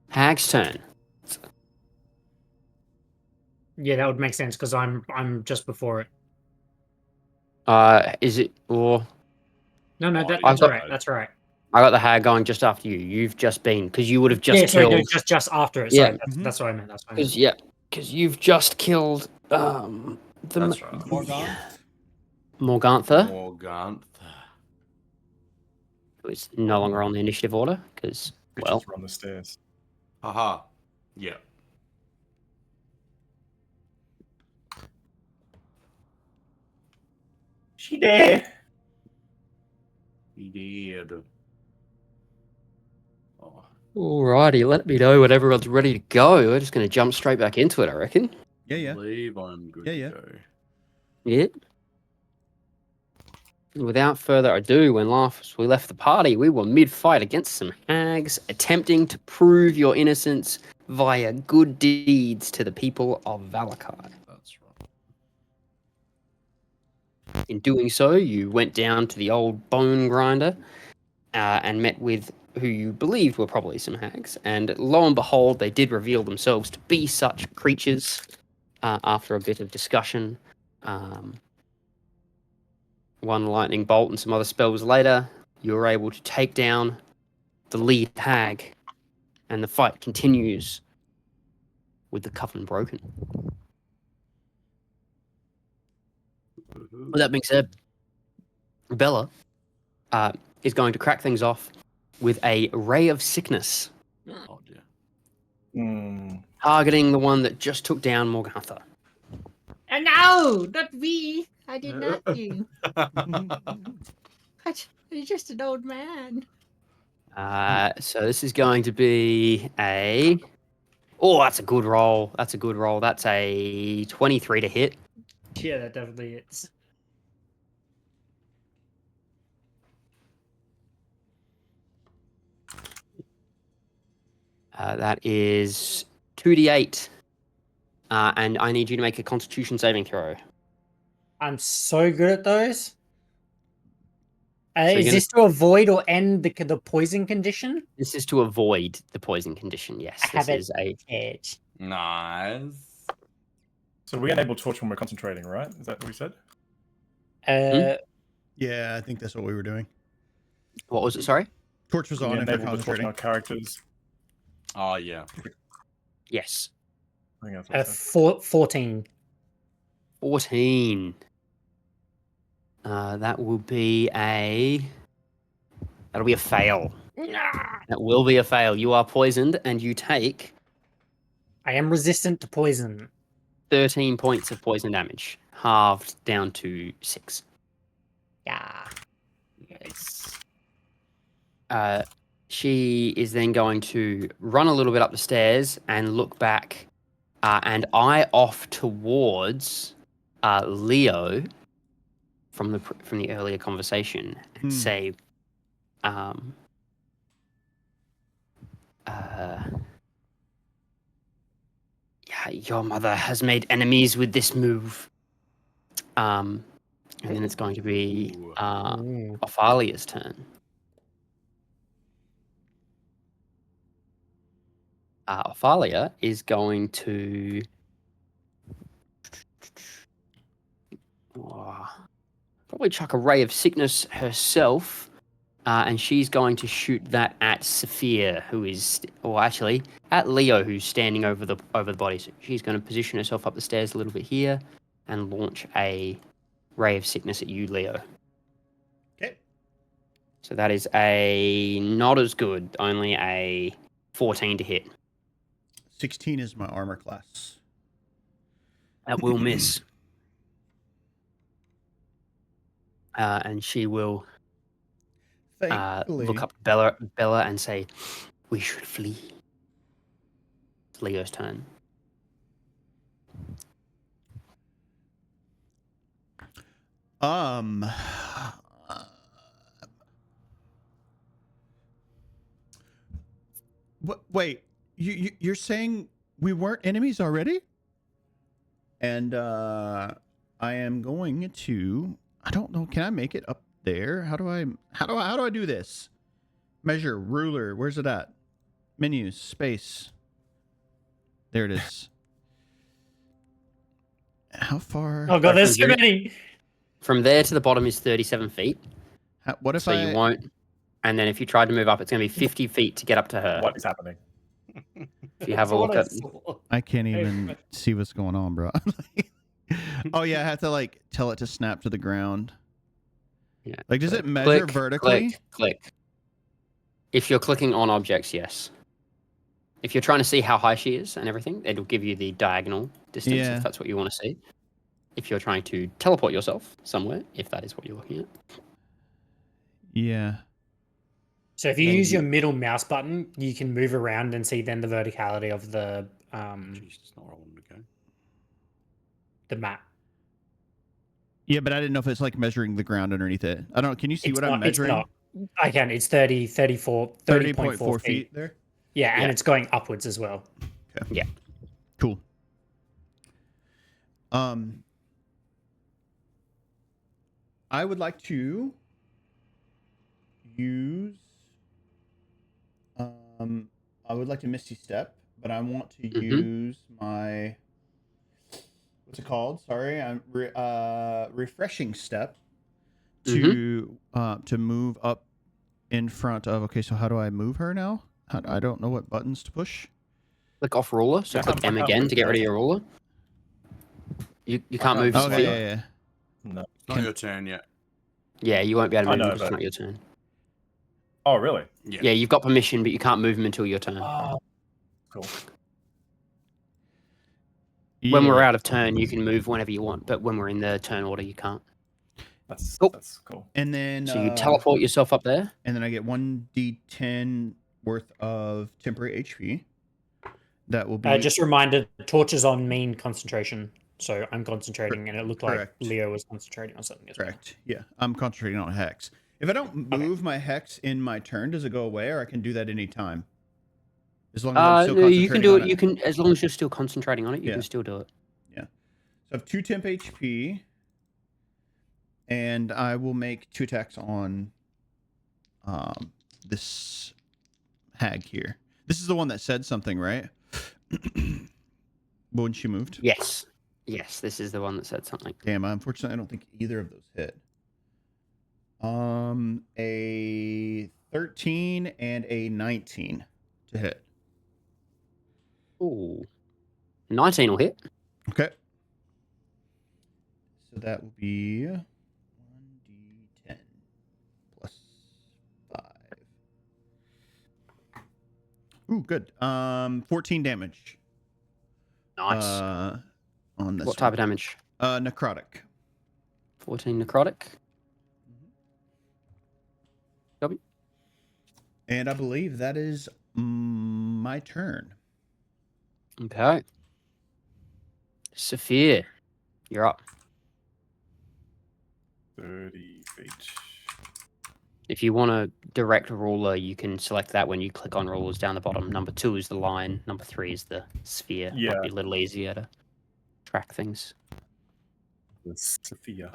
Hag's turn. Yeah, that would make sense because I'm just before it. Is it or No, Oh, that's got- right. That's right. I got the hag going just after you. You've just been because you would have just Sorry, killed. no, just after it. Yeah. Sorry, that's what I meant. That's what I meant. Because you've just killed That's right. Morgantha, Morgantha. who is no longer on the initiative order because well, Creatures run the stairs. Haha. Yeah. She did. He did. Oh. alrighty. Let me know when everyone's ready to go. We're just going to jump straight back into it, I reckon. Yeah. I believe I'm good Yeah. to go. Yeah. Without further ado, when last we left the party, we were mid-fight against some hags, attempting to prove your innocence via good deeds to the people of Valaki. That's right. In doing so, you went down to the old bone grinder and met with who you believed were probably some hags. And lo and behold, they did reveal themselves to be such creatures after a bit of discussion. One lightning bolt and some other spells later, you were able to take down the lead hag, and the fight continues with the coven broken. With that being said, Bella is going to crack things off with a ray of sickness, Oh dear. targeting the one that just took down Morgantha. No, not me. I did not do. He's just an old man. So this is going to be a... Oh, that's a good roll. That's a 23 to hit. Yeah, that definitely is. That is 2d8. And I need you to make a Constitution saving throw. I'm so good at those. So Is you're this to avoid or end the poison condition? This is to avoid the poison condition. Yes, I have this it. is a... Edge. Nice. So we enable torch when we're concentrating, right? Is that what we said? Yeah, I think that's what we were doing. What was it? Sorry. Torch was We on if we're enable the torch on concentrating. our characters. Oh yeah. Yes. I think that's what it said. 14. 14. That will be a... That'll be a fail. That will be a fail. You are poisoned, and you take I am resistant to poison. 13 points of poison damage, halved down to 6. Yeah. Nice. She is then going to run a little bit up the stairs and look back and eye off towards Leo from the earlier conversation and say, yeah, your mother has made enemies with this move. And then it's going to be Ophalia's turn. Ophalia is going to probably chuck a ray of sickness herself, and she's going to shoot that at Sephir, who is, or actually at Leo, who's standing over the body. So she's going to position herself up the stairs a little bit here and launch a ray of sickness at you, Leo. Okay. So that is a not as good, only a 14 to hit. 16 is my armor class. That will miss. And she will look up Bella and say, "We should flee." It's Leo's turn. Wait, you're saying we weren't enemies already? And I am going to... I don't know. Can I make it up there? How do I do this? Measure ruler. Where's it at? Menus, space. There it is. How far? Oh god, there's from so here- many. From there to the bottom is 37 feet. What if So you won't. And then if you tried to move up, it's going to be 50 feet to get up to her. What is happening? If you have a That's what look I at. saw. I can't even see what's going on, bro. Oh yeah, I have to like tell it to snap to the ground. Yeah. Like, does it measure Click, vertically? Click. If you're clicking on objects, yes. If you're trying to see how high she is and everything, it'll give you the diagonal distance Yeah. if that's what you want to see. If you're trying to teleport yourself somewhere, if that is what you're looking at. Yeah. So if you Then use you- your middle mouse button, you can move around and see then the verticality of the Jeez, it's not where I wanted to go. the map. Yeah, but I didn't know if it's like measuring the ground underneath it. I don't. Can you see It's what not, I'm measuring? It's not. I can. It's 30.4 30.4 feet there. Yeah, and Yeah. it's going upwards as well. Cool. I would like to use. I would like to Misty Step, but I want to use my. What's it called? Sorry, I'm refreshing step to move up in front of. Okay, so how do I move her now? I don't know what buttons to push. Click off ruler. So Yeah, click I M can't again move to get rid of that. your ruler. You can't can't move. move Okay, Sophia. yeah. No. It's not your turn yet. Yeah, you won't be able to I move know, him because it's but- not your turn. Oh, really? Yeah, you've got permission, but you can't move him until your turn. Oh, cool. When we're Yeah. out of turn, you can move whenever you want, but when we're in the turn order, you can't. That's Cool. that's cool. And then So you teleport yourself up there. and then I get 1d10 worth of temporary HP. That will be Just a reminder, the torch is on mean concentration. So I'm concentrating, and it looked Correct. like Leo was concentrating on something as well. correct. Yeah, I'm concentrating on hex. If I don't move my hex in my turn, does it go away, or I can do that any time? As long as I'm still No, concentrating you can do on it. You can, as long as you're still concentrating on it, you Yeah. can still do it. So I have 2 temp HP, and I will make 2 attacks on this hag here. This is the one that said something, right? When she moved. Yes, this is the one that said something. Damn, unfortunately, I don't think either of those hit. A 13 and a 19 to hit. Ooh, 19 will hit. Okay. So that will be 1d10 plus 5. Ooh, good. 14 damage. Nice. On this What type of damage? necrotic. 14 necrotic. And I believe that is my turn. Okay. Sephir, you're up. 30 feet. If you want to direct ruler, you can select that when you click on rulers down the bottom. Number 2 is the line. Number 3 is the sphere. Yeah. Might be a little easier to track things. Sophia.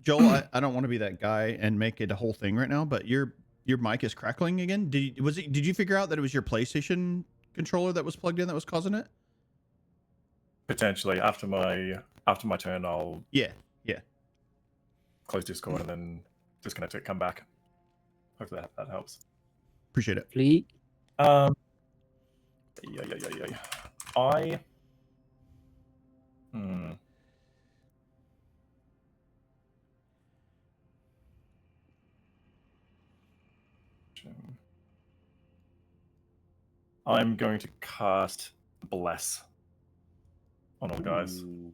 Joel, I don't want to be that guy and make it a whole thing right now, but your mic is crackling again. Did you figure out that it was your PlayStation controller that was plugged in that was causing it? Potentially after my turn, I'll Yeah. close Discord and then disconnect it, come back. Hopefully that helps. Appreciate it. Please. Yeah. I'm going to cast Bless on all the guys. Ooh.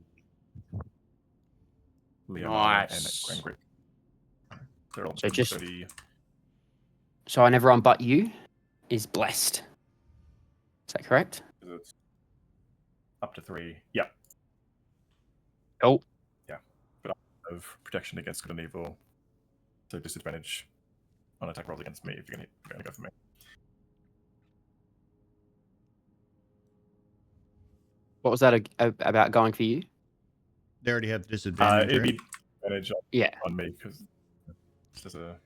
Liora and Nice. Grangrik. They're all So just- 30. So on everyone but you is blessed. Is that correct? It's up to 3. Yeah. Oh. Yeah. But I have protection against good and evil. So disadvantage on attack rolls against me if you're going to go for me. What was that about going for you? They already have disadvantage. It'd right? be advantage Yeah. on me because it's just a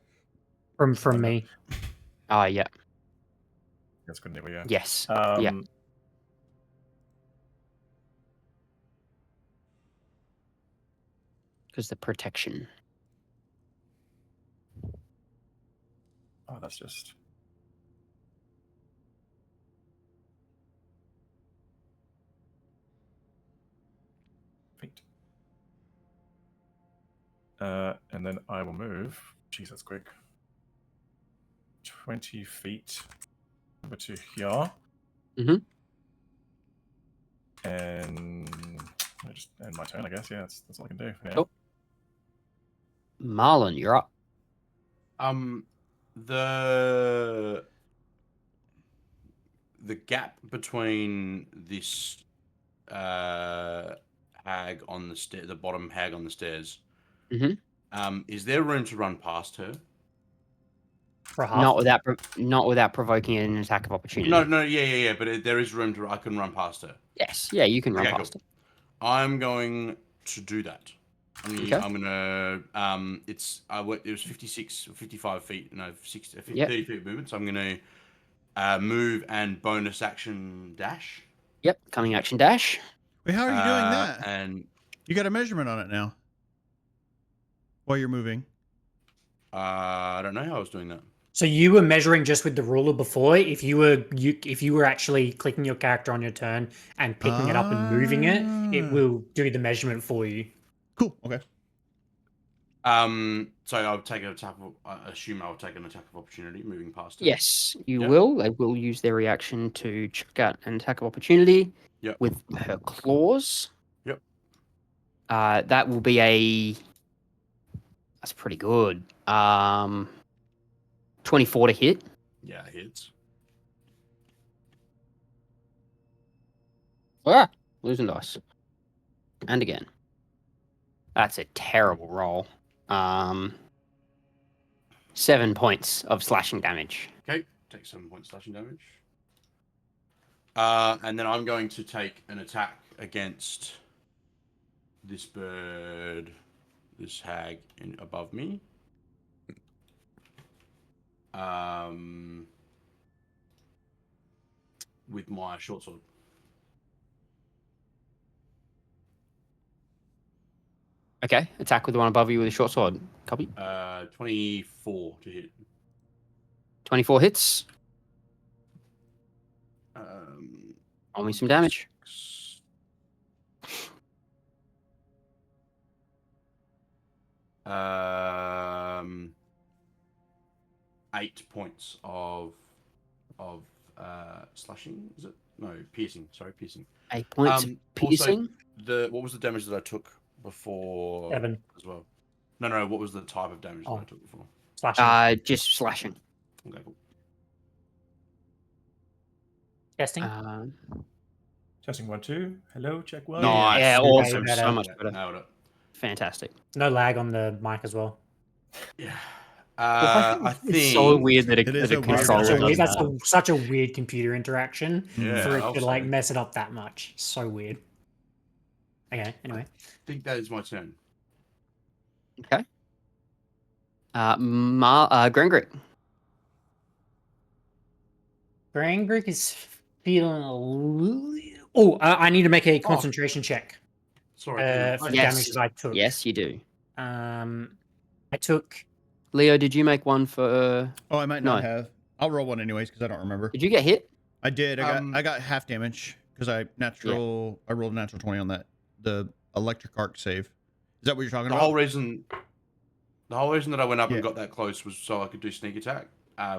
From me. Ah, yeah. against good and evil. Yeah. Yes. Um, yeah. Because the protection. Oh, that's just. Feet. And then I will move. Jeez, that's quick. 20 feet over to here. Mhm. And I just end my turn, I guess. Yeah, that's all I can do. Yeah. Cool. Marlon, you're up. The gap between this hag on the stair, the bottom hag on the stairs. Mhm. Is there room to run past her? For half. Not without provoking an attack of opportunity. No, yeah. But there is room to. I can run past her. Yes. Yeah, you can run Okay, past cool. I'm going to do that. Okay. I'm gonna. It was 56 or 55 feet. No, 60, Yep. 30 feet movement. So I'm gonna move and bonus action dash. it. Yep. Cunning action dash. Wait, how are you doing that? And You got a measurement on it now. While you're moving. I don't know how I was doing that. So you were measuring just with the ruler before. If you were actually clicking your character on your turn and picking it up and moving it Ah. will do the measurement for you. Cool. Okay. So I'll take an attack. I assume I'll take an attack of opportunity moving past her. Yes, you Yep. will. They will use their reaction to check out an attack of opportunity Yep. with her claws. Yep. That will be that's pretty good. 24 to hit. Yeah, hits. Losing dice. And again. That's a terrible roll. 7 points of slashing damage. Okay, take 7 points slashing damage. And then I'm going to take an attack against this bird, this hag above me. With my short sword. Okay, attack with the one above you with a short sword. Copy. 24 to hit. 24 hits. Roll me some damage. 8 points of slashing. Is it? No, piercing. Sorry, piercing. 8 points piercing. Also, what was the damage that I took before? 7. As well. No. What was the type of damage that I took before? Slashing. Just slashing. Okay, cool. Testing. Testing 1, 2. Hello, check 1. Nice. Yeah, Way awesome. better. So much better. Nailed it. Fantastic. No lag on the mic as well. Yeah. I think it's so weird that It is a a weird controller Such a does weird, that. that's such a weird computer interaction Yeah, for it I'll to like say. mess it up that much. So weird. Okay, anyway. I think that is my turn. Okay. Grangrik. Grangrik is feeling a little... Oh, I need to make a concentration check Sorry. for the Yes. damage that I took. Yes, you do. I took... Leo, did you make one for? Oh, I might not No. have. I'll roll one anyways because I don't remember. Did you get hit? I did. I got half damage because I rolled a natural 20 on that the electric arc save. Is that what you're talking The about? whole reason that I went up Yeah. and got that close was so I could do sneak attack.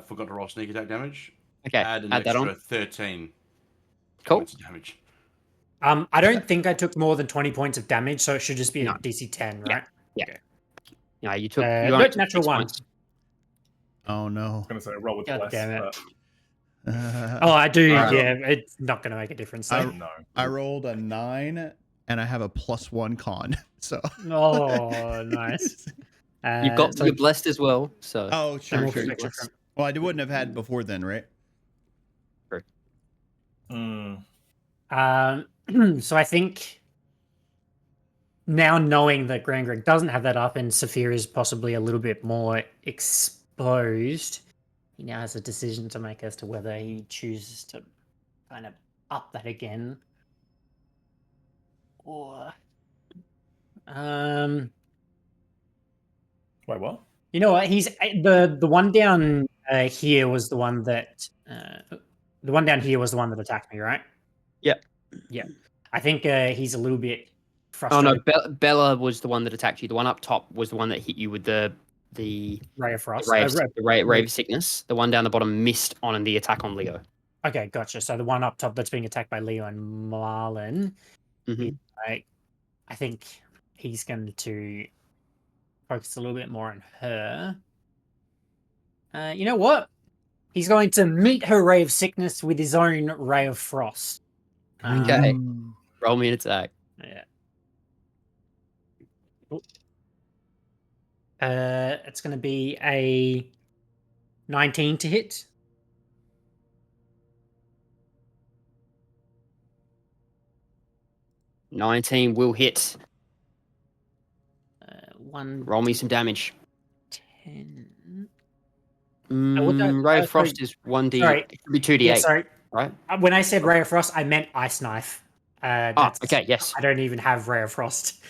Forgot to roll sneak attack damage. Okay. Add an Add that extra on. 13 Cool. points of damage. I don't think I took more than 20 points of damage, so it should just be No. a DC 10, Yeah. right? Yeah. Okay. Yeah, you took. No, You only took natural 6 1. points. Oh no. I was going to say roll with God less. damn it. But Oh, I do. Alright. Yeah, it's not going to make a difference. So. no. I rolled a 9 and I have a +1 con. So. Oh, nice. You've got. so You're blessed as well. So. Oh, then sure, we'll sure. switch it from- Well, I wouldn't have had before then, right? So I think now knowing that Grangrik doesn't have that up and Sephir is possibly a little bit more exposed, he now has a decision to make as to whether he chooses to kind of up that again, or Wait, what? you know what? He's the one down here was the one that the one down here was the one that attacked me, right? Yep. Yeah. I think he's a little bit Oh no, frustrated. Bella was the one that attacked you. The one up top was the one that hit you with the Ray of Frost. ray of sickness. The one down the bottom missed on the attack on Leo. Okay, gotcha. So the one up top that's being attacked by Leo and Marlon, Mhm. I think he's going to focus a little bit more on her. You know what? He's going to meet her Ray of Sickness with his own Ray of Frost. Okay. Roll me an attack. Yeah. It's going to be a 19 to hit. $19 will hit. Roll me some damage. 10. Ray of Frost is 1d. Sorry. It should be 2d8, Yeah, sorry. right? When I said Ray of Frost, I meant Ice Knife. Okay, yes. I don't even have Ray of Frost.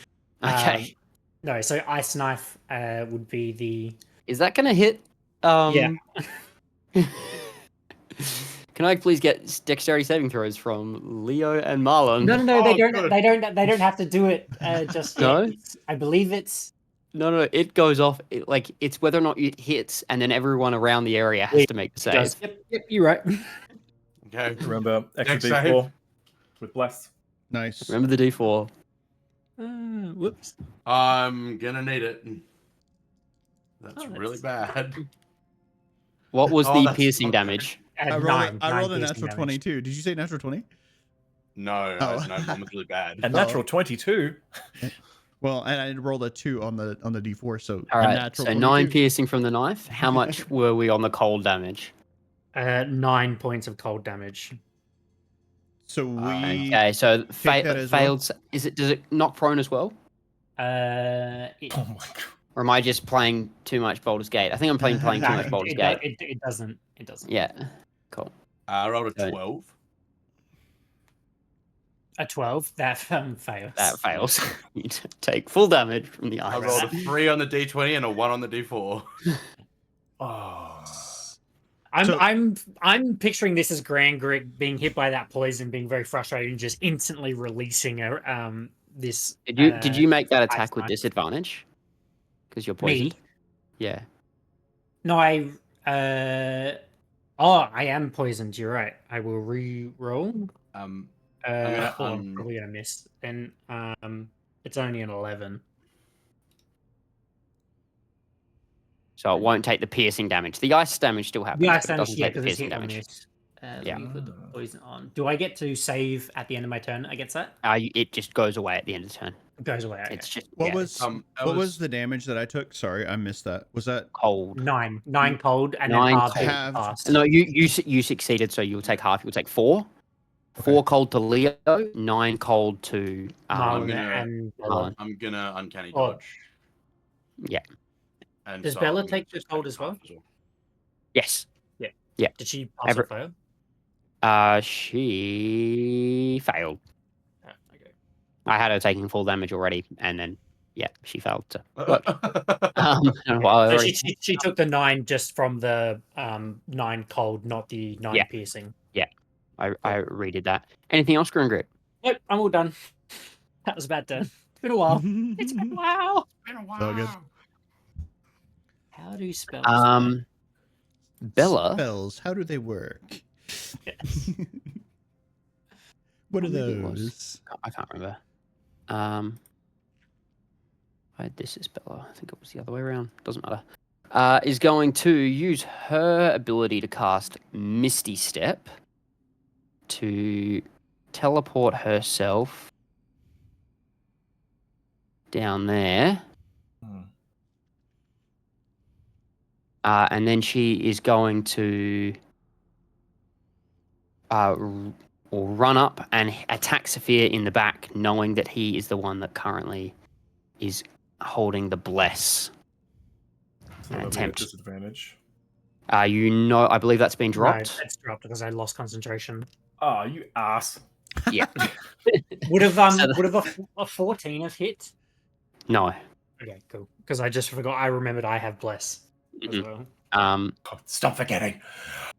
Okay. No, so Ice Knife would be the... Is that going to hit? Yeah. Can I please get dexterity saving throws from Leo and Marlon? No, they don't. good. They don't have to do it just yet. No? I believe it's... No, it goes off. It's whether or not it hits, and then everyone around the area has to make the save. Does. Yep, you're right. Okay. Remember, extra Next D4 save. with bless. Nice. Remember the D4. Whoops. I'm gonna need it. That's Oh, really that's- bad. What was Oh, the that's piercing not damage? I rolled, Nine I rolled a piercing natural damage. 22. Did you say natural 20? No, Oh. no, one was really bad. A natural 22. Well, and I rolled a 2 on the D4, so All a right, natural so 22. 9 piercing from the knife. How much were we on the cold damage? 9 points of cold damage. So we Okay, so that as well? failed. Does it knock prone as well? It, Oh my god. Or am I just playing too much Baldur's Gate? I think I'm playing too no, much Baldur's it, Gate. it doesn't. It doesn't. Yeah, cool. I rolled a Good. 12. A 12 that fails. That fails. You take full damage from the I ice. rolled a 3 on the D20 and a 1 on the D4. Oh. I'm picturing this as Grangrik being hit by that poison, being very frustrated, and just instantly releasing this. Did you make that ice attack with knife. disadvantage? Because you're Me? poisoned. Yeah. No, I am poisoned. You're right. I will re-roll. gonna I'm un- probably gonna miss. Then it's only an 11. So it won't take the piercing damage. The ice damage still happens. The ice but it damage, doesn't yeah, take the because it's piercing hit or damage. miss. Yeah. Let me put the poison on. Do I get to save at the end of my turn against that? It just goes away at the end of the turn. It goes away. Okay. It's just What yeah, was that what was the damage that I took? Sorry, I missed that. Was that cold. 9 cold and 9 then half cold. Halved. fast. No, you succeeded, so you'll take half. You'll take 4. 4 cold to Leo, 9 cold to Marlon gonna- and Marlon. I'm gonna uncanny Oh. dodge. Yeah. And Does so Bella I'm gonna take the just cold take as well? half Yes. Did she pass or fail? She failed. Oh, okay. I had her taking full damage already, and then she failed to. Look, Um, well, So she took the 9 just from the 9 cold, not the 9 Yeah. piercing. I redid that. Anything else, Grangrik? Nope, I'm all done. That was a bad turn. It's been a while. It's been a while. been a So good. while. How do spells Bella. spells? How do they work? Yes. What are Maybe it was. those? I can't remember. This is Bella. I think it was the other way around. Doesn't matter. Is going to use her ability to cast Misty Step to teleport herself down there. And then she is going to run up and attack Sephir in the back, knowing that he is the one that currently is holding the bless. So that'll be a Attempt. disadvantage. I believe that's been No, dropped. it's dropped because I lost concentration. Oh, you ass. Yeah. Would have So would have a 14 have hit? No. Okay, cool. Because I just forgot. I remembered I have bless as Mhm. well. God, stop forgetting.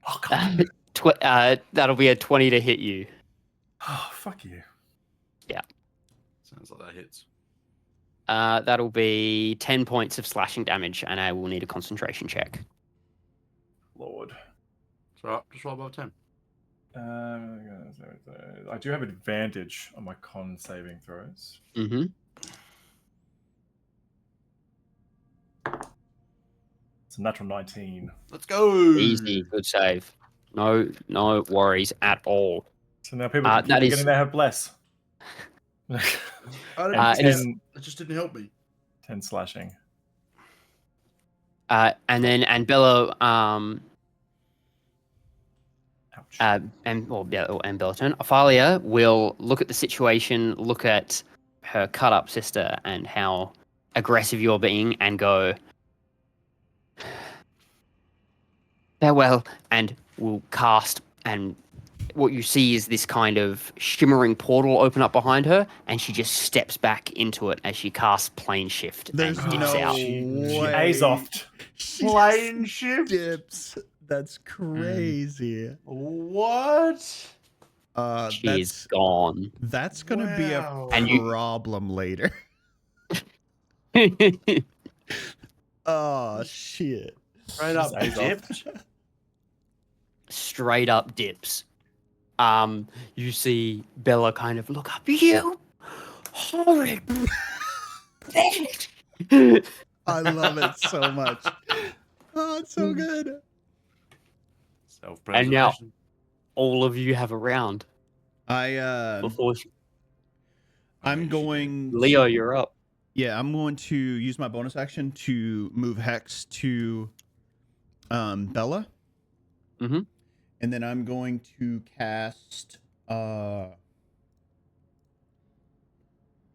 Oh, God. That'll be a 20 to hit you. Oh, fuck you. Sounds like that hits. That'll be 10 points of slashing damage, and I will need a concentration check. Lord. So just roll above 10. I do have advantage on my con saving throws. Mm-hmm. It's a natural 19. Let's go. Easy, good save. No worries at all. So now people That keep is- forgetting they have bless. I And didn't, it is- it just didn't help me. 10 slashing. And Bella, Ouch. and Bella's turn. Ophalia will look at the situation, look at her cut up sister and how aggressive you're being, and go, farewell, and will cast. And what you see is this kind of shimmering portal open up behind her, and she just steps back into it as she casts plane shift There's and dips no out. She way. Azothed. She Plane shift. dips. That's crazy. What? She That's is gone. that's gonna be a Wow. And you- problem later. Oh shit. Straight up Just dipped. Straight up dips. You see Bella kind of look up. You horrid bitch. I love it so much. Oh, it's so good. And now- Self-preservation. All of you have a round before I'm going Leo. You're up. Yeah, I'm going to use my bonus action to move Hex to Bella. Mhm. And then I'm going to cast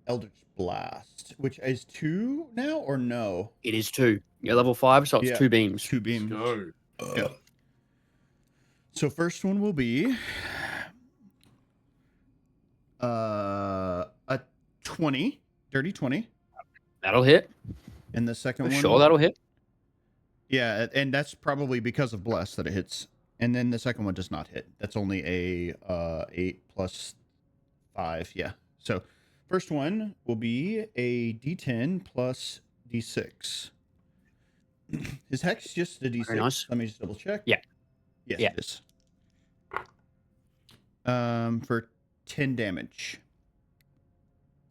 Eldritch Blast, which is 2 now or no? It is 2. You're level 5, so it's Yeah. 2 beams. 2 beams. Go. Yeah. So first one will be a 20, dirty 20, That'll hit. and the second For one sure, that'll hit. Yeah, and that's probably because of bless that it hits. And then the second one does not hit. That's only a 8 plus 5. Yeah. So first one will be a D10 plus D6. Is Hex just a D6? Very nice. Let me just double check. Yeah. Yes, Yeah. it is. For 10 damage.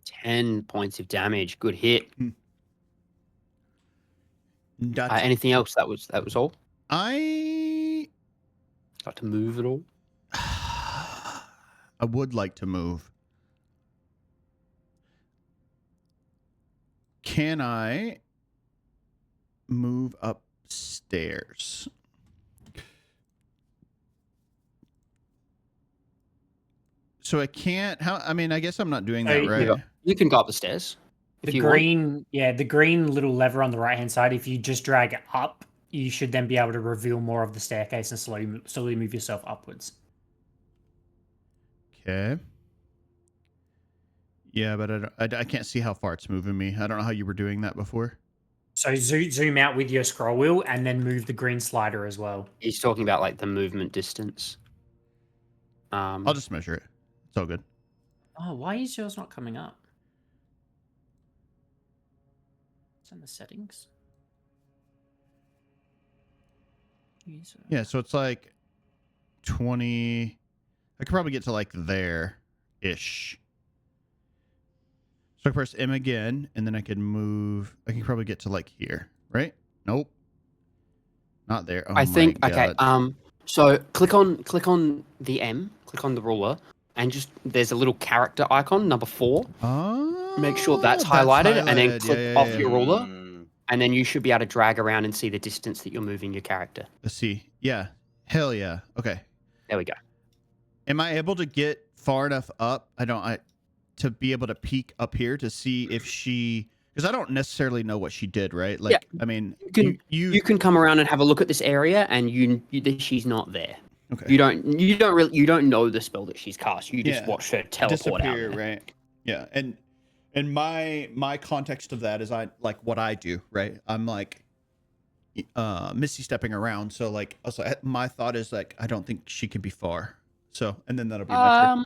10 points of damage. Good hit. Gotcha. Anything else? That was all. I Got to move at all. I would like to move. Can I move upstairs? So I can't. How? I mean, I guess I'm not doing that, So right? You can go up the stairs. If The you want. green, the green little lever on the right hand side. If you just drag it up, you should then be able to reveal more of the staircase and slowly move yourself upwards. Okay. Yeah, but I can't see how far it's moving me. I don't know how you were doing that before. So zoom out with your scroll wheel and then move the green slider as well. He's talking about like the movement distance. I'll just measure it. It's all good. Oh, why is yours not coming up? It's in the settings. User. Yeah, so it's like 20. I could probably get to like there-ish. So I press M again, and then I can move. I can probably get to like here, right? Nope. Not there. Oh I think my okay. God. So click on the M, click on the ruler, and just there's a little character icon, number 4. Make sure that's highlighted, and then click off your ruler, and then you should be able to drag around and see the distance that you're moving your character. Let's see. Yeah. Hell yeah. Okay. There we go. Am I able to get far enough up? To be able to peek up here to see if she, Because I don't necessarily know what she did, right? Like, I mean, You can come around and have a look at this area, and she's not there. okay. You don't know the spell that she's cast. You just watch her teleport out disappear, there. right? Yeah, and my context of that is I like what I do, right? I'm like misty stepping around, so like also my thought is like I don't think she can be far. So and then that'll be my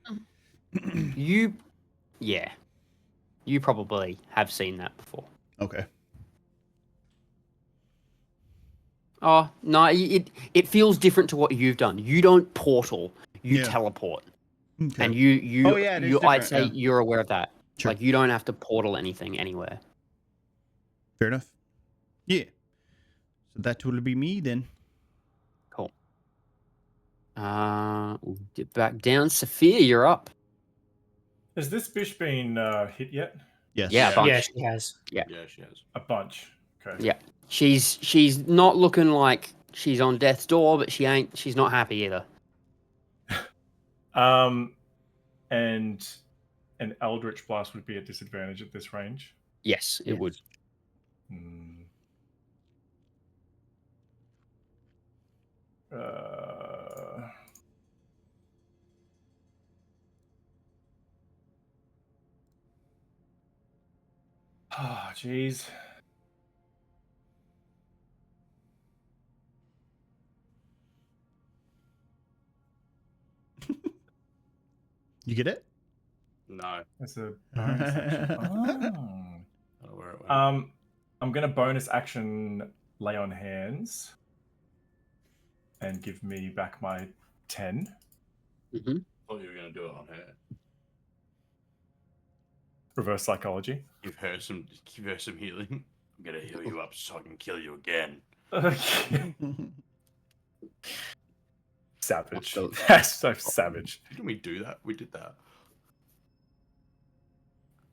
turn. You probably have seen that before. Okay. Oh no, it feels different to what you've done. You don't portal, you Yeah. teleport, Okay. and you Oh, yeah, it is I'd different, say yeah. you're aware of that. Sure. Like you don't have to portal anything anywhere. Fair enough. Yeah. So that will be me then. Cool. We'll get back down. Sephir, you're up. Has this bitch been hit yet? Yes. Yeah, a bunch. Yeah, she has. Yeah, she has. A bunch. Okay. Yeah. She's not looking like she's on death's door, but she's not happy either. And an Eldritch Blast would be at disadvantage at this range. Yes, it would. Hmm. Oh, jeez. You get it? No. That's a bonus action. I don't know where it went. I'm gonna bonus action lay on hands and give me back my 10. Mm-hmm. thought you were going to do it on her. Reverse psychology. Give her some healing. I'm going to heal you up so I can kill you again. Okay. Savage. So- That's so savage. Didn't we do that? We did that.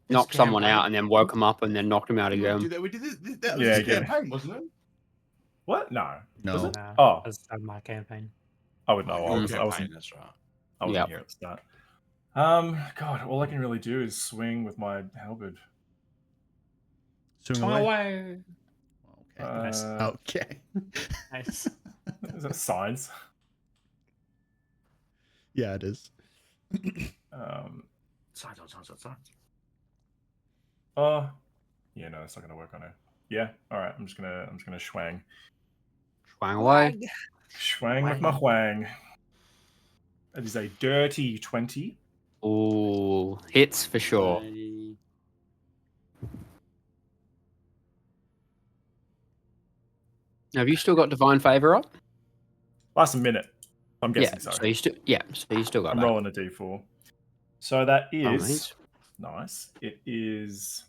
Knocked This someone campaign- out and then woke him up and then knocked him out Didn't we again. do that? We did this. That was Yeah, this yeah. campaign, wasn't it? What? No. Was No. it? No, Oh. that's my campaign. I would know. I Your wasn't. campaign, that's right. I wasn't Yep. here at the start. God, all I can really do is swing with my halberd. Swing Swing away. away. Okay. Nice. Okay. Nice. Is that signs? Yeah, it is. Signs. Oh, yeah, no, that's not gonna work on her. Yeah, all right. I'm just gonna schwang, Swang away. schwang with my hwang. That is a dirty 20. Ooh, hits for sure. Have you still got Divine Favor up? Last a minute. I'm Yeah, guessing so. so you still got I'm that. rolling a d4. So that Oh, is mate. nice. It is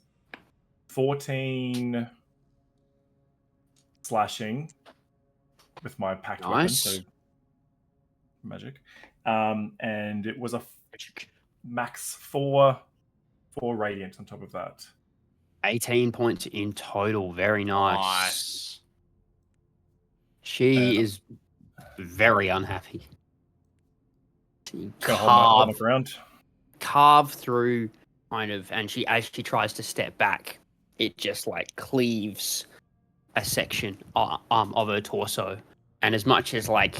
14 slashing with my packed weapon, Nice. so magic. And it was a max 4 radiant on top of that. 18 points in total. Very nice. Nice. She is very unhappy. She Gonna hold my ground. carve through kind of, and as she tries to step back, it just like cleaves a section of her torso. And as much as like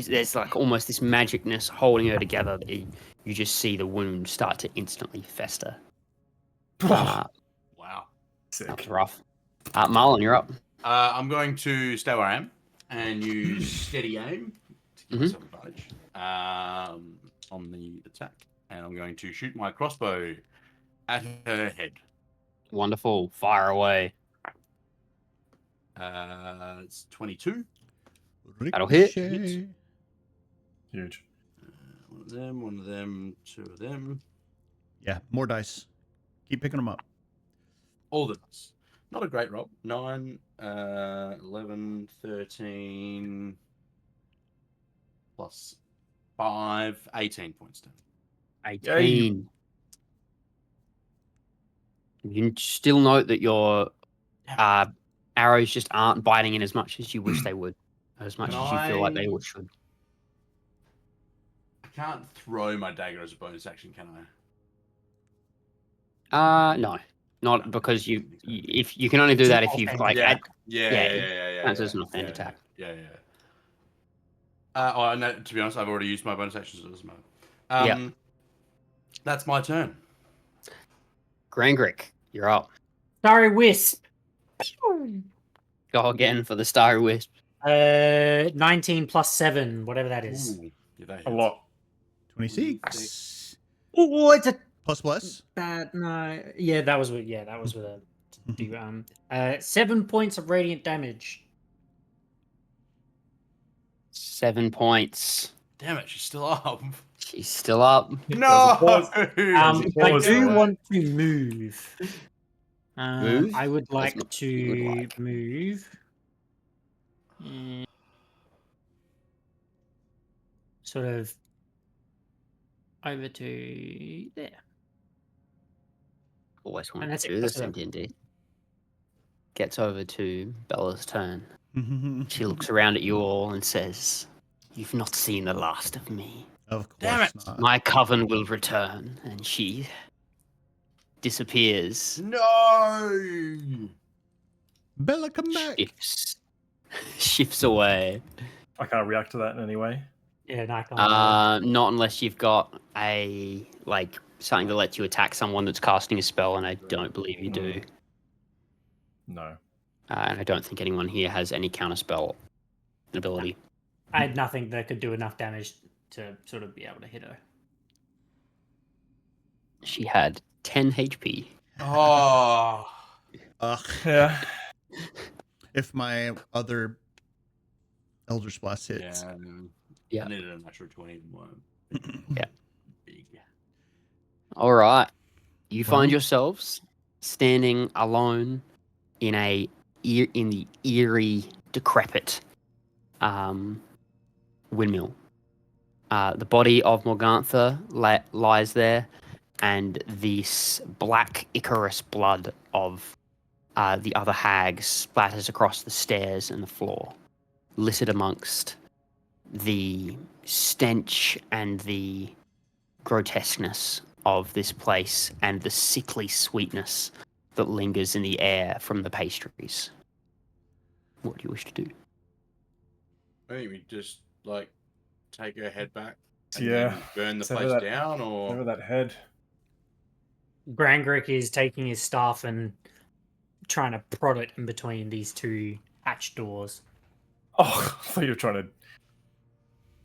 there's like almost this magicness holding her together, that you just see the wound start to instantly fester. Wow. That Sick. was rough. Marlon, you're up. I'm going to stay where I am and use steady aim to give myself advantage on the attack. And I'm going to shoot my crossbow at her head. Wonderful. Fire away. It's 22. That'll hit. Ricochet. Huge. One of them, two of them. Yeah, more dice. Keep picking them up. All the dice. Not a great roll. 9, 11, 13, plus 5, 18 points down. 18. You can still note that your arrows just aren't biting in as much as you wish they would, as much as you feel like they should. I can't throw my dagger as a bonus action, can I? No. Not because if you can only do It's an that if you've offhand. like Yeah. add, Yeah. counts as an offhand yeah, attack. Yeah. Oh, no, to be honest, I've already used my bonus actions at this moment. Yeah. That's my turn. Grangrik, you're up. Starry Wisp. Go again for the Starry Wisp. 19 plus 7, whatever that is. Ooh, yeah, that A hits. lot. 26. Oh, it's a Plus. bad no. Yeah, that was with a do 7 points of radiant damage. 7 points. Damn it, she's still up. She's still up. No! Pause. I Pause do there. want to move. Move? I would like what to you would like. move. Sort of over to there. Always And wanted that's to it, do that's this in it. D&D. Gets over to Bella's turn. Of She looks around at you all and says, "You've not seen the last of me. course Damn it. not. My coven will return." And she disappears. No! Bella, come back. Shifts away. I can't react to that in any way. Yeah, no, I can't. Not unless you've got a something that lets you attack someone that's casting a spell, and I don't believe you do. No. And I don't think anyone here has any counterspell ability. I had nothing that could do enough damage to sort of be able to hit her. She had 10 HP. Oh. Ugh. Yeah. If my other Elder Blast hits. Yeah. I needed a natural 20 one. Yeah. Big. All right. You find Well. yourselves standing alone in the eerie, decrepit windmill. The body of Morgantha lies there, and this black Icarus blood of the other hag splatters across the stairs and the floor, littered amongst the stench and the grotesqueness of this place and the sickly sweetness that lingers in the air from the pastries. What do you wish to do? I think we just take her head back and Yeah. then burn the Sever place that- down, or Over that head. Grangrik is taking his staff and trying to prod it in between these two hatch doors. Oh, I thought you were trying to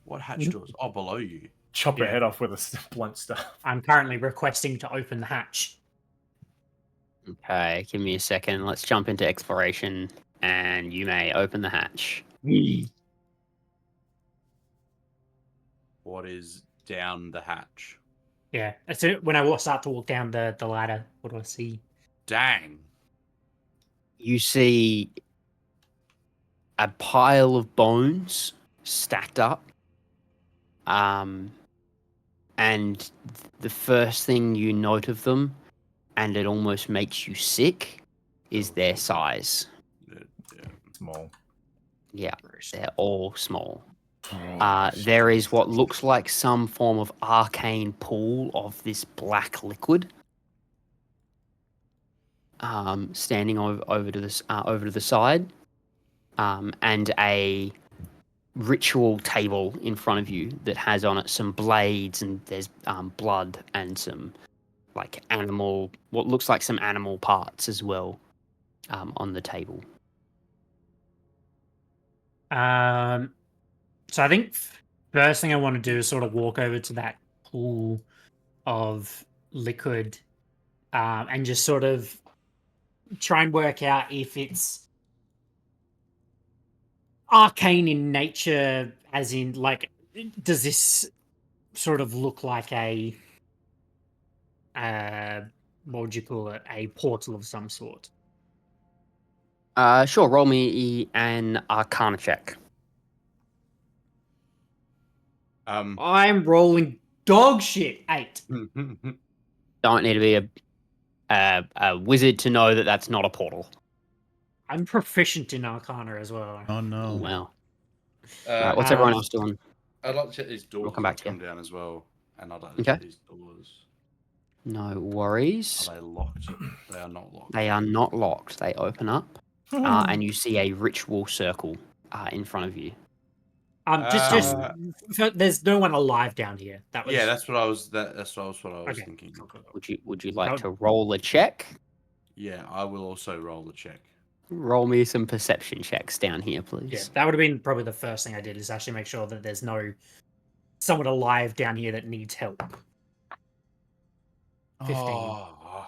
what hatch doors? Oh, below you. chop her Yeah. head off with a blunt stuff. I'm currently requesting to open the hatch. Okay, give me a second. Let's jump into exploration, and you may open the hatch. What is down the hatch? Yeah, as soon when I start to walk down the ladder, what do I see? Dang. You see a pile of bones stacked up. And the first thing you note of them, and it almost makes you sick, is their size. Yeah. Small. Yeah, they're all small. Oh, There is what looks like some form of arcane pool of this black liquid, standing over to the side, and a ritual table in front of you that has on it some blades, and there's blood and some what looks like some animal parts as well, on the table. So I think first thing I want to do is sort of walk over to that pool of liquid, and just sort of try and work out if it's arcane in nature, as in, does this sort of look like a, what would you call it, a portal of some sort? Sure, roll me an Arcana check. I'm rolling dog shit. 8. Don't need to be a wizard to know that that's not a portal. I'm proficient in Arcana as well. Oh no. Wow. Alright, what's everyone else doing? I'd like to check these doors. We'll come back to come you. down as well, and I'd like to Okay. check these doors. No worries. Are they locked? They are not locked. They are not locked. They open up, and you see a ritual circle in front of you. There's no one alive down here. That was Yeah, that's what I was. That's what I was okay. thinking. Cool. Would you like Nope. to roll a check? Yeah, I will also roll the check. Roll me some perception checks down here, please. Yeah, that would have been probably the first thing I did is actually make sure that there's no someone alive down here that needs help. 15. Oh,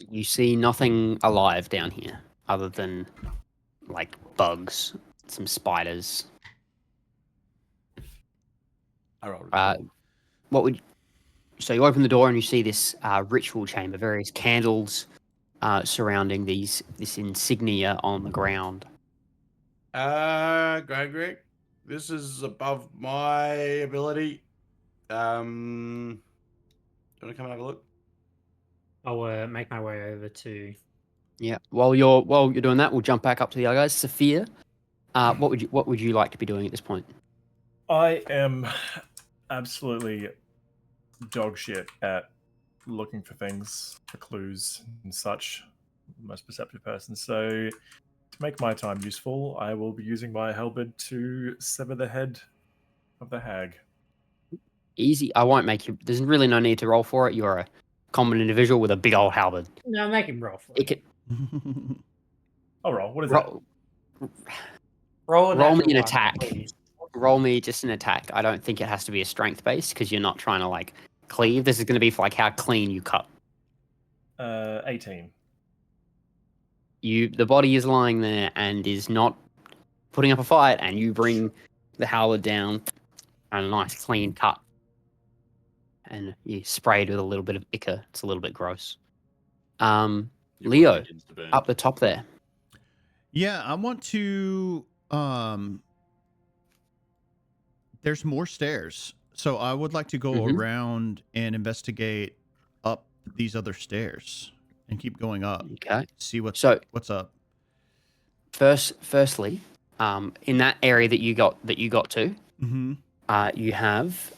You see nothing alive down here other than like bugs, some spiders. I rolled a 12. So you open the door and you see this ritual chamber, various candles surrounding this insignia on the ground. Grangrik, this is above my ability. Do you want to come and have a look? I'll make my way over to. Yeah. While you're doing that, we'll jump back up to the other guys. Sephir, what would you like to be doing at this point? I am absolutely dog shit at looking for things, for clues and such. Most perceptive person. So to make my time useful, I will be using my halberd to sever the head of the hag. Easy. I won't make you. There's really no need to roll for it. You're a common individual with a big old halberd. No, make him roll for It it. can, I'll roll. What is roll, Roll roll me natural an one, attack. please. Roll me just an attack. I don't think it has to be a strength base because you're not trying to like cleave. This is going to be for like how clean you cut. 18. The body is lying there and is not putting up a fight, and you bring the halberd down and a nice clean cut. And you spray it with a little bit of ichor. It's a little bit gross. Leo, up the top there. Yeah, I want to. There's more stairs, so I would like to go Mhm. around and investigate up these other stairs and keep going up. Okay. See what's So up. firstly, in that area that you got to, Mm-hmm. you have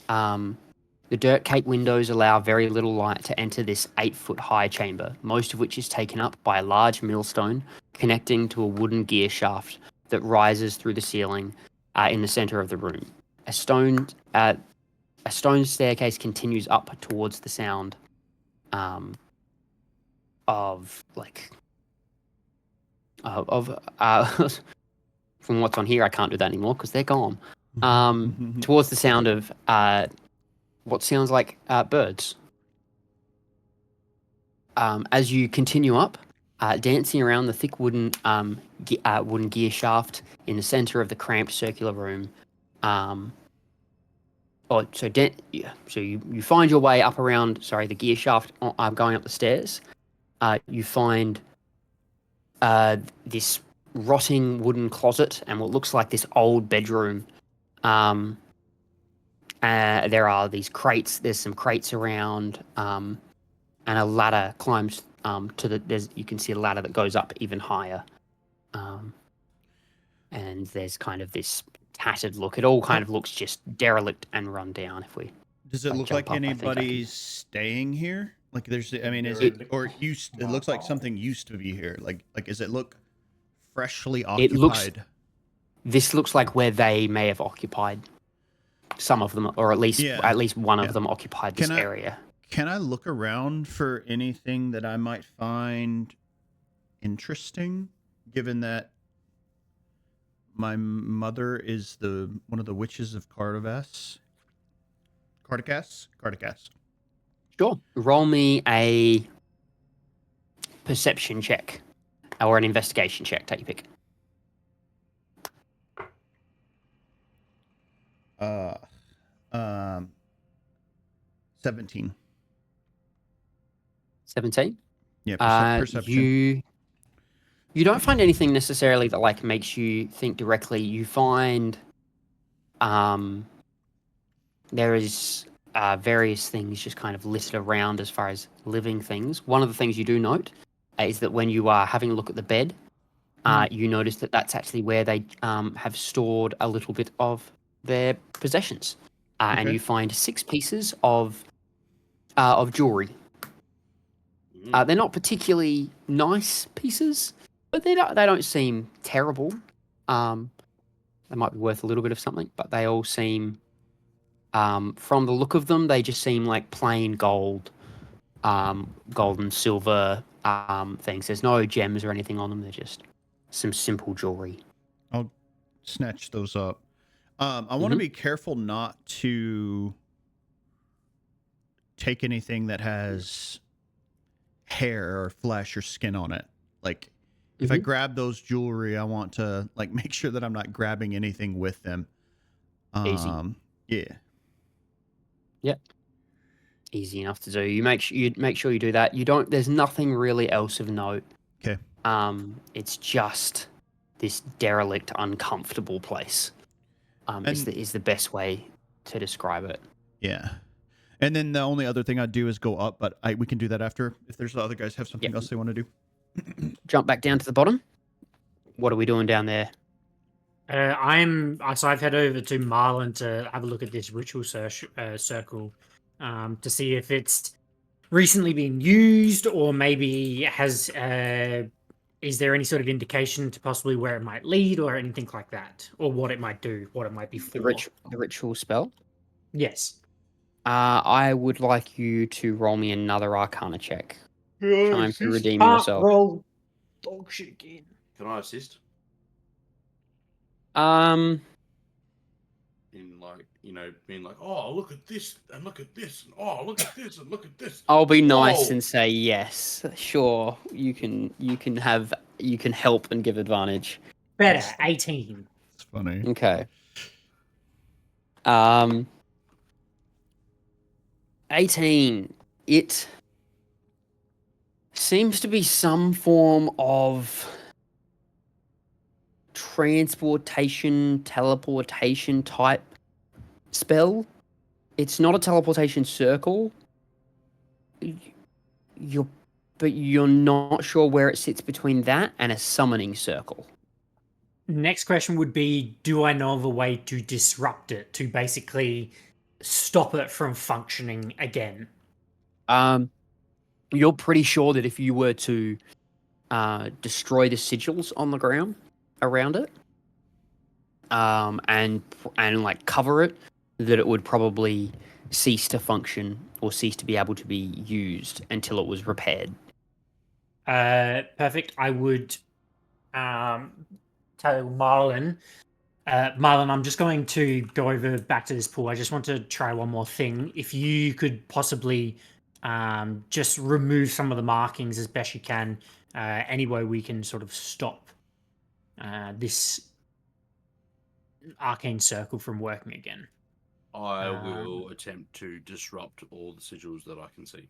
the dirt cake windows allow very little light to enter this 8-foot high chamber, most of which is taken up by a large millstone connecting to a wooden gear shaft that rises through the ceiling in the center of the room. A stone staircase continues up towards the sound of like from what's on here. I can't do that anymore because they're gone. Towards the sound of what sounds like birds. As you continue up, dancing around the thick wooden gear shaft in the center of the cramped circular room. So you find your way up around, the gear shaft, going up the stairs. You find this rotting wooden closet and what looks like this old bedroom. There are these crates. There's some crates around, and a ladder climbs you can see a ladder that goes up even higher. And there's kind of this tattered look. It all kind of looks just derelict and run down. Does it look jump like up, I think I can- anybody's staying here? Like there's, is It- it or used? It looks like something used to be here. Like does it look freshly It looks- occupied? This looks like where they may have occupied. Some of them, or at least one of them occupied this area. Can I look around for anything that I might find interesting, given that my mother is one of the witches of Cardicas? Sure. Roll me a perception check or an investigation check. Take your pick. 17. 17. Yeah, perception. You don't find anything necessarily that like makes you think directly. You find there is various things just kind of littered around as far as living things. One of the things you do note is that when you are having a look at the bed, you notice that that's actually where they have stored a little bit of their possessions, and Okay. you find 6 pieces of jewelry. They're not particularly nice pieces, but they don't seem terrible. They might be worth a little bit of something, but they all seem, from the look of them, they just seem like plain gold, gold and silver things. There's no gems or anything on them. They're just some simple jewelry. I'll snatch those up. I want to be careful not to take anything that has hair or flesh or skin on it. Like, if I grab those jewelry, I want to make sure that I'm not grabbing anything with them. Easy. Yeah. Yep. Easy enough to do. You make sure you do that. You don't. There's nothing really else of note. Okay. It's just this derelict, uncomfortable place. Is the best way to describe it. Yeah. And then the only other thing I'd do is go up, but we can do that after if there's other guys have something else they want to do. Jump back down to the bottom. What are we doing down there? I've head over to Merlon to have a look at this ritual circle, to see if it's recently been used or maybe has. Is there any sort of indication to possibly where it might lead or anything like that, or what it might do, what it might be for? The ritual spell. Yes. I would like you to roll me another Arcana check. Time to redeem yourself. Roll dog shit again. Can I assist? Um, In being like, oh, look at this and look at this and oh, look at this and look at this. I'll be nice Whoa. and say yes. Sure, you can help and give advantage. Better, 18. It's funny. Okay. 18. It seems to be some form of teleportation type spell. It's not a teleportation circle. But you're not sure where it sits between that and a summoning circle. Next question would be, do I know of a way to disrupt it, to basically stop it from functioning again? You're pretty sure that if you were to destroy the sigils on the ground around it, and cover it, that it would probably cease to function or cease to be able to be used until it was repaired. Perfect. I would tell Marlon, I'm just going to go over back to this pool. I just want to try one more thing. If you could possibly just remove some of the markings as best you can, any way we can sort of stop this arcane circle from working again. I will attempt to disrupt all the sigils that I can see.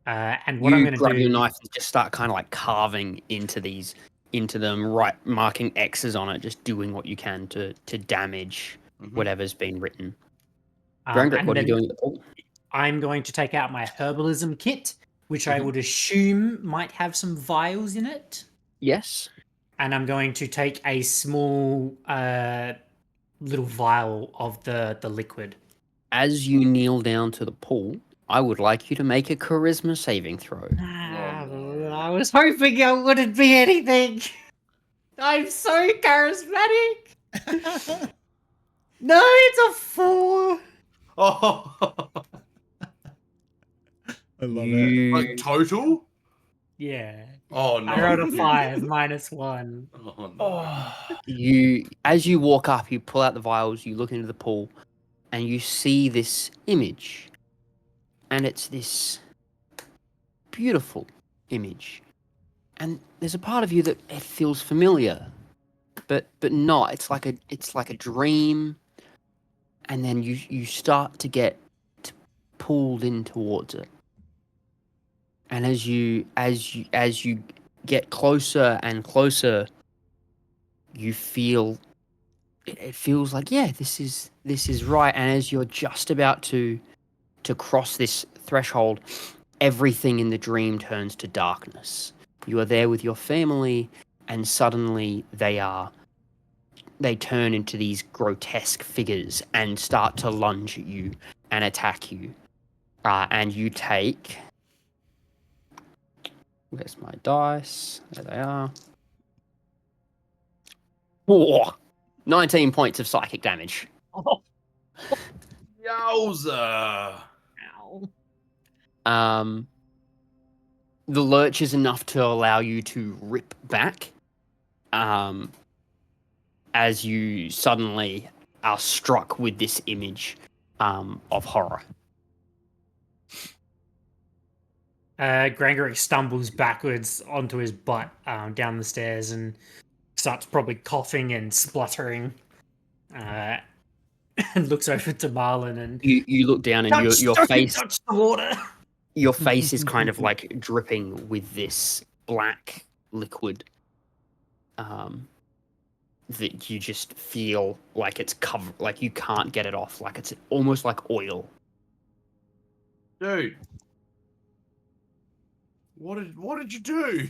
And what I'm going to do... grab your knife and just start kind of carving into them, right, marking X's on it, just doing what you can to damage whatever's been written. Grangrik, what are you doing at the pool? I'm going to take out my herbalism kit, which I would assume might have some vials in it. Yes. And I'm going to take a small little vial of the liquid. As you kneel down to the pool, I would like you to make a charisma saving throw. I was hoping it wouldn't be anything. I'm so charismatic. No, it's a 4. Oh, I love it. like total? Yeah. Oh no! I rolled a 5 minus 1. Oh no! As you walk up, you pull out the vials, you look into the pool, and you see this image. And it's this beautiful image. And there's a part of you that it feels familiar, but not. It's like a dream. And then you start to get pulled in towards it. And as you get closer and closer, you feel it feels like, yeah, this is right. And as you're just about to cross this threshold, everything in the dream turns to darkness. You are there with your family, and suddenly they turn into these grotesque figures and start to lunge at you and attack you. And you take Where's my dice? There they are. Whoa! 19 points of psychic damage. Oh, Yowza! ow. The lurch is enough to allow you to rip back as you suddenly are struck with this image of horror. Grangrik stumbles backwards onto his butt down the stairs and starts probably coughing and spluttering. And looks over to Marlon and You look down and your don't face touch the water. your face is kind of like dripping with this black liquid that you just feel like it's covered, like you can't get it off, like it's almost like oil. Dude. What did you do?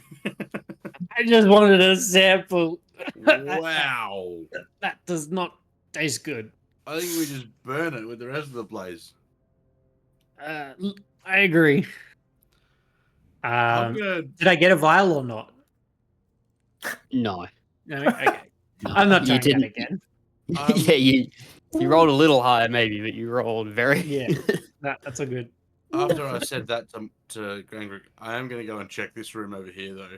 I just wanted a sample. Wow. That does not taste good. I think we just burn it with the rest of the place. I agree. I'm gonna. Did I get a vial or not? No. No. Okay. No. I'm not You trying that didn't. again. Yeah, you rolled a little higher maybe, but you rolled very Yeah. That's all good. After I said that to Grangrik, I am gonna go and check this room over here though.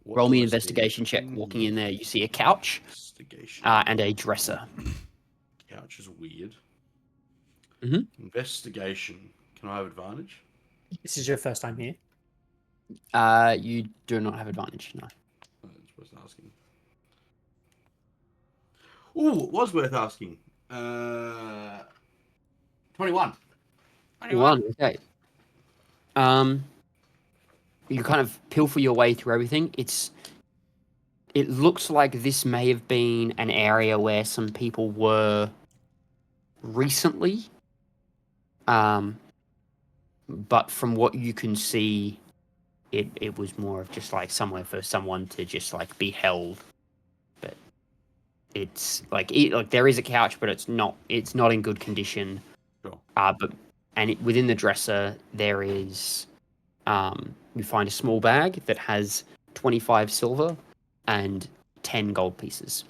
What Roll do me I an see? investigation check. Walking in there, you see a couch Investigation. and a dresser. Couch is weird. Mhm. Investigation. Can I have advantage? This is your first time here. You do not have advantage, no. That's worth asking. Ooh, it was worth asking. 21. 21, okay. You kind of pilfer your way through everything. It looks like this may have been an area where some people were recently. But from what you can see, it was more of just like somewhere for someone to just like be held. But it's like there is a couch, but it's not in good condition. Sure. Within the dresser there is you find a small bag that has 25 silver and 10 gold pieces.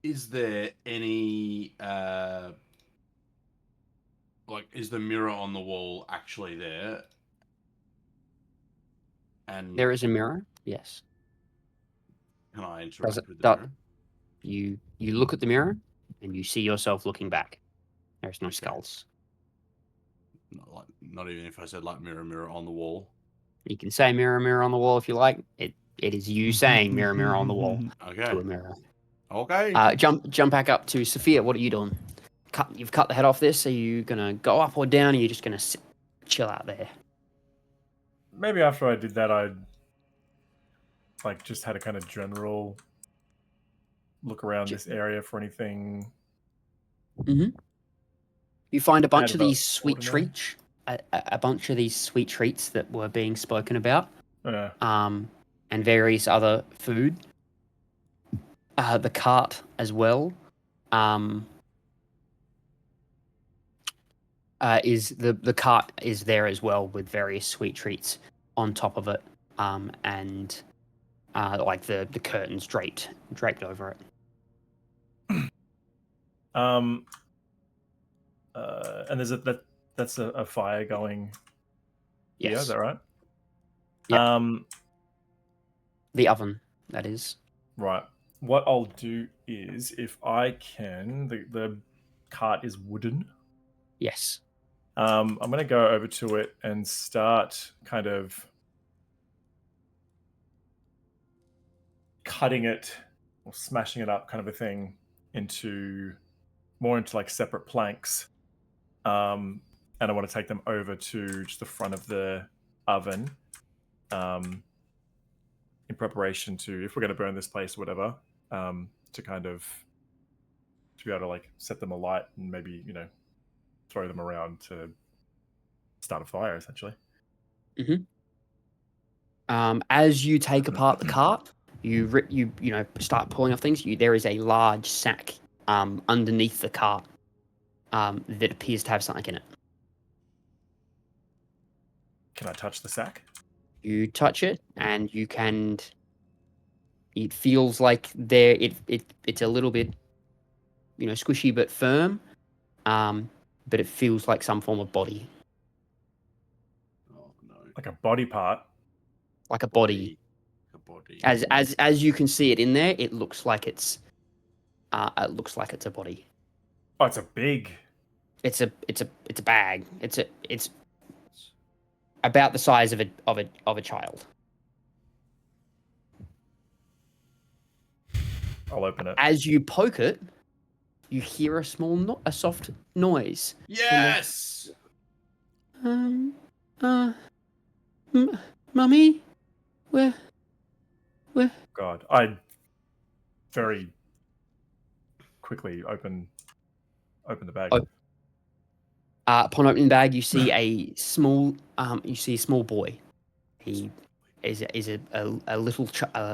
Is there any is the mirror on the wall actually there? And There is a mirror, yes. can I interact with the that- mirror? You look at the mirror and you see yourself looking back. There's no skulls. Not even if I said like mirror, mirror on the wall. You can say mirror, mirror on the wall if you like. It is you saying mirror, mirror on the wall Okay. to a mirror. Okay. Jump back up to Sephir. What are you doing? You've cut the head off this. Are you gonna go up or down? Or are you just gonna chill out there? Maybe after I did that, I'd like just had a kind of general look around this area for anything. You find a bunch Out of of these sweet ordinary. treats. A bunch of these sweet treats that were being spoken about. And various other food. The cart as well. Is the cart is there as well with various sweet treats on top of it, and like the curtains draped over it. And there's that's a fire going. Yes. Yeah, is that right? Yep. The oven, that is. Right. What I'll do is, if I can, the cart is wooden. Yes. I'm going to go over to it and start kind of cutting it or smashing it up, kind of a thing, into like separate planks. And I want to take them over to just the front of the oven, in preparation to, if we're going to burn this place or whatever, to kind of to be able to like set them alight and maybe throw them around to start a fire, essentially. As you take apart the cart, you start pulling off things. There is a large sack underneath the cart that appears to have something in it. Can I touch the sack? You touch it, and you can. It feels like there. It's a little bit, squishy but firm. But it feels like some form of body, Oh no. Like a body part. like a body. A body. As you can see it in there, it looks like it's. It looks like it's a body. Oh, it's a big. It's a bag. It's about the size of a child. I'll open it. As you poke it, you hear a soft noise. Yes. Mummy, where? God, I very quickly open the bag. Oh. Upon opening the bag, you see a small boy. He is a little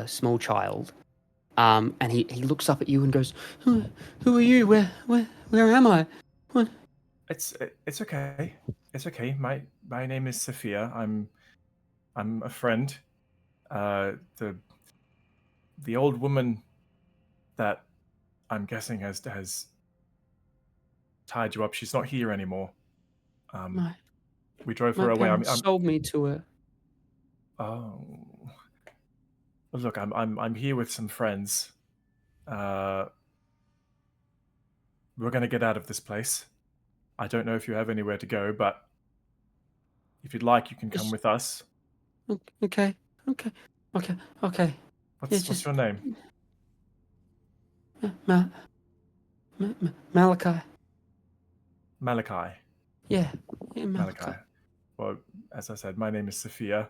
small child. And he looks up at you and goes, "Who are you? Where am I?" What? It's okay. It's okay. My name is Sephir. I'm a friend. The old woman that I'm guessing has tied you up. She's not here anymore. We drove her My away. parents sold me to her. Oh. Well, look, I'm here with some friends. We're gonna get out of this place. I don't know if you have anywhere to go, but if you'd like, you can come with us. Okay. What's your name? Malachi. Malachi. Yeah, Malachi. Well, as I said, my name is Sophia.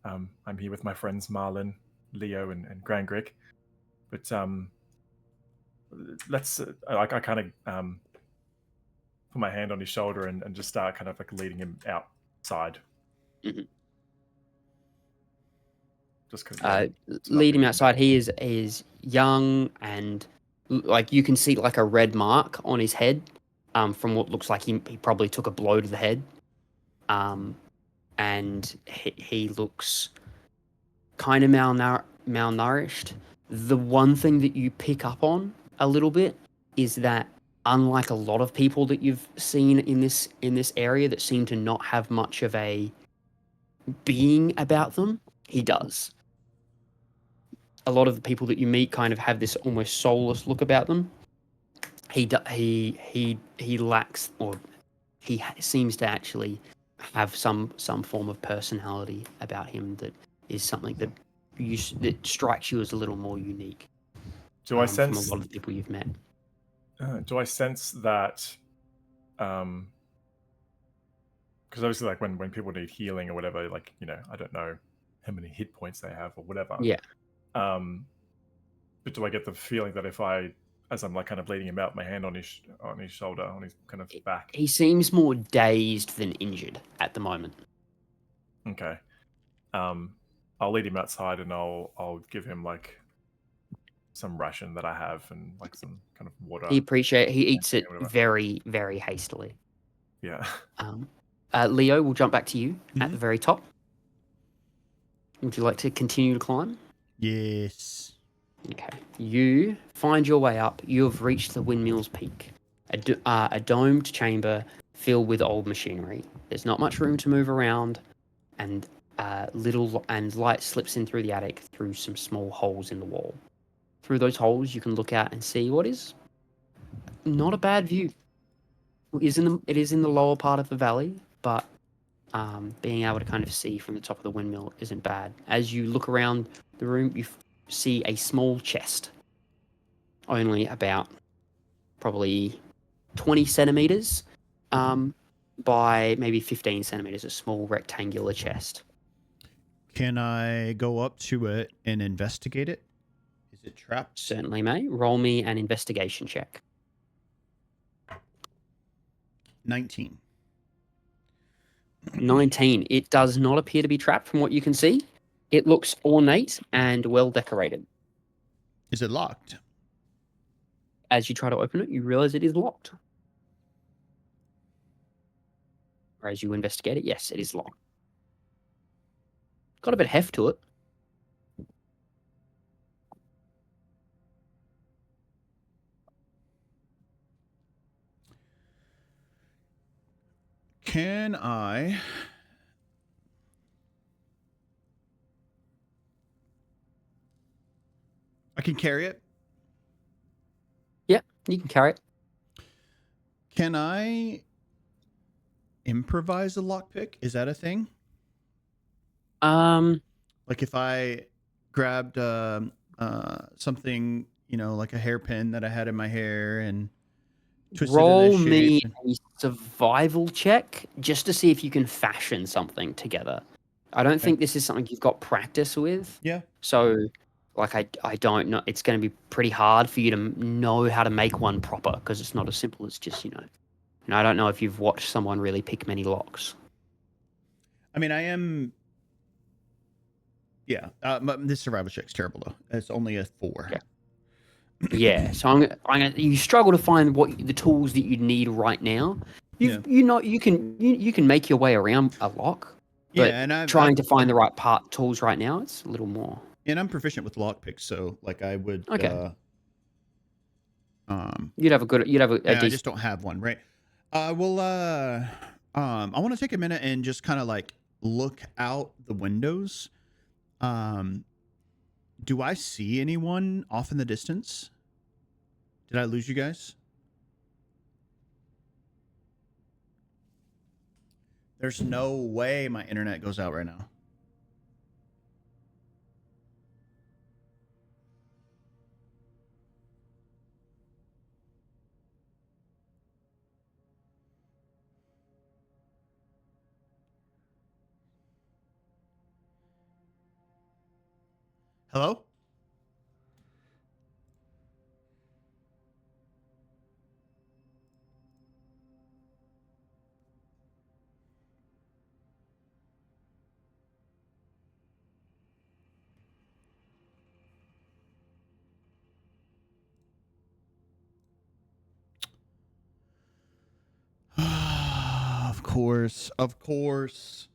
I'm here with my friends Marlon, Leo, and Grangrik. But let's. I kind of put my hand on his shoulder and just start kind of like leading him outside. Mm-hmm. Just because. Lead him outside. He is young and like you can see like a red mark on his head. From what looks like he probably took a blow to the head. And he looks kind of malnourished. The one thing that you pick up on a little bit is that unlike a lot of people that you've seen in this area that seem to not have much of a being about them, he does. A lot of the people that you meet kind of have this almost soulless look about them. He lacks, or seems to actually have some form of personality about him that is something that strikes you as a little more unique. Do I from sense a lot of the people you've met? Do I sense that? Because obviously, like when people need healing or whatever, like I don't know how many hit points they have or whatever. Yeah. But do I get the feeling that if as I'm like kind of leading him out, my hand on his shoulder, on his kind of back? He seems more dazed than injured at the moment. Okay. I'll lead him outside and I'll give him like some ration that I have and like some kind of water. He eats it very, very hastily. Yeah. Leo, we'll jump back to you at the very top. Would you like to continue to climb? Yes. Okay. You find your way up. You have reached the windmill's peak, a domed chamber filled with old machinery. There's not much room to move around, and light slips in through the attic through some small holes in the wall. Through those holes, you can look out and see what is not a bad view. It is in the lower part of the valley, but being able to kind of see from the top of the windmill isn't bad. As you look around the room, you see a small chest, only about probably 20 centimeters by maybe 15 centimeters, a small rectangular chest. Can I go up to it and investigate it? Is it trapped? Certainly may. Roll me an investigation check. 19. 19. It does not appear to be trapped from what you can see. It looks ornate and well decorated. Is it locked? As you try to open it, you realize it is locked. Or as you investigate it, yes, it is locked. Got a bit of heft to it. Can I? I can carry it. Yeah, you can carry it. Can I improvise a lockpick? Is that a thing? Like if I grabbed something, like a hairpin that I had in my hair and twisted it Roll in me shape. a survival check just to see if you can fashion something together. I don't think this is something you've got practice with. Yeah. So, like, I don't know. It's going to be pretty hard for you to know how to make one proper because it's not as simple as just, And I don't know if you've watched someone really pick many locks. I mean, I am. Yeah. This survival check's terrible though. It's only a 4. Yeah. Yeah, so you struggle to find the tools that you need right now. You can make your way around a lock, but Yeah, and trying to find the right tools right now, it's a little more. and I'm proficient with lockpicks, so like I would. Okay. You'd have a Yeah, I decent. just don't have one, right? Well, I want to take a minute and just kind of like look out the windows. Do I see anyone off in the distance? Did I lose you guys? There's no way my internet goes out right now. Hello? Of course. Of course.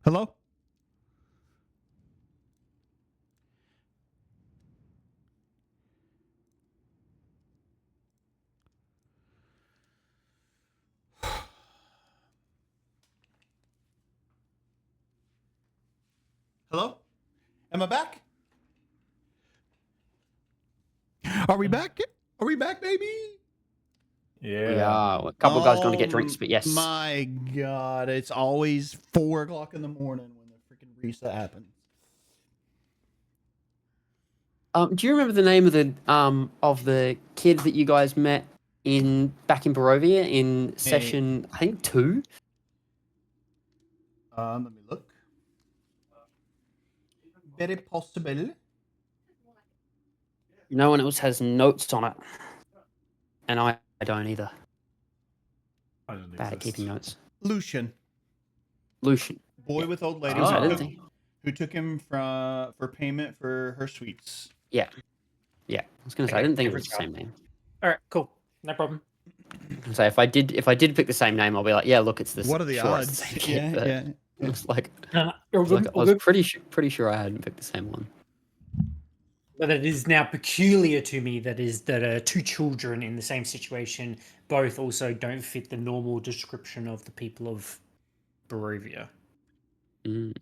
Hello? Hello? Am I back? Are we back? Are we back, baby? Yeah. We are. A couple guys going to get drinks, but yes. My God, it's always 4 o'clock in the morning when the freaking reset happens. Do you remember the name of the kid that you guys met back in Barovia in session, I think 2? Let me look. Very possible. No one else has notes on it, and I don't either. I don't Bad at exist. keeping notes. Lucian, Lucian. boy Yeah. with old lady, Oh, I who, didn't took, think. who took him for payment for her sweets. Yeah. I was going to say I didn't think it was the same name. All right, cool, no problem. So if I did pick the same name, I'll be like, yeah, look, it's the. What are the sure, it's odds? the same kid, Yeah, but yeah. It was like, All good, I all was good. pretty sure I hadn't picked the same one. But it is now peculiar to me that two children in the same situation both also don't fit the normal description of the people of Barovia. Mm.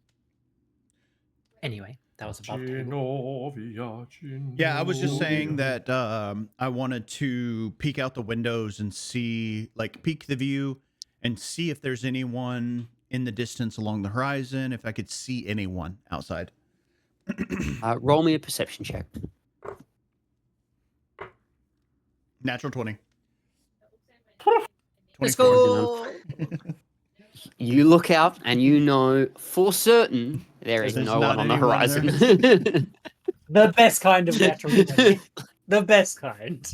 Anyway, that was above table. Genovia, Yeah, I was just saying Genovia. that I wanted to peek out the windows and see, like, peek the view and see if there's anyone in the distance along the horizon, if I could see anyone outside. Roll me a perception check. Natural 20. Let's 24. go. You look out and you know for certain there is There's no not one on the anyone there. horizon. The best kind of natural 20. The best kind.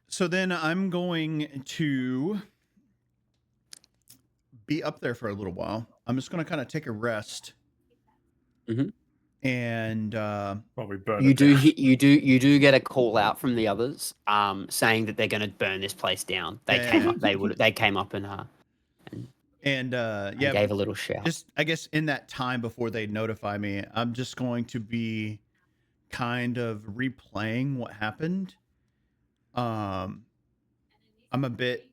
So then I'm going to be up there for a little while. I'm just going to kind of take a rest. Mhm. And Well, we burn You it do down. you do get a call out from the others, saying that they're going to burn this place down. They Yeah. came up. They came up and yeah, gave a little shout. just I guess in that time before they notify me, I'm just going to be kind of replaying what happened. I'm a bit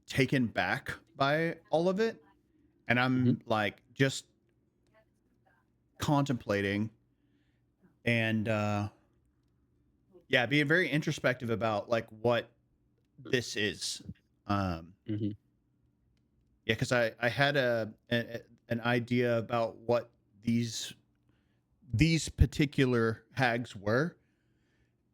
taken back by all of it, and I'm like just contemplating and yeah, being very introspective about like what this is. Mhm. Yeah, because I had an idea about what these particular hags were,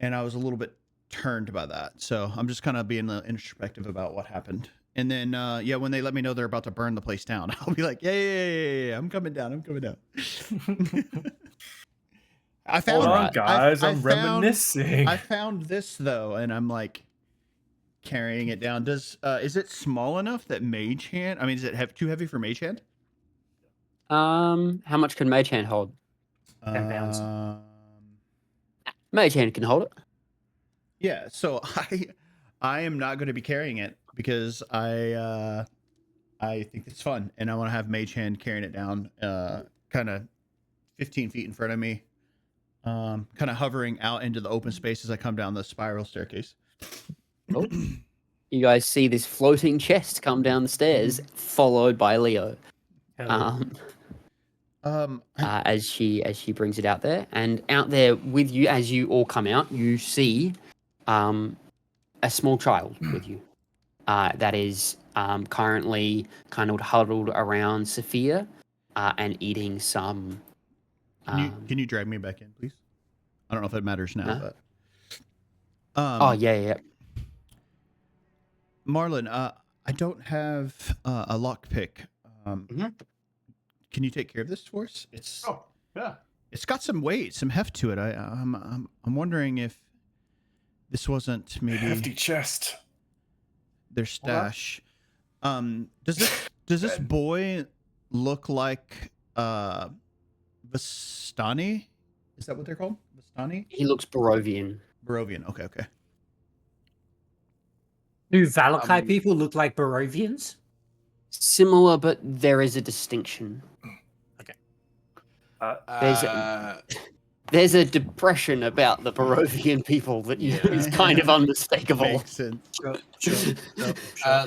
and I was a little bit turned by that. So I'm just kind of being introspective about what happened. And then yeah, when they let me know they're about to burn the place down, I'll be like, yeah, I'm coming down. I'm coming down. I found Hold on, Alright. guys. I I'm found- reminiscing. I found this though, and I'm like carrying it down. Is it small enough that mage hand? I mean, is it too heavy for mage hand? How much can Mage Hand hold? 10 pounds. Mage Hand can hold it. Yeah, so I am not going to be carrying it because I think it's fun, and I want to have mage hand carrying it down, kind of 15 feet in front of me, kind of hovering out into the open space as I come down the spiral staircase. Oh. You guys see this floating chest come down the stairs, followed by Leo. As she brings it out there, and out there with you, as you all come out, you see a small child with you that is currently kind of huddled around Sephir and eating some. Can you drag me back in, please? I don't know if it matters now, No? but Oh yeah. Marlon, I don't have a lockpick. Can you take care of this for us? Oh, yeah. It's got some weight, some heft to it. I'm wondering if this wasn't maybe Hefty chest. their stash. Does this boy look like Vistani? Is that what they're called? Vistani? He looks Barovian. Barovian. Okay. Do Valakai people look like Barovians? Similar, but there is a distinction. There's a depression about the Barovian people that Yeah. is kind of unmistakable. Makes sense. Sure.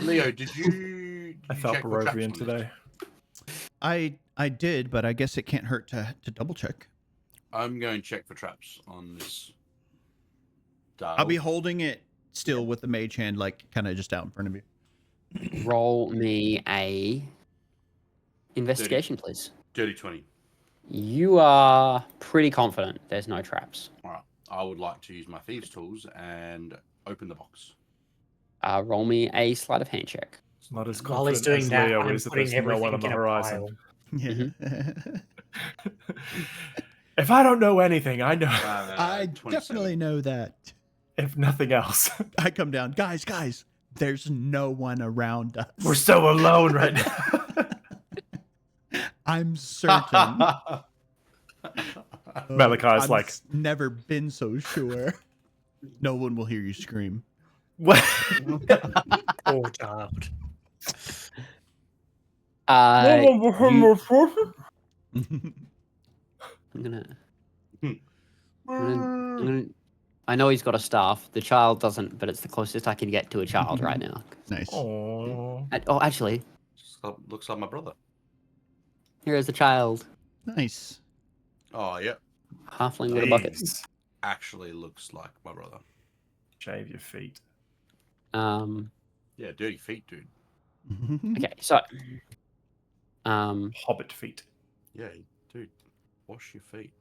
Leo, did you I felt check for traps Barovian on this? today. I did, but I guess it can't hurt to double check. I'm going to check for traps on this. I'll be holding it still with the mage hand, like kind of just out in front of you. Roll me a investigation, please. Dirty 20. You are pretty confident there's no traps. All right. I would like to use my thieves' tools and open the box. Roll me a sleight of hand check. It's not as While he's confident doing as that, Leo I'm is that putting there's no one everything on the in a horizon. pile. Yeah. If I don't know anything, I know. I 27. definitely know that. If nothing else, I come down, guys. There's no one around us. we're so alone right now. I'm certain. Malachi's I've like, never been so sure. No one will hear you scream. what? Poor child. I'm gonna. I know he's got a staff. The child doesn't, but it's the closest I can get to a child right now. Nice. Oh, Actually, Looks like my brother. here is the child. Nice. Oh, yeah. Halfling with a bucket. jeez. Actually looks like my brother. Shave your feet. Yeah, dirty feet, dude. Okay, so Hobbit feet. Yeah, dude. Wash your feet.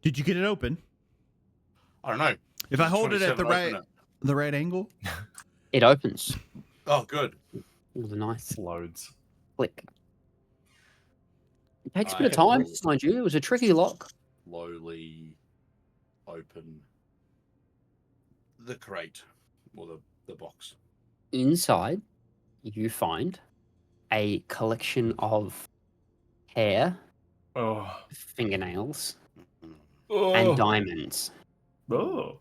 Did you get it open? I don't know. If I hold it at 27 open the right angle. it opens Oh, good. with a nice Loads. click. It takes a I bit of have time, rolled. mind you. It was a tricky lock. Slowly open the crate or the box. Inside, you find a collection of hair, Oh. fingernails, Oh. and diamonds, Oh.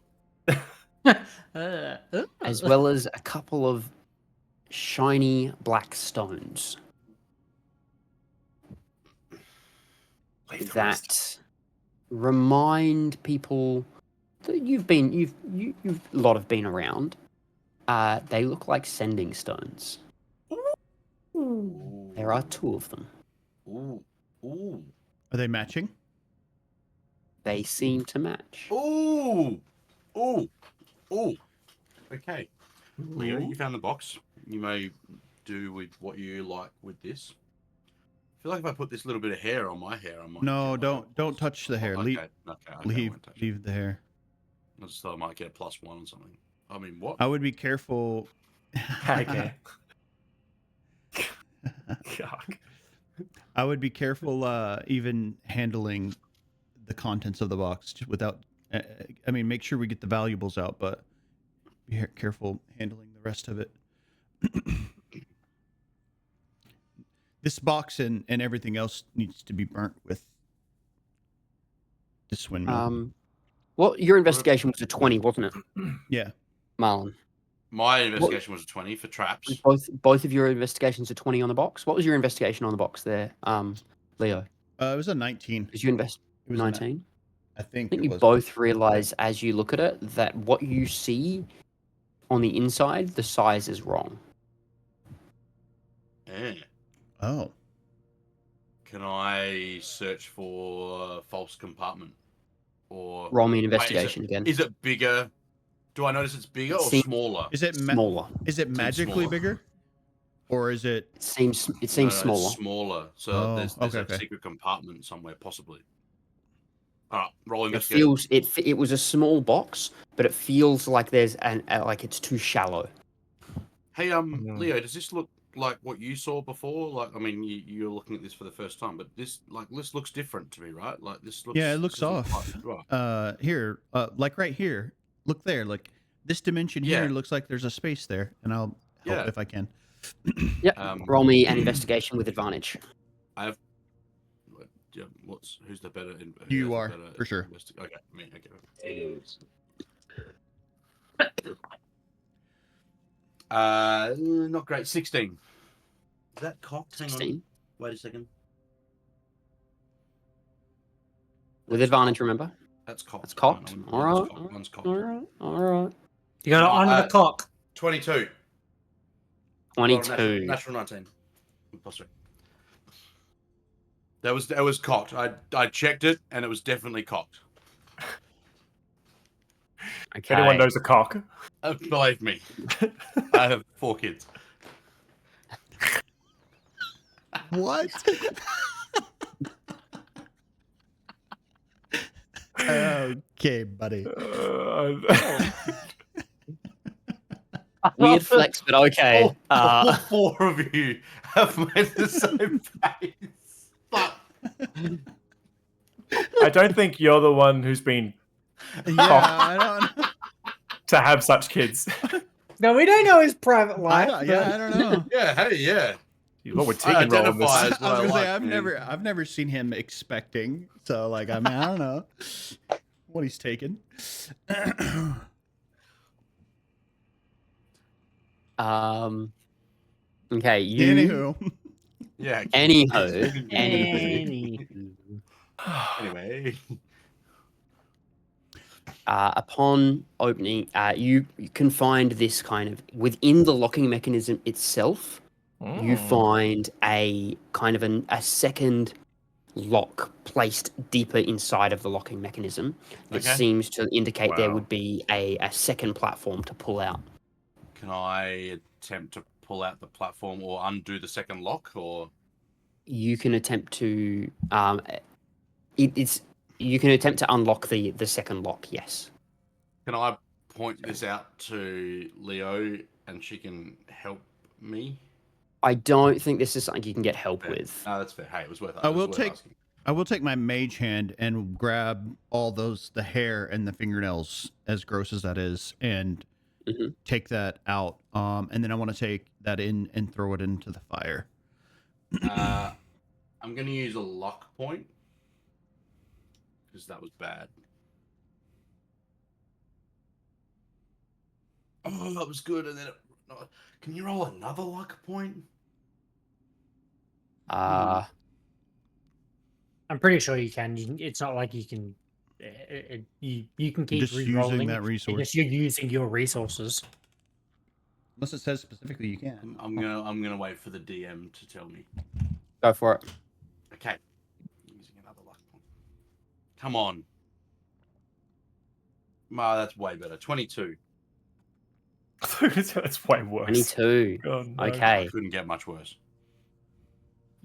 as well as a couple of shiny black stones that remind people that you've a lot have been around. They look like sending stones. There are 2 of them. Ooh. Ooh. Are they matching? They seem to match. Ooh. Ooh. Ooh. Okay. Leo, you found the box. You may do with what you like with this. I feel like if I put this little bit of hair on my hair, I might. No, get, like, don't touch the hair. Okay. Leave Okay. I won't touch it. leave the hair. I just thought I might get a +1 or something. I mean, what? I would be careful. Okay. Yuck. I would be careful even handling the contents of the box just without. I mean, make sure we get the valuables out, but be careful handling the rest of it. This box and everything else needs to be burnt with this windmill. Well, your investigation was a 20, wasn't it, Yeah. Marlon? My investigation was a 20 for traps. Both of your investigations are 20 on the box. What was your investigation on the box there, Leo? It was a 19. Did you invest It was a 19? I think I think it you was. both realize as you look at it that what you see on the inside, the size is wrong. Yeah. Oh. Can I search for false compartment? Or Roll me an Wait, investigation again. Is it bigger? Do I notice it's bigger or Seems- smaller? Is it Smaller. is it magically smaller. bigger? Or is it It seems No, smaller. It's smaller. So Oh, there's okay. a secret compartment somewhere, possibly. All right, roll It investigation. feels it was a small box, but it feels like there's like it's too shallow. Hey, Leo, does this look like what you saw before? Like, I mean, you're looking at this for the first time, but this looks different to me, right? Like this looks. Yeah, it looks this isn't off. quite- right. Here, like right here. Look there, like this dimension Yeah. here looks like there's a space there, and I'll help Yeah. if I can. Yeah. Roll me an investigation with advantage. Yeah, who's the better? You are, for sure. Okay, me. Okay. Not great. 16. Is that cocked? Hang on. 16. Wait a second. With That's advantage, cocked. remember? That's cocked. That's cocked. One's All right. cocked. One's cocked. All right. All right. You gotta honor the cock. 22. 22. Natural 19. Plus 3. That was cocked. I checked it and it was definitely cocked. If anyone knows a cock. Believe me, I have 4 kids. What? Okay, buddy. Weird flex, but okay. All 4 of you have made the same face. Fuck. I don't think you're the one who's been Yeah, I don't know. to have such kids. No, we don't know his private life. I don't know. Yeah, hey, yeah. What would take I and roll on identify this? as I was what gonna say like, man. I've never seen him expecting. So like I don't know what he's taking. Okay, you. Anywho, Yeah. Anywho. Anyway. Upon opening, you can find this kind of within the locking mechanism itself. You find a kind of a second lock placed deeper inside of the locking mechanism that Okay. seems to indicate there Wow. would be a second platform to pull out. Can I attempt to pull out the platform or undo the second lock, or You can attempt to you can attempt to unlock the second lock. Yes. can I point this out to Leo and she can help me? I don't think this is something you can get help Fair. with. No, that's fair. Hey, it was worth it. I It was will worth take- asking. I will take my mage hand and grab all the hair and the fingernails, as gross as that is, and Mhm. take that out. And then I want to take that in and throw it into the fire. I'm going to use a lock point because that was bad. Oh, that was good. And then can you roll another lock point? Uh, I'm pretty sure you can. It's not like you can. You can keep Just using re-rolling. that resource. Because you're using your resources. Unless it says specifically you can. I'm gonna wait for the DM to tell me. go for it. Okay. Using another luck point. Come on. Ma, that's way better. 22. That's way worse. 22. Oh, no. Okay. Couldn't get much worse.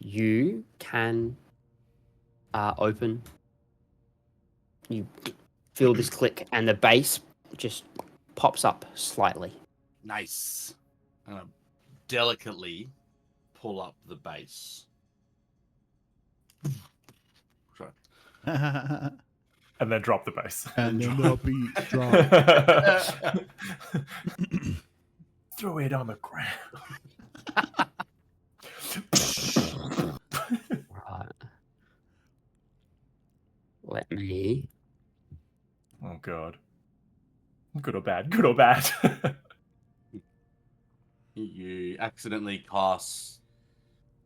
You can open. You feel this click, and the base just pops up slightly. Nice. I'm gonna delicately pull up the base. Sorry. And then drop the base. And then the beat drop. Throw it on the ground. Right. Let me. Oh god. Good or bad? Good or bad? You accidentally cast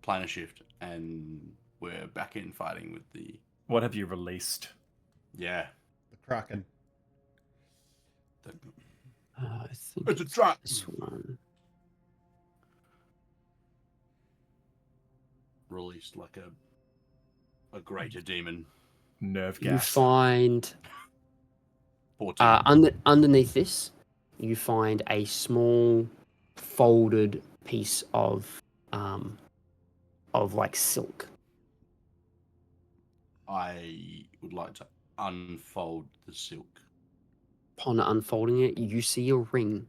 planar shift, and we're back in fighting with the. What have you released? Yeah. The Kraken. I think It's a trap. this one. Released like a greater demon. Nerve You gas. find 14. underneath this, you find a small folded piece of like silk. I would like to unfold the silk. Upon unfolding it, you see a ring,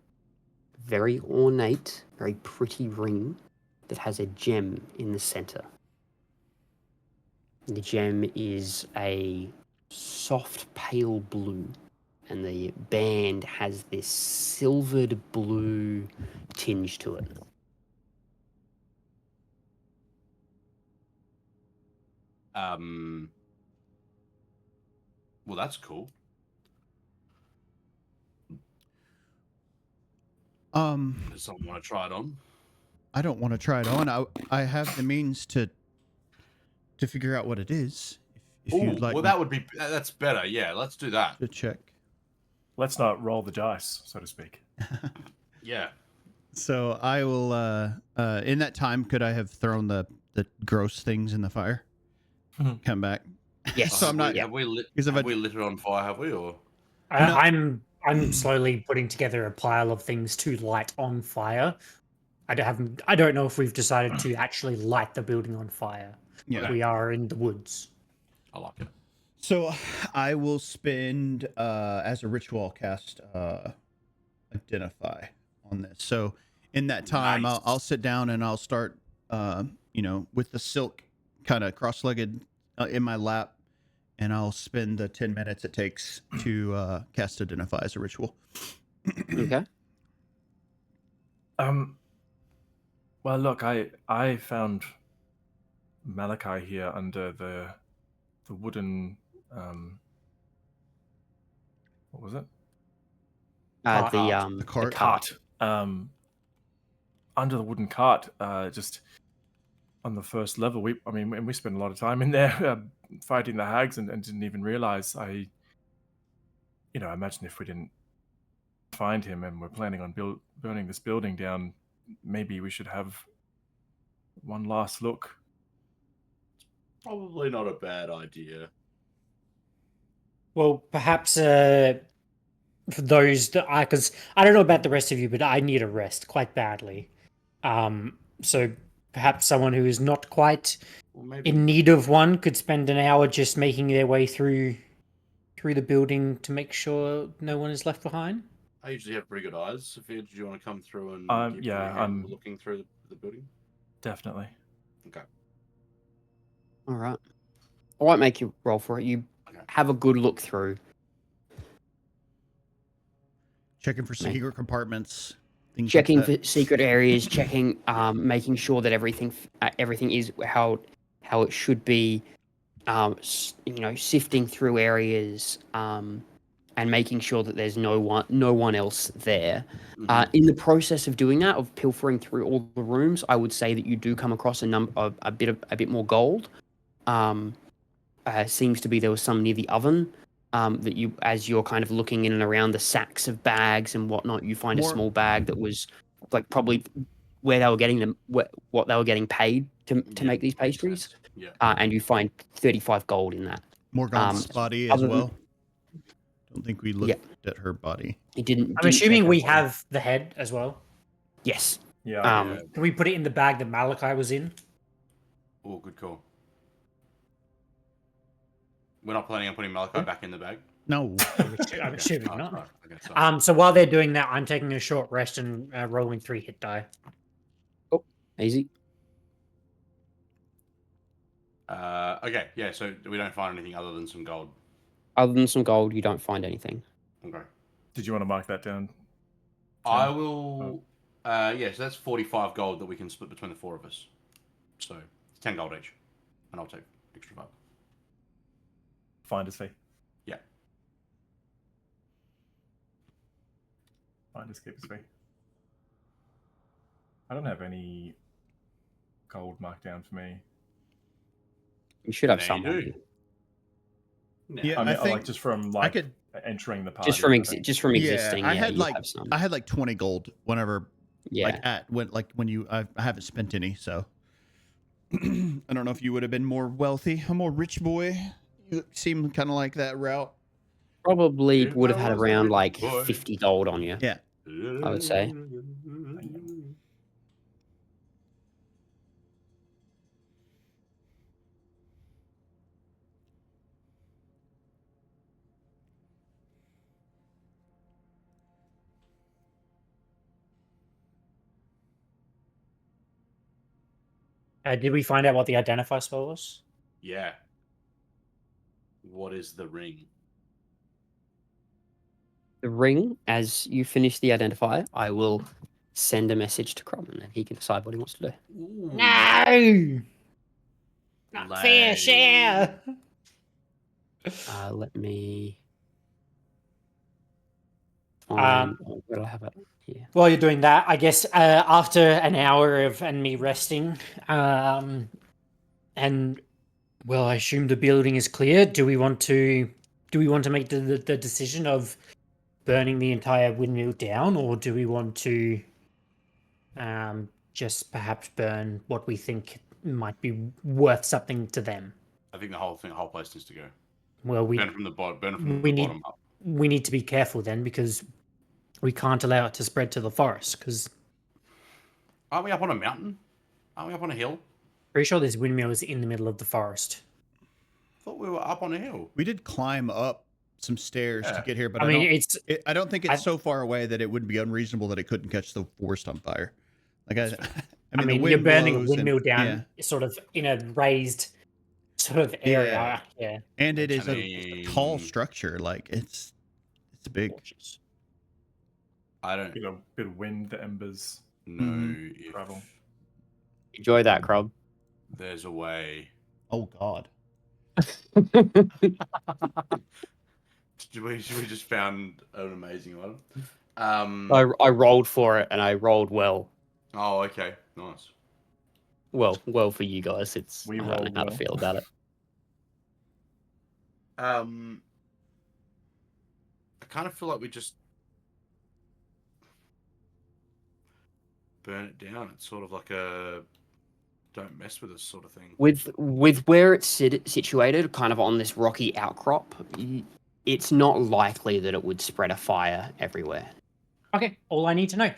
very ornate, very pretty ring that has a gem in the center. The gem is a soft pale blue, and the band has this silvered blue tinge to it. Well, that's cool. Does someone want to try it on? I don't want to try it on. I have the means to figure out what it is. If Ooh, you'd like well, me that would be that's better. Yeah, let's do that. to check. Let's not roll the dice, so to speak. Yeah. So I will. In that time, could I have thrown the gross things in the fire? Come back. Yes. So I'm not. Yeah. Have we lit? Because if Have I- we lit it on fire? Have we? Or No. I'm slowly putting together a pile of things to light on fire. I don't know if we've decided to actually light the building on fire. Yeah. We are in the woods. I like it. So I will spend as a ritual cast identify on this. So in that time, Nice. I'll sit down and I'll start, with the silk kind of cross-legged in my lap, and I'll spend the 10 minutes it takes to cast identify as a ritual. Okay. Well, look, I found Malachi here under the wooden what was it? Cart. The cart. Cart. Under the wooden cart, just on the first level. We spent a lot of time in there fighting the hags and didn't even realize. I imagine if we didn't find him and we're planning on burning this building down, maybe we should have one last look. Probably not a bad idea. Well, perhaps for those that because I don't know about the rest of you, but I need a rest quite badly. So perhaps someone who is not quite Well, maybe. in need of one could spend an hour just making their way through the building to make sure no one is left behind. I usually have pretty good eyes. Sophia, did you want to come through and give me a hand I'm looking through the building? definitely. Okay. All right. I won't make you roll for it. You Okay. have a good look through. Checking for secret compartments. Things Checking like that. for secret areas, checking, making sure that everything is how it should be. Sifting through areas, and making sure that there's no one else there. Mhm. In the process of doing that, of pilfering through all the rooms, I would say that you do come across a bit more gold. Seems to be there was some near the oven. That you, as you're kind of looking in and around the sacks of bags and whatnot, you find a More- small bag that was like probably where they were getting them, what they were getting paid to Yeah, make these makes pastries. sense. Yeah. And you find 35 gold in that. Morgan's body as other than- well. Don't think we looked at her body. He didn't. I'm didn't assuming check we her. have the head as well. Yes. Yeah. Yeah. Can we put it in the bag that Malachi was in? Oh, good call. We're not planning on putting Malachi back in the bag. No. I'm assuming Oh, not. right. Okay, sorry. So while they're doing that, I'm taking a short rest and rolling 3 hit die. Easy. Okay, yeah, so we don't find anything other than some gold. Other than some gold, you don't find anything. Okay. Did you want to mark that down? I will. Yeah, so that's 45 gold that we can split between the 4 of us. So it's 10 gold each. And I'll take extra 5. Finder's fee. Yeah. Finder's keeper's fee. I don't have any gold marked down for me. You should have There some. you on do. you. Yeah, I mean, I think like just from I like could. entering the party. Just from I think. existing. I Yeah, had you like have some. I had like 20 gold whenever Yeah. when you I haven't spent any, so I don't know if you would have been more wealthy, a more rich boy. You seem kind of like that route. Probably If would have I had was a around rich like boy. 50 gold on you. Yeah. I would say. Did we find out what the identify spell was? Yeah. What is the ring? The ring, as you finish the identifier, I will send a message to Crom and then he can decide what he wants to do. Ooh. No! Not fair Lame. share! Let me find. Where do I have it? While you're doing that, I guess after an hour of and me resting, and well, I assume the building is clear. Do we want to make the decision of burning the entire windmill down, or do we want to just perhaps burn what we think might be worth something to them? I think the whole place needs to go. Well, Burn it from the bottom. Bottom up. We need to be careful then, because we can't allow it to spread to the forest. Because Aren't we up on a mountain? Aren't we up on a hill? pretty sure this windmill is in the middle of the forest. I thought we were up on a hill. We did climb up some stairs to get here, but I mean, I don't think it's so far away that it would be unreasonable that it couldn't catch the forest on fire. Like I mean, the you're wind burning a blows windmill down, yeah. sort of in a raised sort of area. Yeah. And it is a tall structure. Like it's big. I don't Bit of wind, the embers. know if Travel. Enjoy that, Crob. there's a way. Oh God. We just found an amazing one. I rolled for it and I rolled well. Oh, okay, nice. Well for you guys. It's We I don't know rolled how to well. feel about it. I kind of feel like we just burn it down. It's sort of like a don't mess with us sort of thing. With where it's situated, kind of on this rocky outcrop, it's not likely that it would spread a fire everywhere. Okay, all I need to know.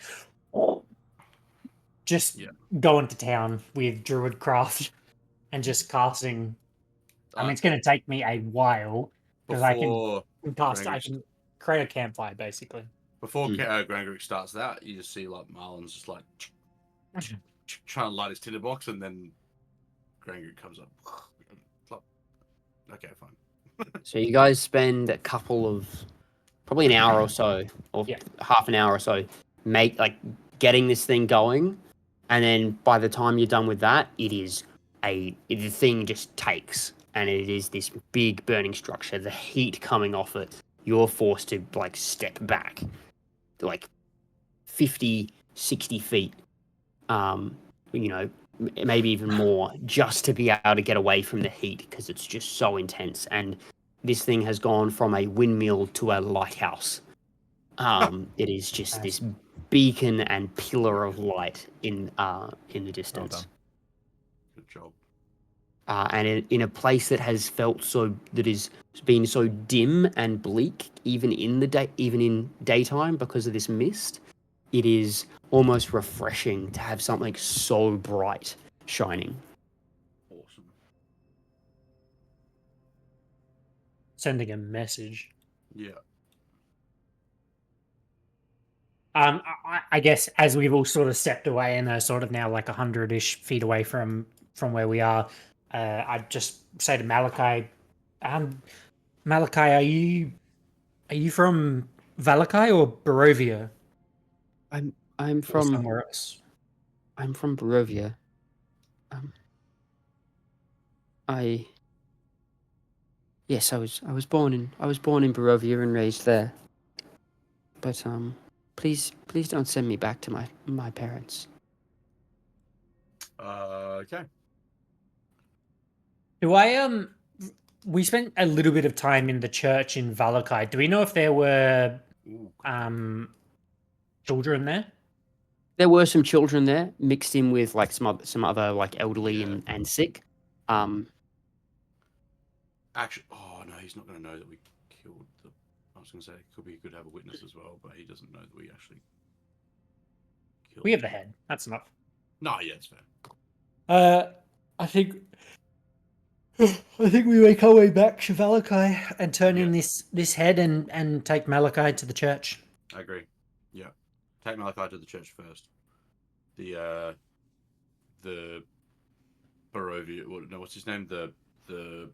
Just going to town with Druidcraft and just casting. I mean, it's going to take me a while because I can cast. I can create a campfire basically. Before Grangrik starts that, you just see like Marlon's just like trying to light his tinderbox, and then Grangrik comes up. Okay, fine. So you guys spend a couple of probably an hour or so, or half an hour or so, getting this thing going, and then by the time you're done with that, the thing just takes, and it is this big burning structure. The heat coming off it, you're forced to step back, to 50, 60 feet, maybe even more, just to be able to get away from the heat because it's just so intense. And this thing has gone from a windmill to a lighthouse. It is just this beacon and pillar of light in the distance. Well done. Good job. And in a place that has been so dim and bleak, even in daytime because of this mist, it is almost refreshing to have something so bright shining. Awesome. Sending a message. Yeah. I guess as we've all sort of stepped away and are sort of now 100-ish feet away from where we are, I'd just say to Malachi, Malachi, are you from Valaki or Barovia? I'm Or from somewhere else. I'm from Barovia. Yes, I was born in Barovia and raised there. But please don't send me back to my parents. Okay. We spent a little bit of time in the church in Valaki. Do we know if there were children there? There were some children there, mixed in with some other elderly and sick. Actually, oh no, he's not going to know that we killed the. I was going to say it could be good to have a witness as well, but he doesn't know that we actually killed. We have the head. That's enough. No, yeah, it's fair. I think we make our way back to Valaki and turn in this head and take Malachi to the church. I agree. Yeah, take Malachi to the church first. The Barovia. What's his name? The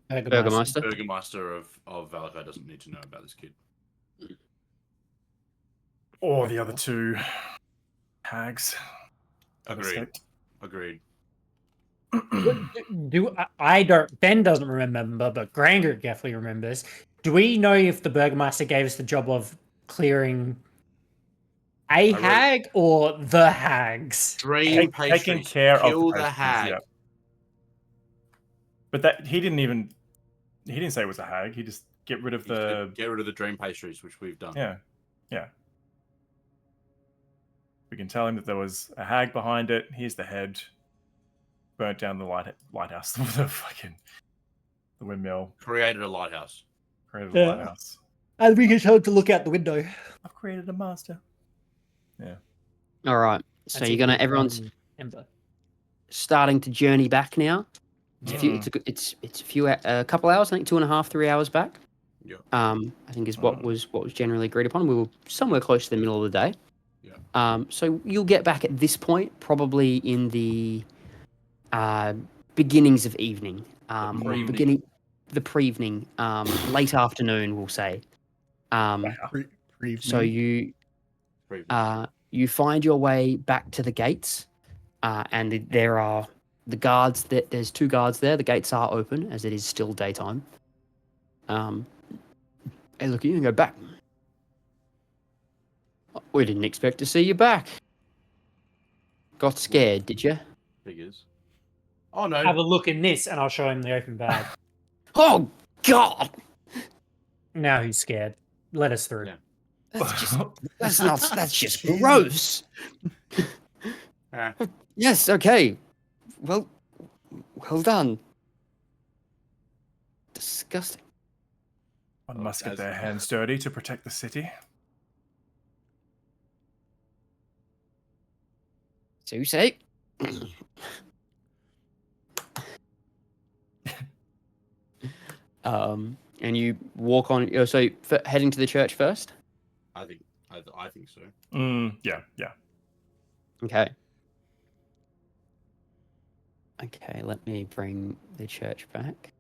Bergermeister. Bergermeister of Valaki doesn't need to know about this kid. Or the other two hags. Agreed. I don't. Ben doesn't remember, but Grangrik definitely remembers. Do we know if the Burgermeister gave us the job of clearing A wrote- hag or the hags? Dream Taking pastries. care Kill of the the pastries, hag. yeah. But that he didn't say it was a hag. He just get rid of You said the get rid of the dream pastries, which we've done. yeah. We can tell him that there was a hag behind it. Here's the head. Burnt down the lighthouse. the windmill. Created a lighthouse. Created a lighthouse. And we can tell him to look out the window. I've created a master. All right. So That's you're it gonna with, everyone's Ember. starting to journey back now. Mm. It's a couple hours. I think 2.5, 3 hours back. Yeah. I think is what was generally agreed upon. We were somewhere close to the middle of the day. Yeah. So you'll get back at this point, probably in the beginnings of evening. pre-evening. The pre-evening, late afternoon, we'll say. So you find your way back to the gates, and there are the guards. There's 2 guards there. The gates are open as it is still daytime. Hey, look, you can go back. We didn't expect to see you back. Got scared, did you? Figures. Oh no. Have a look in this, and I'll show him the open bag. Oh God! Now he's scared. Let us through. Yeah. That's just gross. Ah, Yes, okay. Well done. Disgusting. One must get as- their hands dirty to protect the city. So you say? And you walk on. So heading to the church first. I think so. Yeah. Okay. Okay, let me bring the church back.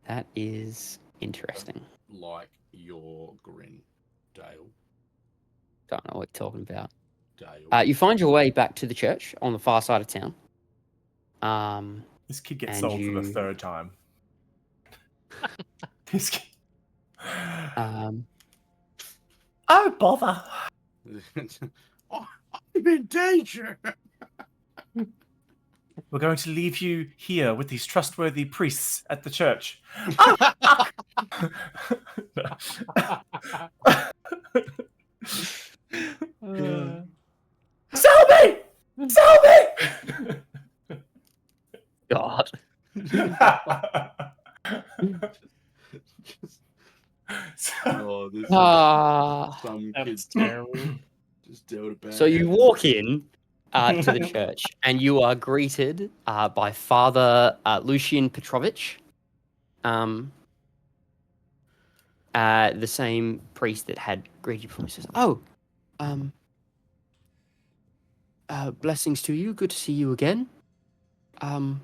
That is interesting. Like your grin, Dale. Don't know what you're talking about. Dale. You find your way back to the church on the far side of town. This kid gets And sold for the you- 3rd time. This kid... Oh, bother. Oh, I'm in danger. We're going to leave you here with these trustworthy priests at the church. Sell me! Sell me! God. Oh, this is some That kid was terrible. just dealt a bad. So you walk in to the church, and you are greeted by Father Lucian Petrovich, the same priest that had greeted you before. He says, "Oh, blessings to you. Good to see you again. How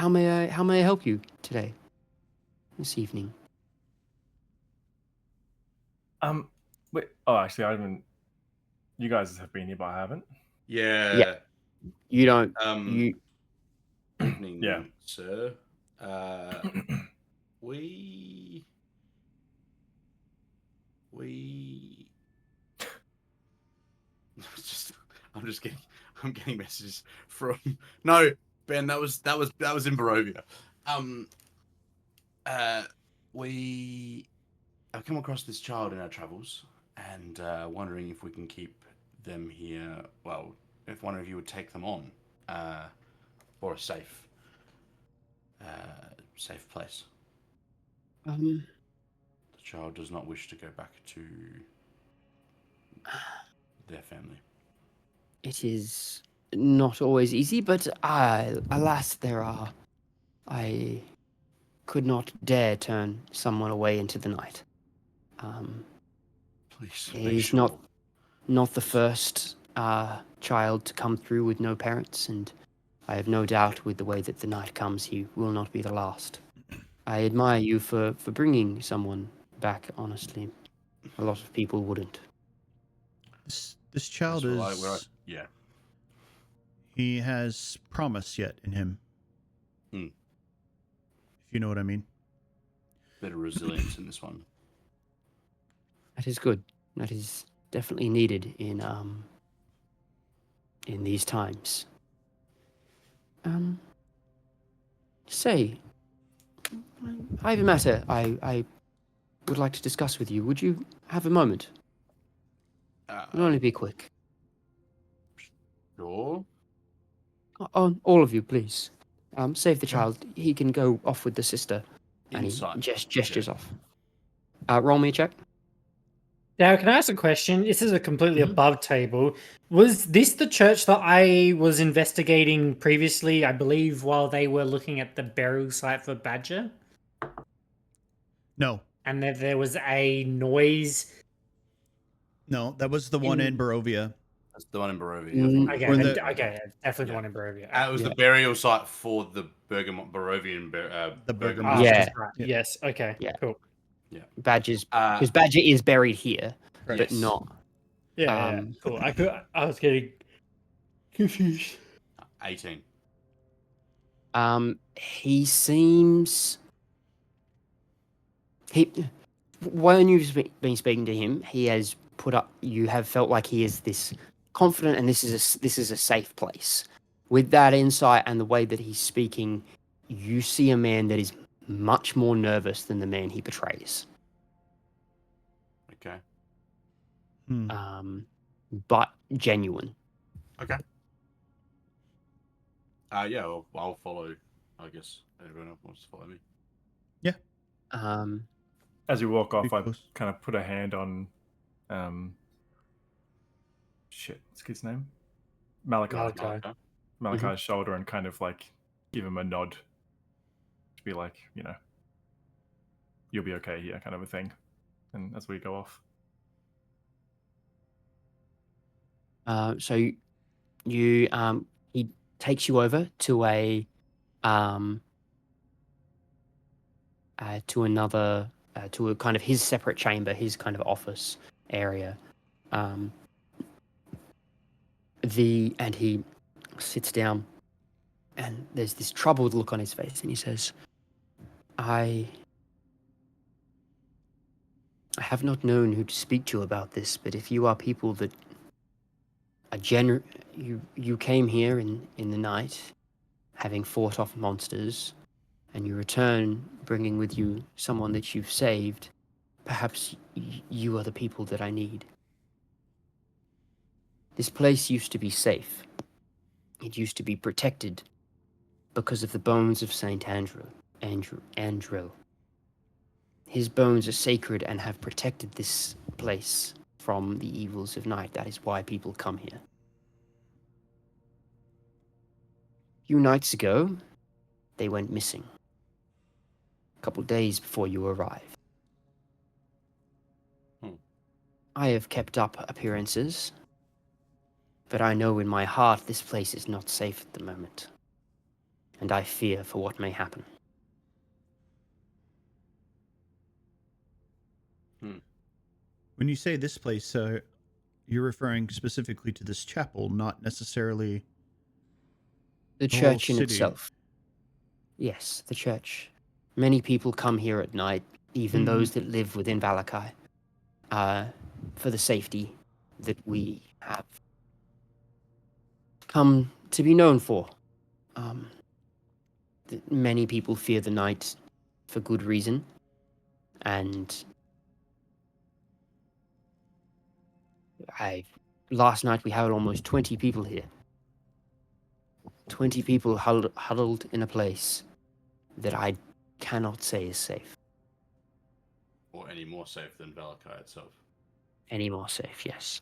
may I help you today, this evening?" Wait. Oh, actually, I haven't. You guys have been here, but I haven't. Yeah. You don't. Evening, Yeah. sir. We. I'm getting messages from. No, Ben, that was in Barovia. I've come across this child in our travels, and wondering if we can keep them here. Well, if one of you would take them on, for a safe place. The child does not wish to go back to their family. It is not always easy, but alas, I could not dare turn someone away into the night. Please, He's not the first child to come through with no parents, and I have no doubt with the way that the night comes, he will not be the last. I admire you for bringing someone back, honestly. A lot of people wouldn't. This child is. Yeah. He has promise yet in him. Hmm. If you know what I mean. Bit of resilience in this one. That is good. That is definitely needed in these times. Say, I have a matter I would like to discuss with you. Would you have a moment? It'll only be quick. Sure. All of you, please. Save the child. He can go off with the sister. And Insight. he gestures off. Roll me a check. Now, can I ask a question? This is a completely Mhm. above table. Was this the church that I was investigating previously, I believe, while they were looking at the burial site for Badger? No, And there was a noise. no, that was the one in Barovia. That's the one in Barovia. Mm, Okay, Or the- okay, definitely the Yeah. one in Barovia. It was Yeah. the burial site for the Barovian The Bergermeister. Yeah. That's right. Yeah. Yes. Okay. Yeah. Cool. Badger's Uh, because Badger is buried here, Right. but Yes. not. Yeah. Cool. I was getting confused. 18. He seems. When you've been speaking to him, he has put up. You have felt like he is this confident, and this is a safe place. With that insight and the way that he's speaking, you see a man that is much more nervous than the man he portrays. Okay. But genuine. Okay. Yeah, I'll follow. I guess everyone else wants to follow me. As we walk off, Pretty I close. kind of put a hand on, shit, what's his name? Malachi. Malachi. Malachi's shoulder and kind of like give him a nod to be like, you'll be okay here, kind of a thing. And as we go off, So you he takes you over to a to another to a kind of his separate chamber, his kind of office area. And he sits down, and there's this troubled look on his face, and he says, I have not known who to speak to about this, but if you are people that are you came here in the night, having fought off monsters, and you return bringing with you someone that you've saved, perhaps you are the people that I need. This place used to be safe. It used to be protected because of the bones of Saint Andrew. His bones are sacred and have protected this place from the evils of night. That is why people come here. A few nights ago, they went missing. A couple days before you arrived. I have kept up appearances, but I know in my heart this place is not safe at the moment, and I fear for what may happen. When you say this place, you're referring specifically to this chapel, not necessarily The the whole church in city. itself. Yes, the church. Many people come here at night, even those that live within Valaki, for the safety that we have come to be known for. Many people fear the night for good reason, and last night we had almost 20 people here. 20 people huddled in a place that I cannot say is safe. Or any more safe than Valaki itself. Any more safe, yes.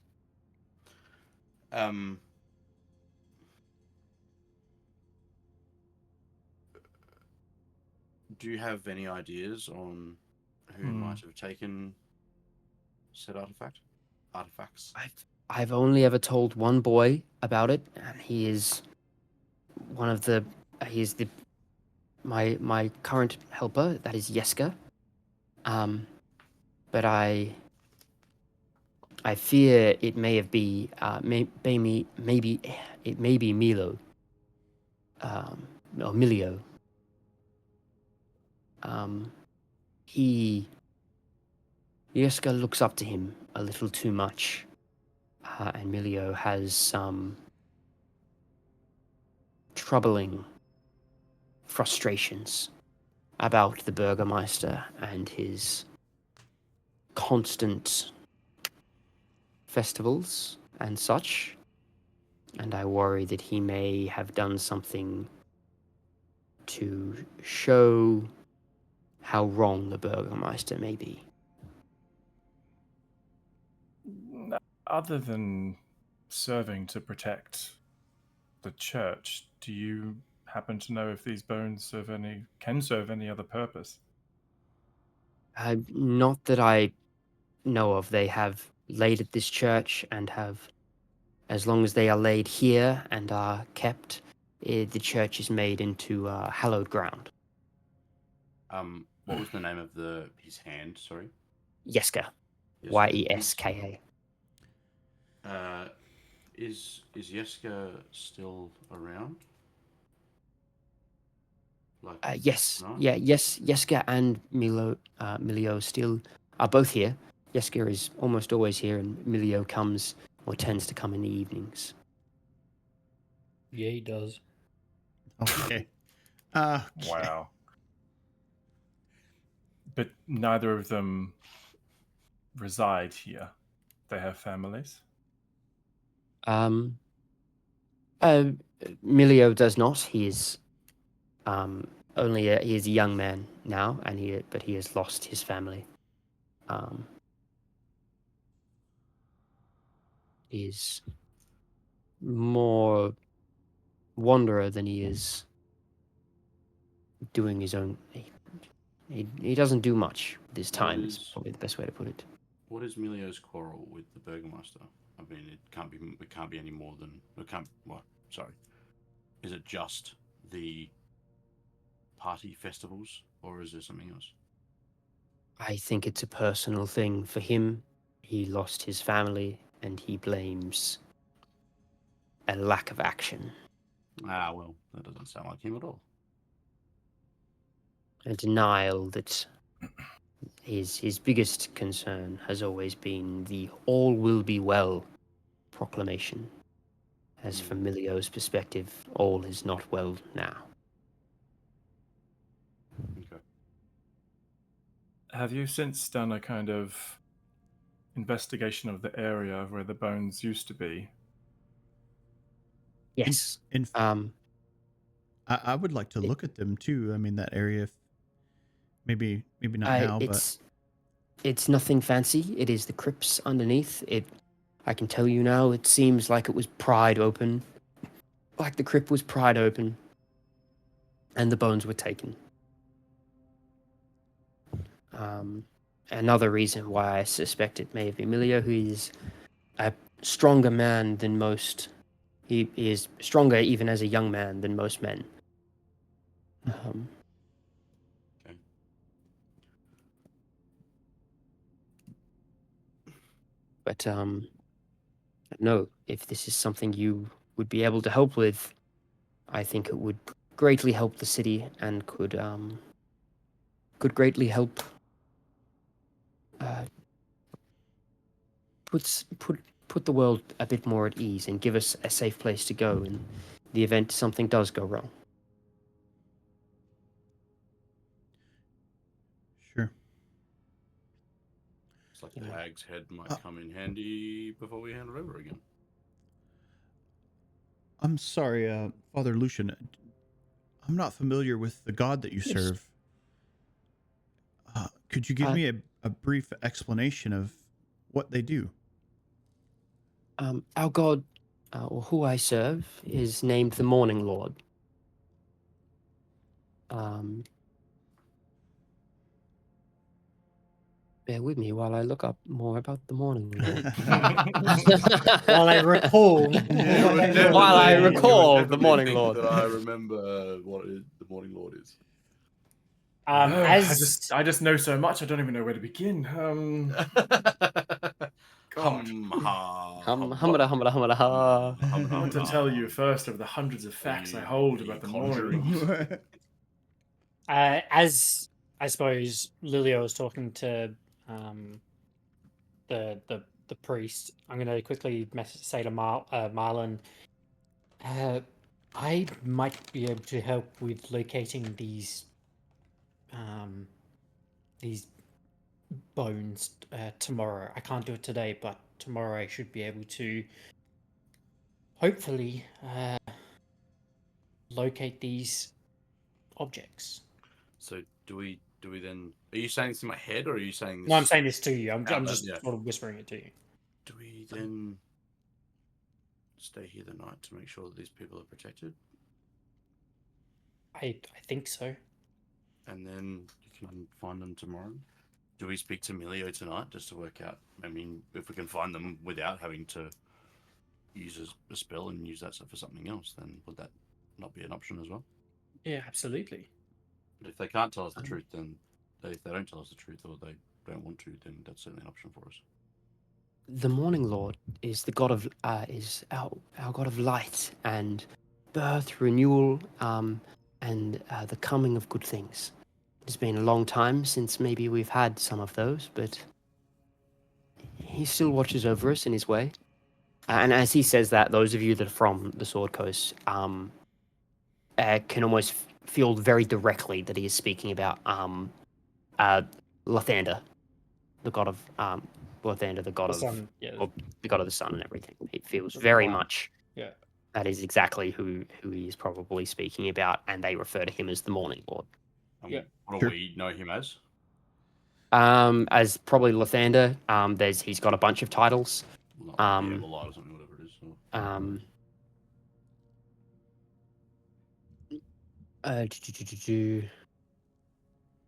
Do you have any ideas on who might have taken said artifacts? I've only ever told one boy about it, and he is one of the my current helper, that is Yeska. But I fear it may have been maybe it may be Milo. Or Milio. Yeska looks up to him a little too much, and Milio has some troubling frustrations about the Burgermeister and his constant festivals and such. And I worry that he may have done something to show how wrong the Burgermeister may be. Other than serving to protect the church, do you happen to know if these bones can serve any other purpose? Not that I know of. They have laid at this church and have, as long as they are laid here and are kept, the church is made into hallowed ground. What was the name of his hand? Sorry. Yeska. Yeska. Yeska. Is Yeska still around? Yes. No? Yeah. Yes. Yeska and Milio still are both here. Yeska is almost always here, and Milio comes or tends to come in the evenings. Yeah, he does. Okay. Wow. But neither of them reside here. They have families. Milio does not. He is he is a young man now, and he has lost his family. He's more wanderer than he is doing his own. He doesn't do much with his time. Is probably the best way to put it. What is Milio's quarrel with the Burgermeister? I mean, it can't be any more than sorry. Is it just the party festivals, or is there something else? I think it's a personal thing for him. He lost his family, and he blames a lack of action. Well, that doesn't sound like him at all. A denial that his biggest concern has always been the all will be well proclamation. As from Milio's perspective, all is not well now. Okay. Have you since done a kind of investigation of the area where the bones used to be? Yes. I would like to look at them too. I mean, that area, maybe not now, but it's nothing fancy. It is the crypts underneath. I can tell you now, it seems like it was pried open. Like the crypt was pried open. And the bones were taken. Another reason why I suspect it may have been Milio, who is a stronger man than most. He is stronger even as a young man than most men. Okay. But no, if this is something you would be able to help with, I think it would greatly help the city and could greatly help put the world a bit more at ease and give us a safe place to go in the event something does go wrong. sure. It's like the hag's head might come in handy before we hand it over again. I'm sorry, Father Lucian. I'm not familiar with the god that you Yes. serve. Could you give me a brief explanation of what they do? Our god, or who I serve, is named the Morning Lord. Bear with me while I look up more about the Morning Lord. While I recall. While I recall the Morning Lord. That I remember what the Morning Lord is. As I just know so much. I don't even know where to begin. God. What to tell you first of the hundreds of facts I hold about the morning. as I suppose Lilio was talking to the priest, I'm going to quickly say to Marlon, I might be able to help with locating these bones tomorrow. I can't do it today, but tomorrow I should be able to hopefully locate these objects. So do we then? Are you saying this in my head, or are you saying this? No, I'm saying this to you. I'm out loud? just Yeah. sort of whispering it to you. Do we then stay here the night to make sure that these people are protected, I think so. and then you can find them tomorrow? Do we speak to Milio tonight just to work out? I mean, if we can find them without having to use a spell and use that stuff for something else, then would that not be an option as well? Yeah, absolutely. But if they can't tell us the truth, then if they don't tell us the truth or they don't want to, then that's certainly an option for us. The Morning Lord is the god of is our god of light and birth, renewal, and the coming of good things. It's been a long time since maybe we've had some of those, but he still watches over us in his way. And as he says that, those of you that are from the Sword Coast can almost feel very directly that he is speaking about Lathander, the god of Lathander, the god The of sun, yeah. or the god of the sun and everything. It feels The very light. much Yeah. that is exactly who he is probably speaking about, and they refer to him as the Morning Lord. And Yeah. what do Sure. we know him as? As probably Lathander, he's got a bunch of titles. Not Um, the light or something, whatever it is. Or...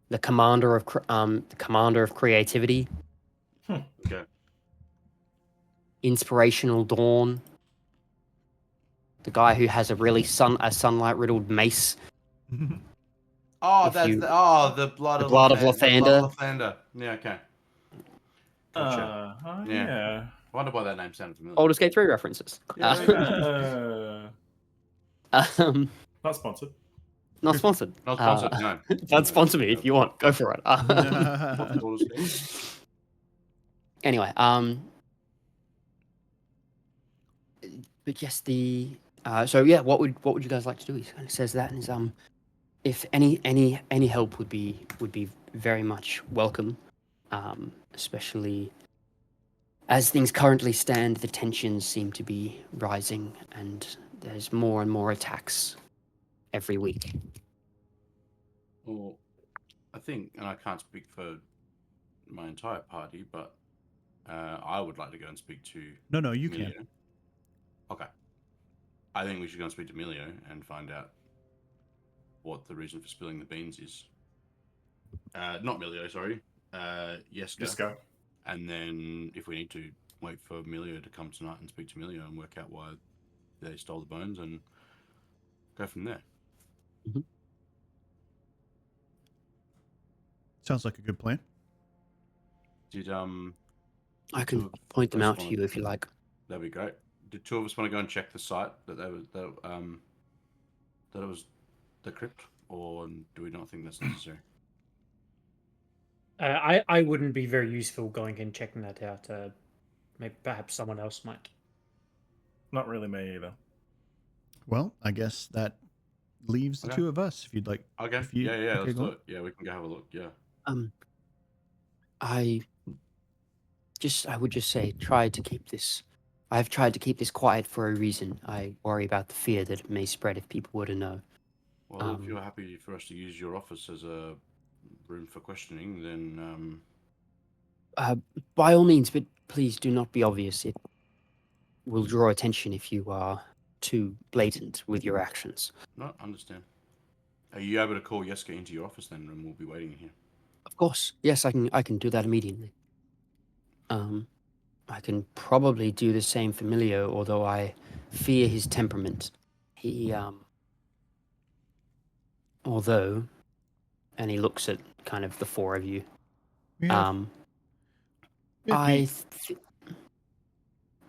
The commander of creativity, Okay. inspirational dawn, the guy who has a really sunlight riddled mace. Oh, If that's you- the blood the of blood of The blood Lathander. of Lathander. Yeah. Okay. Gotcha. Yeah. I wonder why that name sounded familiar. Baldur's Gate 3 references. Yeah, Um, Not sponsored. not sponsored. Not sponsored. No. Don't sponsor me if you want. Go for it. Not Baldur's Gate. Anyway, but yes, so yeah, what would you guys like to do? He kind of says that, and is if any help would be very much welcome, especially as things currently stand. The tensions seem to be rising, and there's more and more attacks every week. Well, I think, and I can't speak for my entire party, but I would like to go and speak to No, you Milio. can. Okay. I think we should go and speak to Milio and find out what the reason for spilling the beans is. Not Milio, sorry. Yeska. Just go. And then if we need to, wait for Milio to come tonight and speak to Milio and work out why they stole the bones and go from there. Sounds like a good plan. Did I two can of point them us out to wanna- you if you like. That'd be great. Did two of us want to go and check the site that it was the crypt, or do we not think that's necessary? I wouldn't be very useful going and checking that out. Maybe perhaps someone else might. Not really me either. Well, I guess that leaves the Okay. two of us. If you'd like. Okay. If you- Yeah, okay, let's go do on. it. Yeah, we can go have a look. Yeah. I would just say, I've tried to keep this quiet for a reason. I worry about the fear that it may spread if people were to know. Well, if you're happy for us to use your office as a room for questioning, then By all means, but please do not be obvious. It will draw attention if you are too blatant with your actions. no, understand. Are you able to call Yeska into your office then, and we'll be waiting in here? Of course, yes, I can do that immediately. I can probably do the same for Milio, although I fear his temperament. He, although, and he looks at kind of the four of you. Yeah.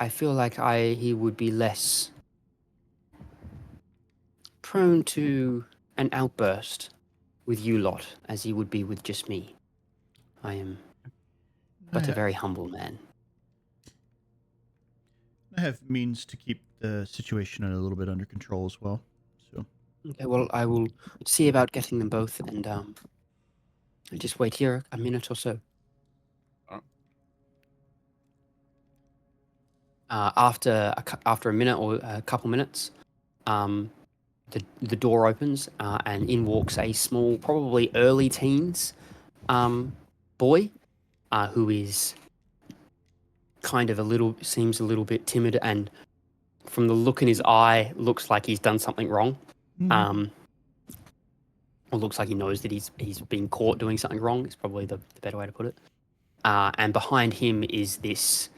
I feel like he would be less prone to an outburst with you lot as he would be with just me. I am but a very humble man. I have means to keep the situation a little bit under control as well. So Okay, well, I will see about getting them both, and I'll just wait here a minute or so. Alright. After a minute or a couple minutes, the door opens, and in walks a small, probably early teens, boy, who is kind of seems a little bit timid, and from the look in his eye, looks like he's done something wrong. Or looks like he knows that he's been caught doing something wrong. Is probably the better way to put it. And behind him is this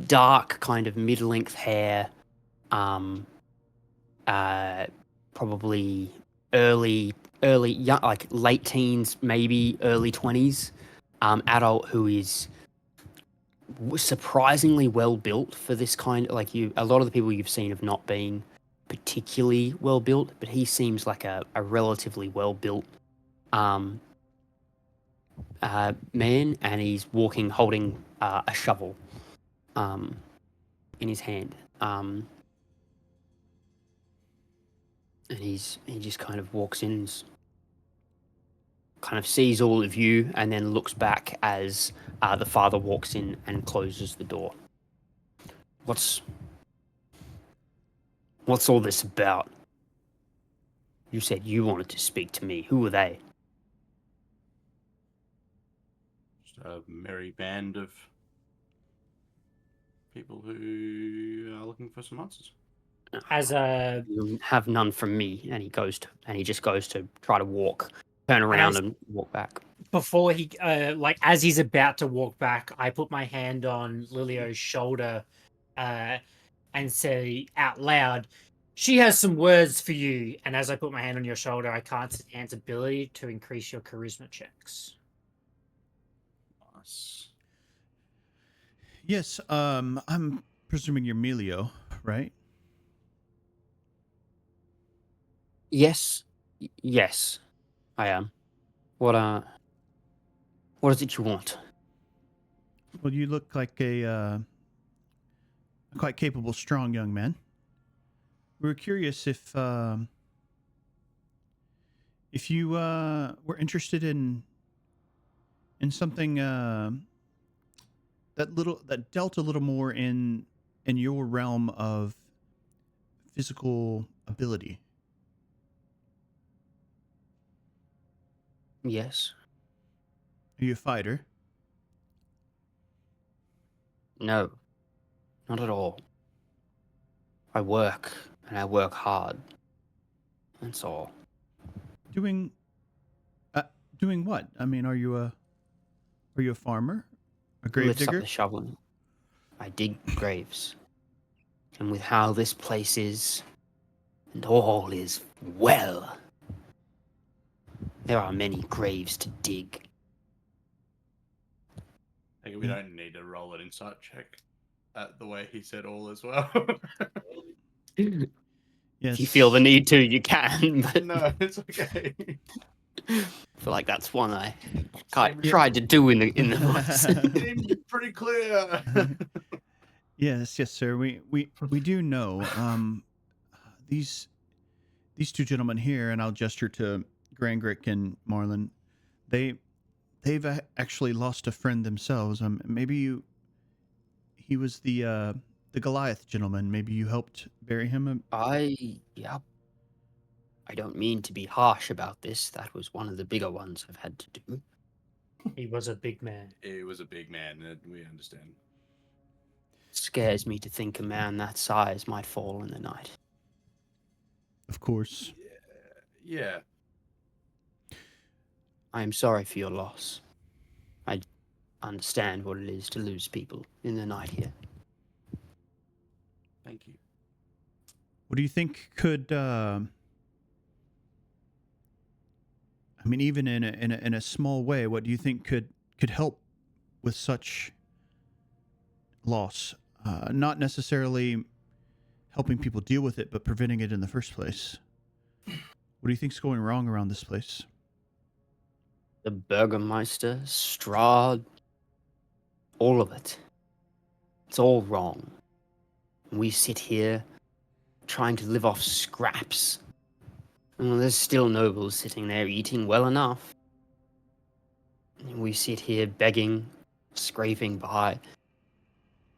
dark kind of mid-length hair, probably early young, like late teens, maybe early 20s, adult who is surprisingly well built for this kind. Like a lot of the people you've seen have not been particularly well built, but he seems like a relatively well built man, and he's walking holding a shovel in his hand, and he just kind of walks in and kind of sees all of you, and then looks back as the father walks in and closes the door. What's all this about? You said you wanted to speak to me. Who are they? Just a merry band of people who are looking for some answers. As a You have none from me. And he just goes to try to turn around and walk back. before he like as he's about to walk back, I put my hand on Lilio's shoulder and say out loud, "She has some words for you." And as I put my hand on your shoulder, I cast Ant's ability to increase your charisma checks. Nice. yes, I'm presuming you're Melio, right? Yes, yes, I am. What is it you want? Well, you look like a quite capable, strong young man. We were curious if you were interested in something that dealt a little more in your realm of physical ability. Yes. Are you a fighter? No, not at all. I work, and I work hard. That's all. Doing what? I mean, are you a farmer? A Who grave lifts up digger? the shovel? I dig graves. And with how this place is, and all is well, there are many graves to dig. I think we don't need to roll an insight check at the way he said all as well. Yes. If you feel the need to, you can. But No, it's okay. I feel like that's one I Seemed- tried to do in the voice. Seemed pretty clear. Yes, sir. We do know. These two gentlemen here, and I'll gesture to Grangrik and Merlon. They've actually lost a friend themselves. He was the Goliath gentleman. Maybe you helped bury him. Yeah. I don't mean to be harsh about this. That was one of the bigger ones I've had to do. He was a big man. He was a big man, and we understand. It scares me to think a man that size might fall in the night. Of course. Yeah. I am sorry for your loss. I understand what it is to lose people in the night here. Thank you. What do you think could? I mean, even in a small way, what do you think could help with such loss? Not necessarily helping people deal with it, but preventing it in the first place. What do you think's going wrong around this place? The Bergermeister, Strahd, all of it. It's all wrong. We sit here trying to live off scraps. And there's still nobles sitting there eating well enough. And we sit here begging, scraping by,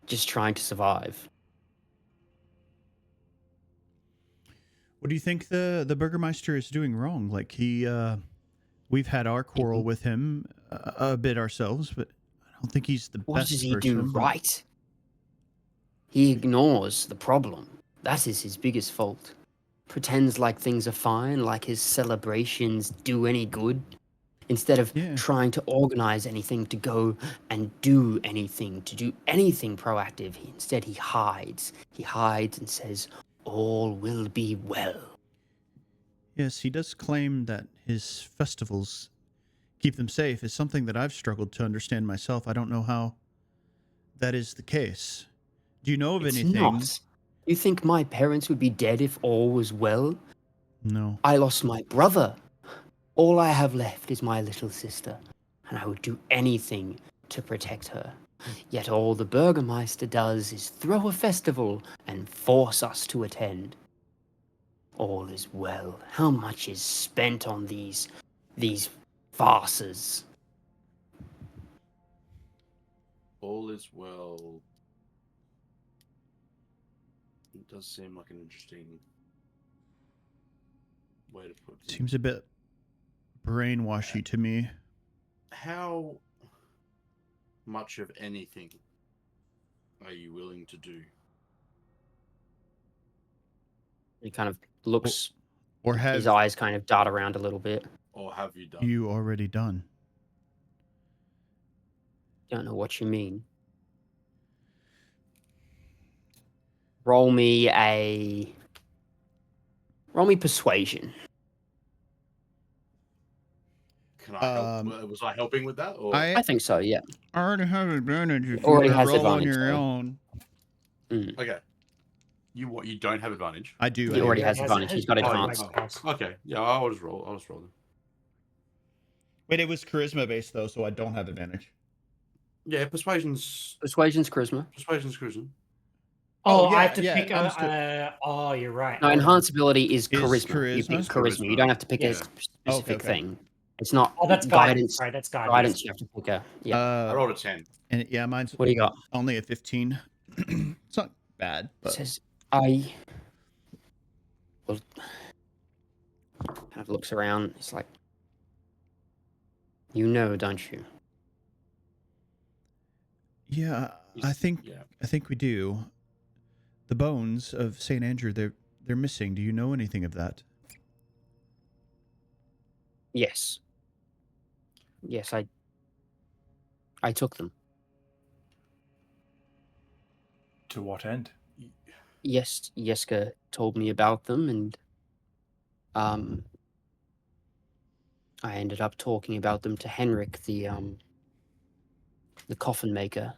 just trying to survive. What do you think the Burgermeister is doing wrong? Like we've had our quarrel with him a bit ourselves, but I don't think he's the What best does he do person. right? He ignores the problem. That is his biggest fault. Pretends like things are fine, like his celebrations do any good. Instead of Yeah. trying to organize anything to go and do anything proactive, instead he hides. He hides and says, all will be well. Yes, he does claim that his festivals keep them safe. Is something that I've struggled to understand myself. I don't know how that is the case. Do you know of It's anything? not. You think my parents would be dead if all was well? No. I lost my brother. All I have left is my little sister, and I would do anything to protect her. Yet all the Burgermeister does is throw a festival and force us to attend. All is well. How much is spent on these farces? All is well. It does seem like an interesting way to put it. Seems a bit brainwashy to me. How much of anything are you willing to do? He kind of looks, Or have his eyes kind of dart around a little bit. Or have you done? you already done? Don't know what you mean. Roll me persuasion. Can I help? Was I helping with that? Or I think so, yeah. I already have advantage if Already you has roll on advantage, your though. own. okay, you don't have advantage. I do. He I already do. has advantage. He's got Oh, enhanced. Okay, yeah, I'll just roll. I'll just roll them. Wait, it was charisma based though, so I don't have advantage. Yeah, persuasion's Persuasion's charisma. charisma. Oh, Oh, I have to yeah, pick understood. oh, you're right. No, Hold on. enhance ability is Is charisma. You pick charisma? charisma. You don't have to pick Yeah. a specific Okay. thing. It's not Oh, that's guidance. Right, that's guidance. Guidance, you have to pick a. Yeah. I rolled a 10. And yeah, mine's What do you got? only a 15. It's not bad, It but says, I. Well, kind of looks around. It's like, you know, don't you? yeah, I think we do. The bones of Saint Andrew, they're missing. Do you know anything of that? Yes. Yes, I took them. To what end? Yes, Yeska told me about them, and I ended up talking about them to Henrik, the coffin maker,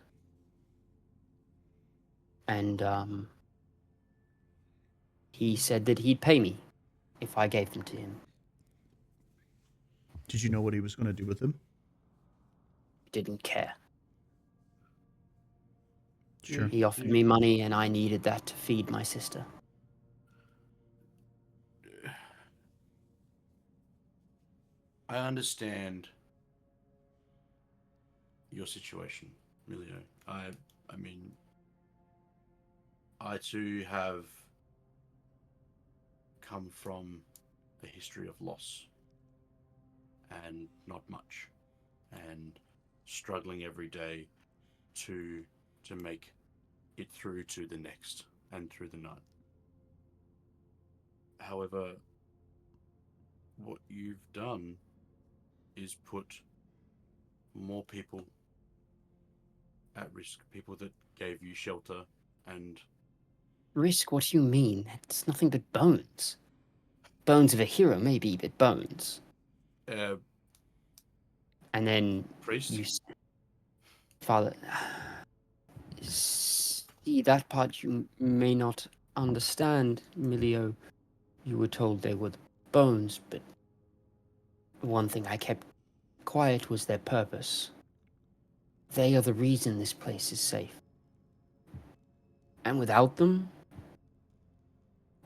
and he said that he'd pay me if I gave them to him. Did you know what he was going to do with them? Didn't care. Sure. He offered me money, and I needed that to feed my sister. I understand your situation, Emilio. I mean, I too have come from a history of loss and not much, and struggling every day to make it through to the next and through the night. However, what you've done is put more people at risk, people that gave you shelter and... Risk? What do you mean? It's nothing but bones. Bones of a hero, maybe, but bones. And then Priest? you... Father... See, that part you may not understand, Milio. You were told they were the bones, but one thing I kept quiet was their purpose. They are the reason this place is safe. And without them,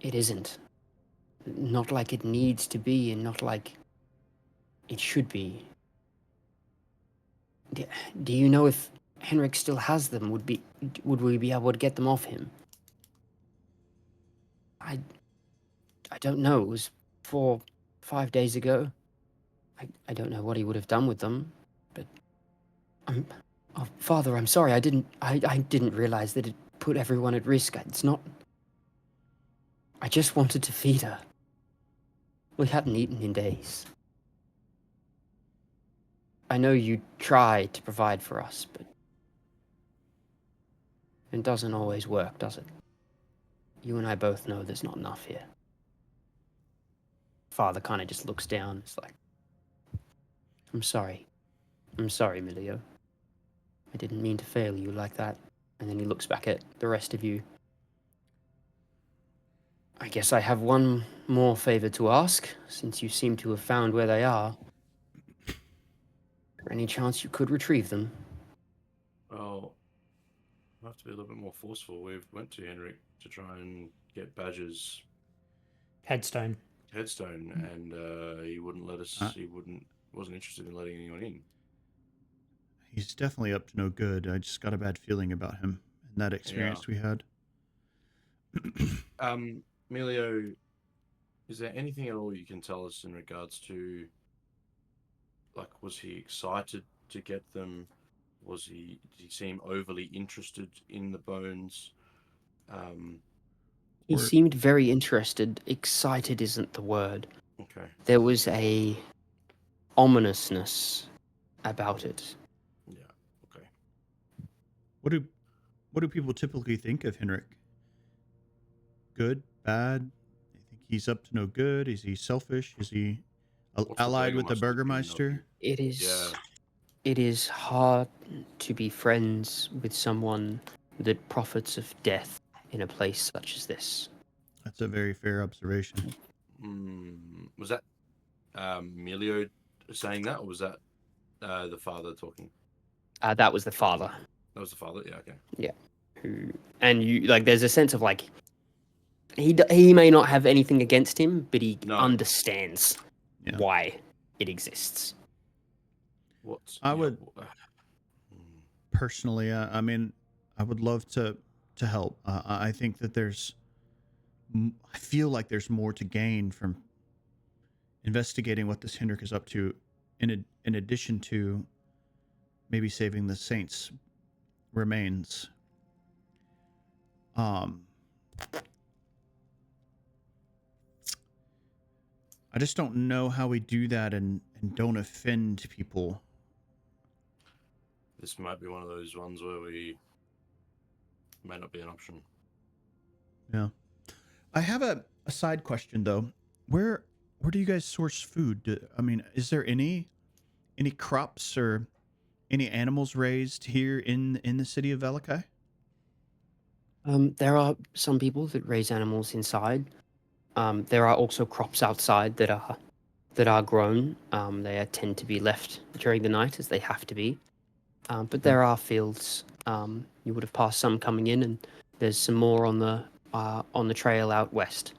it isn't. Not like it needs to be, and not like it should be. Do you know if Henrik still has them? Would we be able to get them off him? I don't know. It was 5 days ago. I don't know what he would have done with them, but oh, Father, I'm sorry. I didn't realize that it put everyone at risk. It's not. I just wanted to feed her. We hadn't eaten in days. I know you try to provide for us, but it doesn't always work, does it? You and I both know there's not enough here. Father kind of just looks down. It's like, I'm sorry. I'm sorry, Milio. I didn't mean to fail you like that. And then he looks back at the rest of you. I guess I have one more favor to ask, since you seem to have found where they are. Is there any chance you could retrieve them? Well, we'll have to be a little bit more forceful. We went to Henrik to try and get Badger's Headstone. headstone, and he wouldn't let us. He wasn't interested in letting anyone in. He's definitely up to no good. I just got a bad feeling about him and that experience we had. Emilio, is there anything at all you can tell us in regards to, like, was he excited to get them? Did he seem overly interested in the bones? He seemed very interested. Excited isn't the word. Okay. There was a ominousness about it. Yeah. Okay. What do people typically think of Henrik? Good, bad? They think he's up to no good? Is he selfish? Is he allied with the Bergermeister? It is. Yeah. It is hard to be friends with someone that profits of death in a place such as this. That's a very fair observation. Was that Emilio saying that, or was that the father talking? That was the father. That was the father. Yeah. Okay. Yeah. And you like, there's a sense of like, he may not have anything against him, but he understands why it exists. Personally, I mean, I would love to help. I think that I feel like there's more to gain from investigating what this Henrik is up to, in addition to maybe saving the saints' remains. I just don't know how we do that and don't offend people. This might be one of those ones where we may not be an option. Yeah. I have a side question though. Where do you guys source food? I mean, is there any crops or any animals raised here in the city of Valaki? There are some people that raise animals inside. There are also crops outside that are grown. They tend to be left during the night as they have to be. But there are fields. You would have passed some coming in, and there's some more on the trail out west.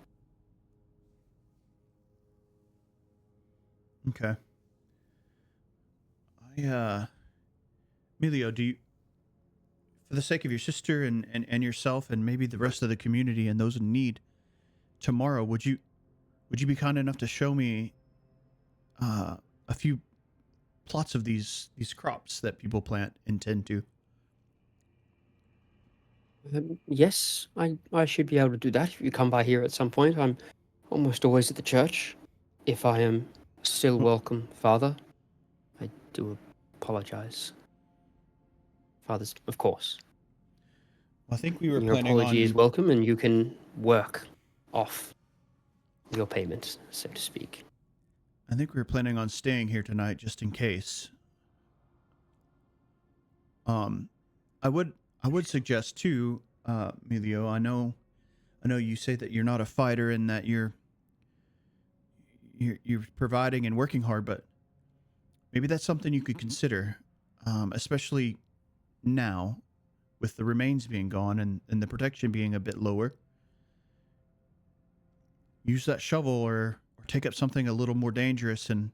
Okay. Emilio, do you, for the sake of your sister and yourself and maybe the rest of the community and those in need, tomorrow would you be kind enough to show me a few plots of these crops that people plant and tend to? Yes, I should be able to do that if you come by here at some point. I'm almost always at the church. If I am still welcome, Father, I do apologize. Fathers, of course. I think we were Your planning apology on... is welcome, and you can work off your payment, so to speak. I think we were planning on staying here tonight just in case. I would suggest too, Emilio, I know you say that you're not a fighter and that you're providing and working hard, but maybe that's something you could consider, especially now with the remains being gone and the protection being a bit lower, use that shovel or take up something a little more dangerous and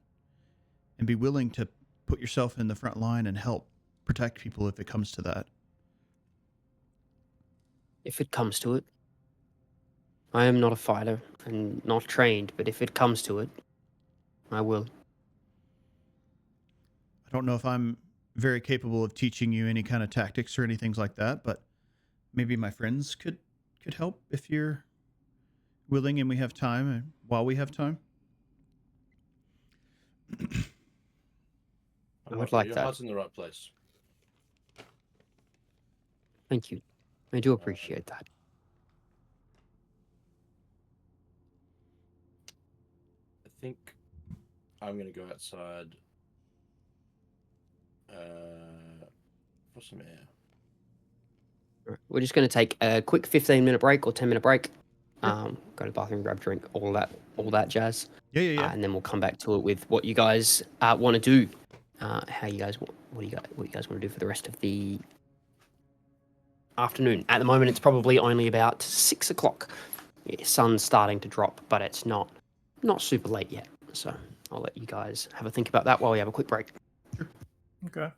be willing to put yourself in the front line and help protect people if it comes to that. If it comes to it. I am not a fighter and not trained, but if it comes to it, I will. I don't know if I'm very capable of teaching you any kind of tactics or anything like that, but maybe my friends could help if you're willing and we have time, and while we have time. I would like Your that. heart's in the right place. Thank you. I do appreciate that. I think I'm gonna go outside for some air. Alright, we're just going to take a quick 15-minute break or 10-minute break. Go to the bathroom, grab a drink, all that jazz. Yeah. And then we'll come back to it with what you guys want to do. How you guys what do you guys want to do for the rest of the afternoon? At the moment, it's probably only about 6 o'clock. Yeah, sun's starting to drop, but it's not super late yet. So I'll let you guys have a think about that while we have a quick break. Okay.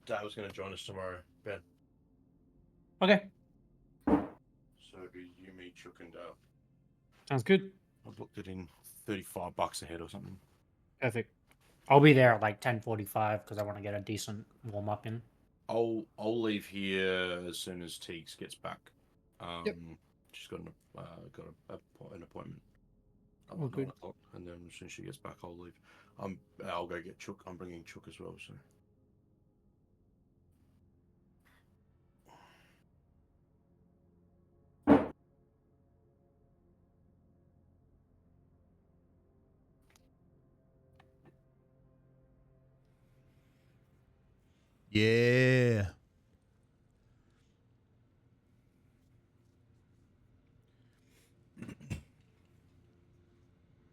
Dad was gonna join us tomorrow, Ben. Okay, So it'd be you, me, Chuck, and Dale. sounds good. I booked it in $35 a head or something. Perfect. I'll be there at like 10:45 because I want to get a decent warm up in. I'll leave here as soon as Teagues gets back. She's got an appointment. Oh, At good. 9 o'clock, and then as soon as she gets back, I'll leave. I'll go get Chuck. I'm bringing Chuck as well. So. Yeah.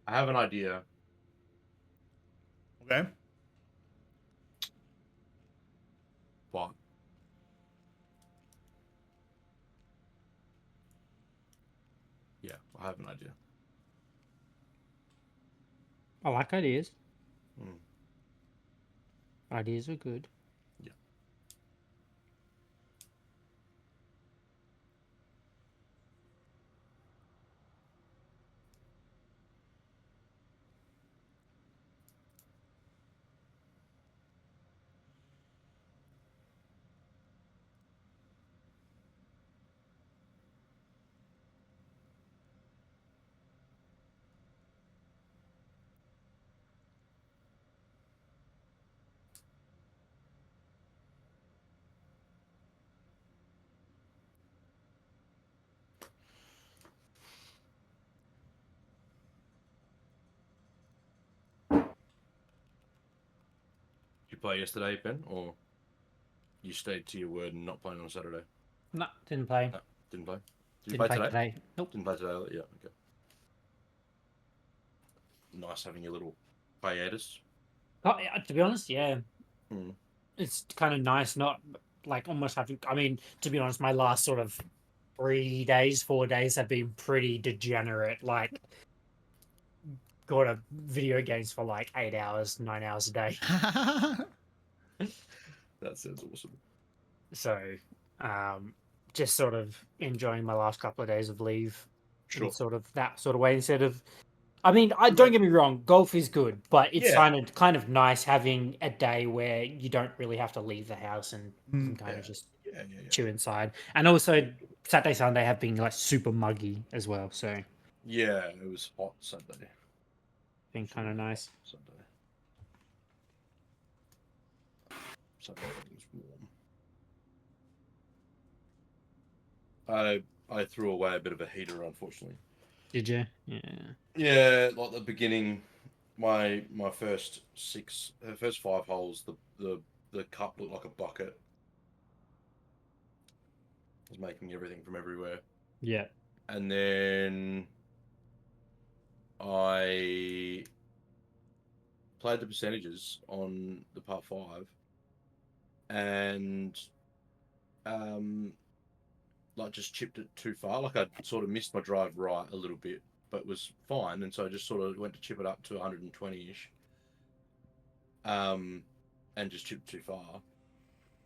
I have an idea. Okay. But yeah, I have an idea. I like ideas. Mm. Ideas are good. Yeah. Did you play yesterday, Ben, or you stayed to your word and not playing on Saturday? No, didn't play. No, didn't play. Did you Didn't play play today? today. Nope. Didn't play today. Yeah, okay. Nice having a little hiatus. Oh, yeah, to be honest, yeah. Mm. It's kind of nice not like almost having. I mean, to be honest, my last sort of 4 days have been pretty degenerate. Like, got a video games for like 8 hours, 9 hours a day. That sounds awesome. So, just sort of enjoying my last couple of days of leave Sure. in sort of that sort of way instead of. I mean, I don't get me wrong, golf is good, but it's Yeah. kind of nice having a day where you don't really have to leave the house and you can kind of just Yeah. chill inside. And also, Saturday, Sunday have been like super muggy as well, so Yeah, it was hot Sunday. been kind of nice. Sunday was warm. I threw away a bit of a heater, unfortunately. Did you? Yeah. Yeah, like the beginning, my first first 5 holes, the cup looked like a bucket. It was making everything from everywhere. Yeah. And then I played the percentages on the par 5, and like just chipped it too far. Like I sort of missed my drive right a little bit, but was fine. And so I just sort of went to chip it up to 120-ish. And just chipped too far.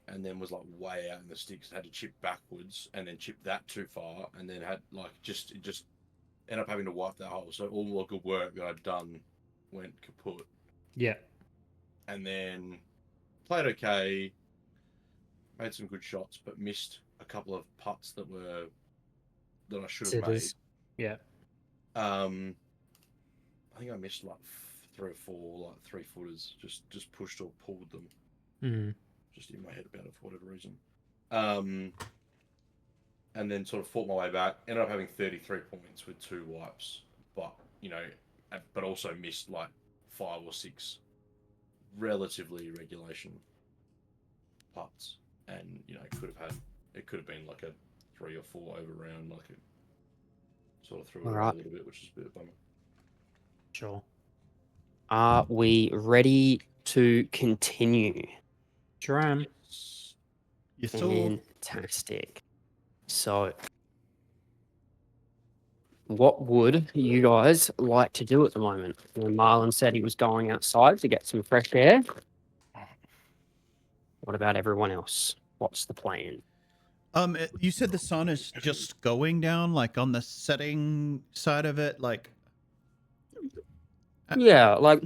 And then was like way out in the sticks. Had to chip backwards and then chip that too far. And then had like it just ended up having to wipe that hole. So all the good work that I'd done went kaput. Yeah. And then played okay. Made some good shots, but missed a couple of putts that I should have made. Sitters. Yeah. I think I missed like 3 or 4 like 3-footers. Just pushed or pulled them. Mm. Just in my head about it for whatever reason. And then sort of fought my way back. Ended up having 33 points with 2 wipes, but but also missed like 5 or 6 relatively regulation putts, and it could have been like a 3 or 4 over round, like it sort of threw it away a little bit, which is a bit of a bummer. Sure. Are we ready to continue? Sure am. You still Fantastic. So, what would you guys like to do at the moment? Well, Marlon said he was going outside to get some fresh air. What about everyone else? What's the plan? you said the sun is just going down, like on the setting side of it, like. Yeah, like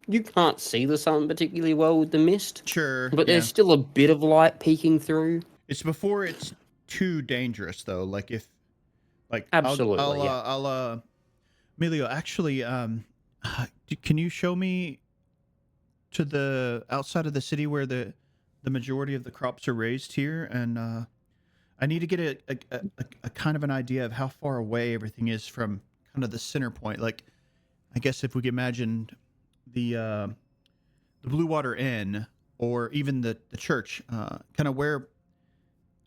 you can't see the sun particularly well with the mist, Sure, but yeah. there's still a bit of light peeking through. It's before it's too dangerous, though. Like if, like, Absolutely, yeah. I'll Emilio, actually, can you show me to the outside of the city where the majority of the crops are raised here, and I need to get a kind of an idea of how far away everything is from kind of the center point. Like, I guess if we could imagine the Blue Water Inn or even the church, kind of where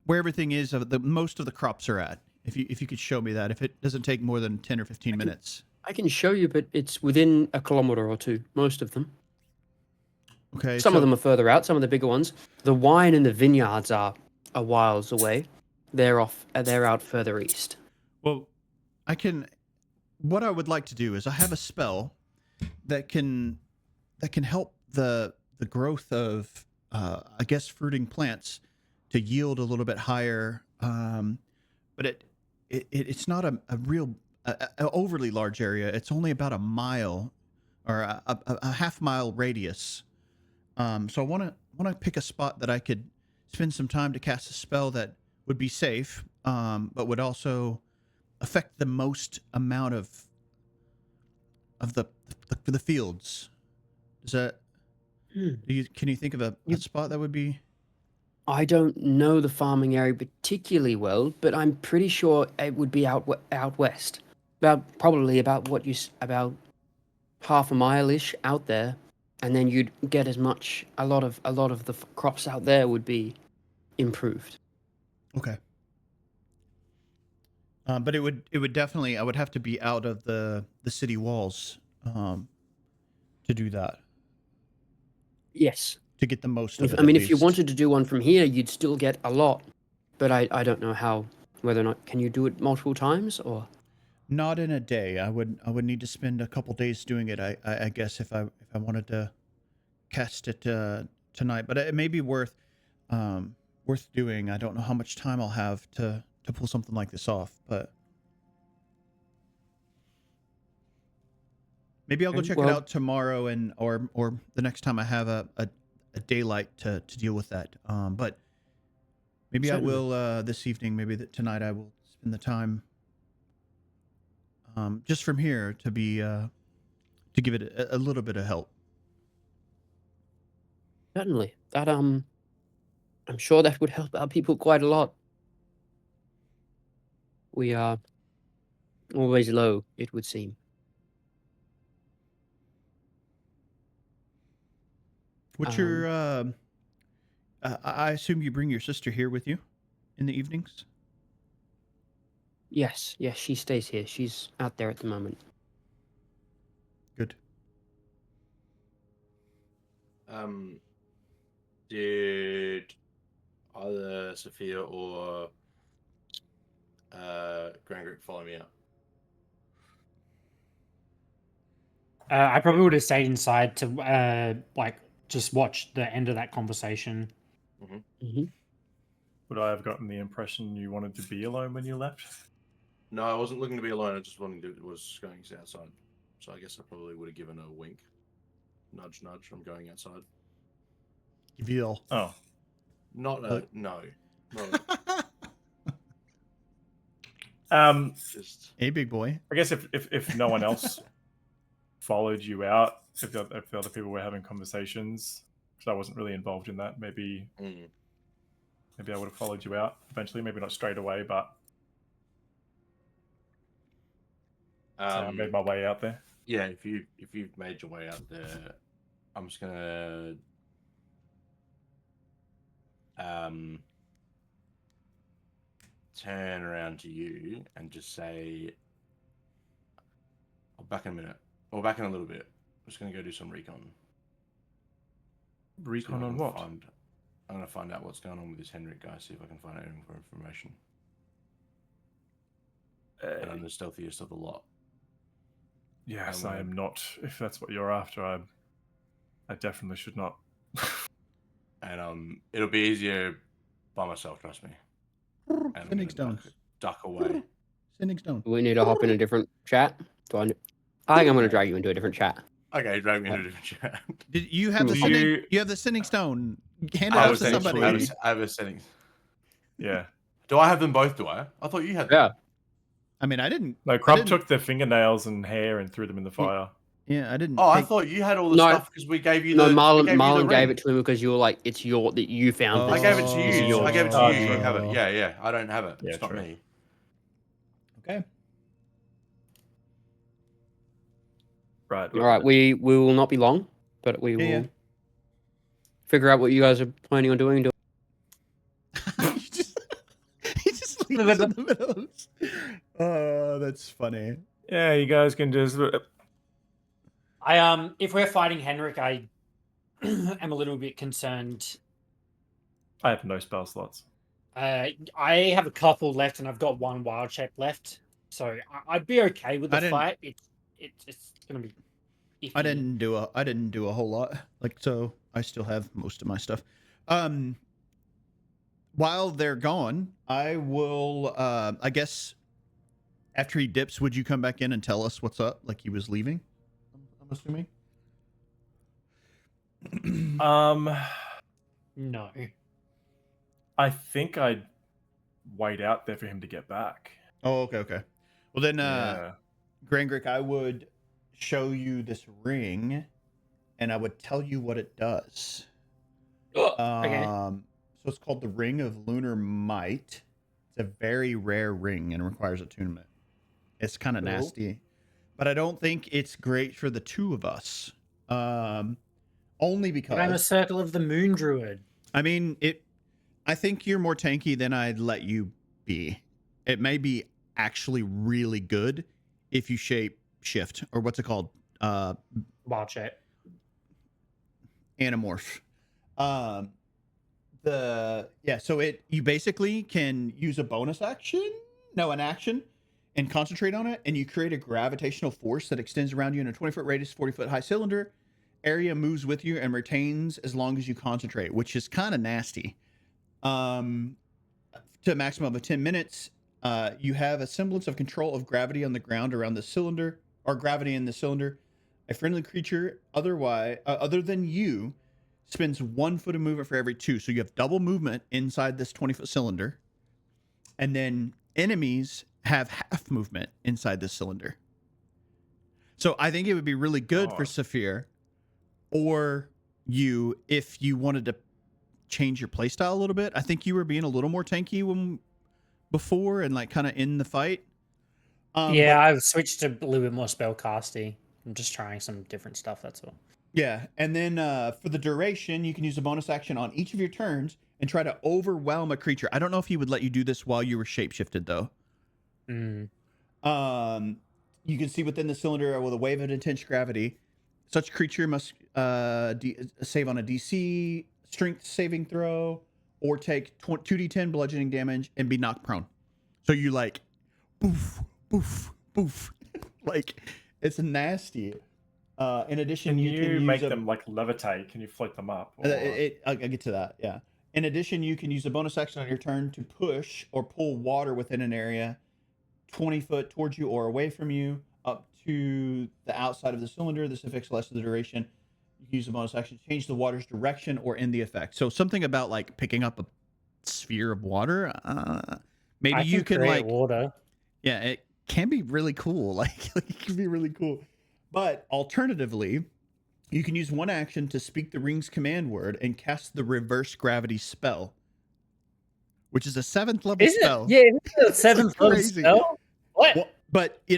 everything is, the most of the crops are at. If you could show me that, if it doesn't take more than 10 or 15 minutes. I can show you, but it's within a kilometer or two, most of them. Okay. Some of them are further out, some of the bigger ones. The wine and the vineyards are whiles away. They're out further east. Well, what I would like to do is I have a spell that can help the growth of I guess fruiting plants to yield a little bit higher, but it's not a real overly large area. It's only about a mile or a half mile radius. So I want to pick a spot that I could spend some time to cast a spell that would be safe, but would also affect the most amount of the fields. Is that? Can you think of a spot that would be? I don't know the farming area particularly well, but I'm pretty sure it would be out west. Probably about half a mile-ish out there, and then you'd get a lot of the crops out there would be improved. Okay. But it would definitely, I would have to be out of the city walls to do that. Yes. To get the most of it. If you wanted to do one from here, you'd still get a lot, but I don't know whether or not can you do it multiple times or not in a day. I would need to spend a couple days doing it. I guess if I wanted to cast it tonight, but it may be worth worth doing. I don't know how much time I'll have to pull something like this off, but maybe I'll go Okay, check it well- out tomorrow or the next time I have a daylight to deal with that. But maybe Certainly. I will this evening. Maybe tonight I will spend the time just from here to be to give it a little bit of help. Certainly. That I'm sure that would help our people quite a lot. We are always low, it would seem. What's your? I assume you bring your sister here with you in the evenings. Yes, she stays here. She's out there at the moment. Good. Did either Sephir or Grangrik follow me out? I probably would have stayed inside to just watch the end of that conversation. Mm-hmm. Would I have gotten the impression you wanted to be alone when you left? No, I wasn't looking to be alone. I just was going outside. So I guess I probably would have given a wink. Nudge, nudge. I'm going outside. Reveal. Oh, Not a no. Not just Hey, big boy. I guess if no one else followed you out, if the other people were having conversations, because I wasn't really involved in that, maybe maybe I would have followed you out eventually. Maybe not straight away, but I made my way out there. yeah. If you've made your way out there, I'm just gonna turn around to you and just say, "I'll back in a minute, or back in a little bit. I'm just gonna go do some recon. Recon See if I on can what? I'm gonna find out what's going on with this Henrik guy. See if I can find out any more information. And I'm the stealthiest of the lot. Yes, I am not. If that's what you're after, I definitely should not. And it'll be easier by myself. Trust me. And I'm Sending gonna stones. duck away. Sending stone. We need to hop in a different chat. I think I'm going to drag you into a different chat. Okay, drag me into a different chat. Did you have the Do sending? you- You have the sending stone. Hand it I out was to somebody. I have a setting. Yeah. Do I have them both? Do I? I thought you had them. Yeah. I mean, I didn't. No, I Crump didn't- took the fingernails and hair and threw them in the fire. Yeah, I didn't. Oh, I take- thought you had all the No. stuff because we gave you No, the. Marlon gave ring. it to him because you were like, it's that you found this. I gave it to This you. is yours. I gave it to Oh, you. You true. have it. Yeah, yeah. I don't have it. Yeah, It's not true. me. Okay. Right. All right, we will not be long, but we will Yeah. figure out what you guys are planning on doing. he just leaves in the middle. Oh, that's funny. Yeah, you guys can just. If we're fighting Henrik, I am a little bit concerned. I have no spell slots. I have a couple left, and I've got one wild shape left, so I'd be okay with I the didn't- fight. It's gonna be. Iffy. I didn't do a whole lot. Like, so I still have most of my stuff. While they're gone, I will I guess after he dips, would you come back in and tell us what's up? Like he was leaving? I'm assuming. No. I think I'd wait out there for him to get back. Oh, okay. Well then Yeah. Grangrik, I would show you this ring and I would tell you what it does. Okay. So it's called the Ring of Lunar Might. It's a very rare ring and requires attunement. It's kind of Cool. nasty, but I don't think it's great for the two of us. Only But I'm a because Circle of the Moon Druid. I mean I think you're more tanky than I'd let you be. It may be actually really good if you shape shift or what's it called? Wild shape. Anamorph. So you basically can use a bonus action, an action, and concentrate on it, and you create a gravitational force that extends around you in a 20-foot radius, 40-foot high cylinder. Area moves with you and retains as long as you concentrate, which is kind of nasty. To a maximum of 10 minutes. You have a semblance of control of gravity on the ground around the cylinder, or gravity in the cylinder. A friendly creature other than you spends 1 foot of movement for every 2. So you have double movement inside this 20-foot cylinder. And then enemies have half movement inside this cylinder. So I think it would be really good for Sephir or you if you wanted to change your playstyle a little bit. I think you were being a little more tanky before and like kind of in the fight. Yeah, I've switched to a little bit more spellcasty. I'm just trying some different stuff, that's all. Yeah, and then for the duration, you can use a bonus action on each of your turns and try to overwhelm a creature. I don't know if he would let you do this while you were shapeshifted, though. You can see within the cylinder with a wave of intense gravity. Such creature must save on a DC strength saving throw or take 2d10 bludgeoning damage and be knocked prone. So you like, boof, boof, boof. Like, it's nasty. In addition, Can you can make use them like levitate? Can you float them up? I'll get to that. Yeah. In addition, you can use a bonus action on your turn to push or pull water within an area 20 foot towards you or away from you up to the outside of the cylinder. This affects less of the duration. You can use a bonus action to change the water's direction or end the effect. So something about like picking up a sphere of water. Maybe you can like water. Yeah, it can be really cool. Like it can be really cool. But alternatively, you can use one action to speak the ring's command word and cast the reverse gravity spell, which is a 7th level spell. Yeah, it's a 7th level spell. What? Well, but you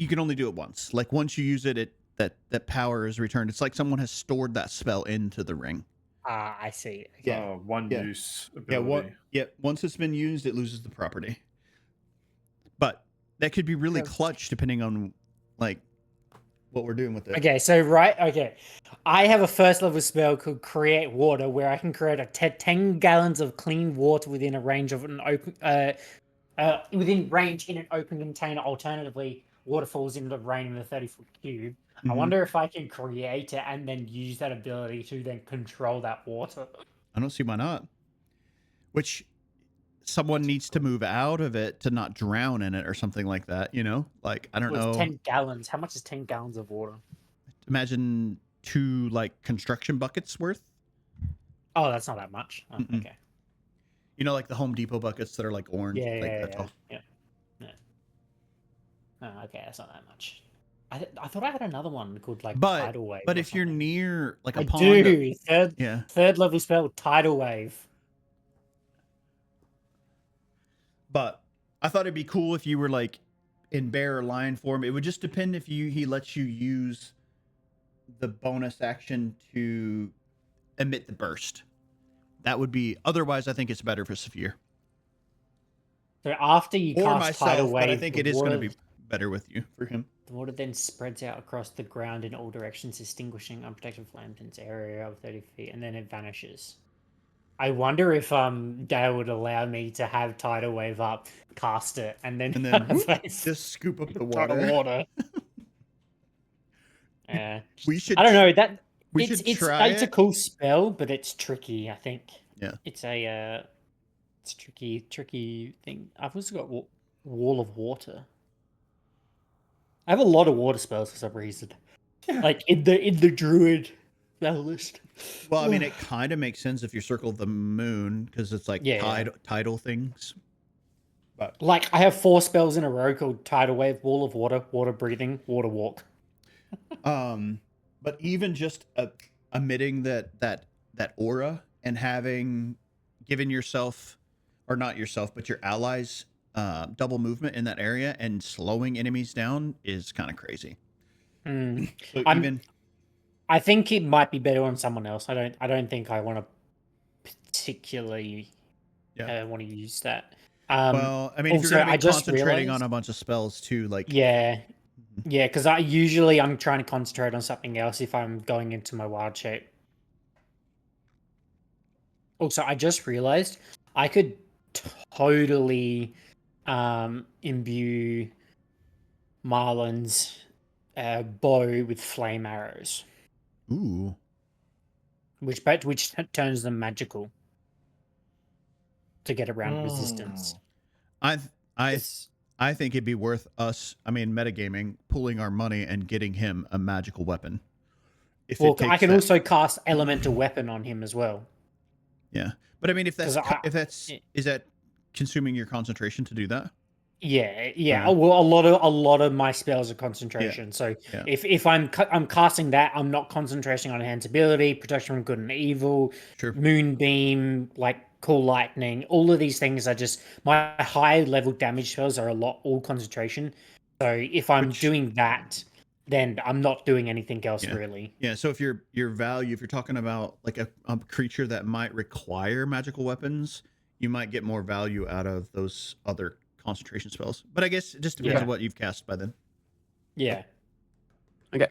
can only do it once. Like once you use it, that power is returned. It's like someone has stored that spell into the ring. I see. Okay. Yeah. One use ability. Once it's been used, it loses the property. But that could be really clutch depending on like what we're doing with it. Okay, so I have a 1st level spell called Create Water, where I can create 10 gallons of clean water within a range of an open, within range in an open container. Alternatively, water falls into the rain in a 30-foot cube. Mm-hmm. I wonder if I can create it and then use that ability to then control that water. I don't see why not. Which someone needs to move out of it to not drown in it or something like that, you know? Like, I don't know. 10 gallons. How much is 10 gallons of water? Imagine 2 like construction buckets worth. Oh, that's not that much. Oh, okay. You know, like the Home Depot buckets that are like orange. Yeah. Oh, okay, that's not that much. I thought I had another one called like Tidal Wave. But if you're near like a pond, do. Third level spell, Tidal Wave. But I thought it'd be cool if you were like in bear or lion form. It would just depend if he lets you use the bonus action to emit the burst. That would be. Otherwise, I think it's better for Sephir. So after you cast Tidal Wave, but I think it is going to be better with you for him. The water then spreads out across the ground in all directions, extinguishing unprotected flames in its area of 30 feet, and then it vanishes. I wonder if Dale would allow me to have Tidal Wave up, cast it, and then just scoop up the water. Yeah, we should. I don't know that. It's a cool spell, but it's tricky. I think. Yeah. It's a tricky thing. I've also got Wall of Water. I have a lot of water spells for some reason. Like in the druid spell list. Well, I mean, it kind of makes sense if you circle the moon because it's like tidal things. But like I have 4 spells in a row called Tidal Wave, Wall of Water, Water Breathing, Water Walk. But even just emitting that aura and given yourself, or not yourself, but your allies, double movement in that area and slowing enemies down is kind of crazy. So I think it might be better on someone else. I don't think I want to particularly want to use that. Well, I mean, if you're going to be concentrating on a bunch of spells too, like because I'm trying to concentrate on something else if I'm going into my wild shape. Also, I just realized I could totally imbue Merlon's bow with flame arrows. Ooh. Which turns them magical. to get around resistance. I It's- I think it'd be worth us. I mean, metagaming, pulling our money and getting him a magical weapon. If well, it takes I can that- also cast elemental weapon on him as well. Yeah, but I mean, if that's 'Cause is that consuming your concentration to do that? Yeah. Yeah. Well, a lot of my spells are concentration. So Yeah. if I'm casting that, I'm not concentrating on enhance ability, protection from good and evil, Sure. moonbeam, like cool lightning. All of these things are just my high level damage spells are all concentration. So if I'm doing that, then I'm not doing anything else really. Yeah. So if your value, if you're talking about like a creature that might require magical weapons, you might get more value out of those other concentration spells. But I guess it just depends on what you've cast by then. Yeah. Okay.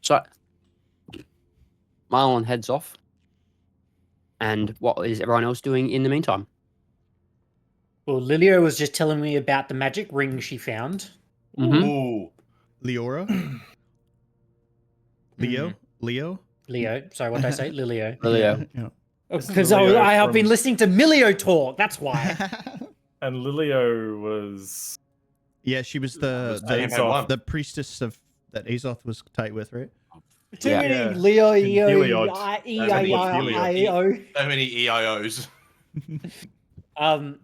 So Marlon heads off. And what is everyone else doing in the meantime? Well, Lilia was just telling me about the magic ring she found. Mhm. Ooh. Leora? Leo? Leo. Sorry, what did I say? Lilio. Lilio. Yeah. Because Lilio I have been from- listening to Milio talk. That's why. And Lilio was Yeah, she was was Azoth. the priestess of that Azoth was tight with, right? Too Yeah. many Yeah. Leo, Heliod. E-I-I-O. So many EIOs.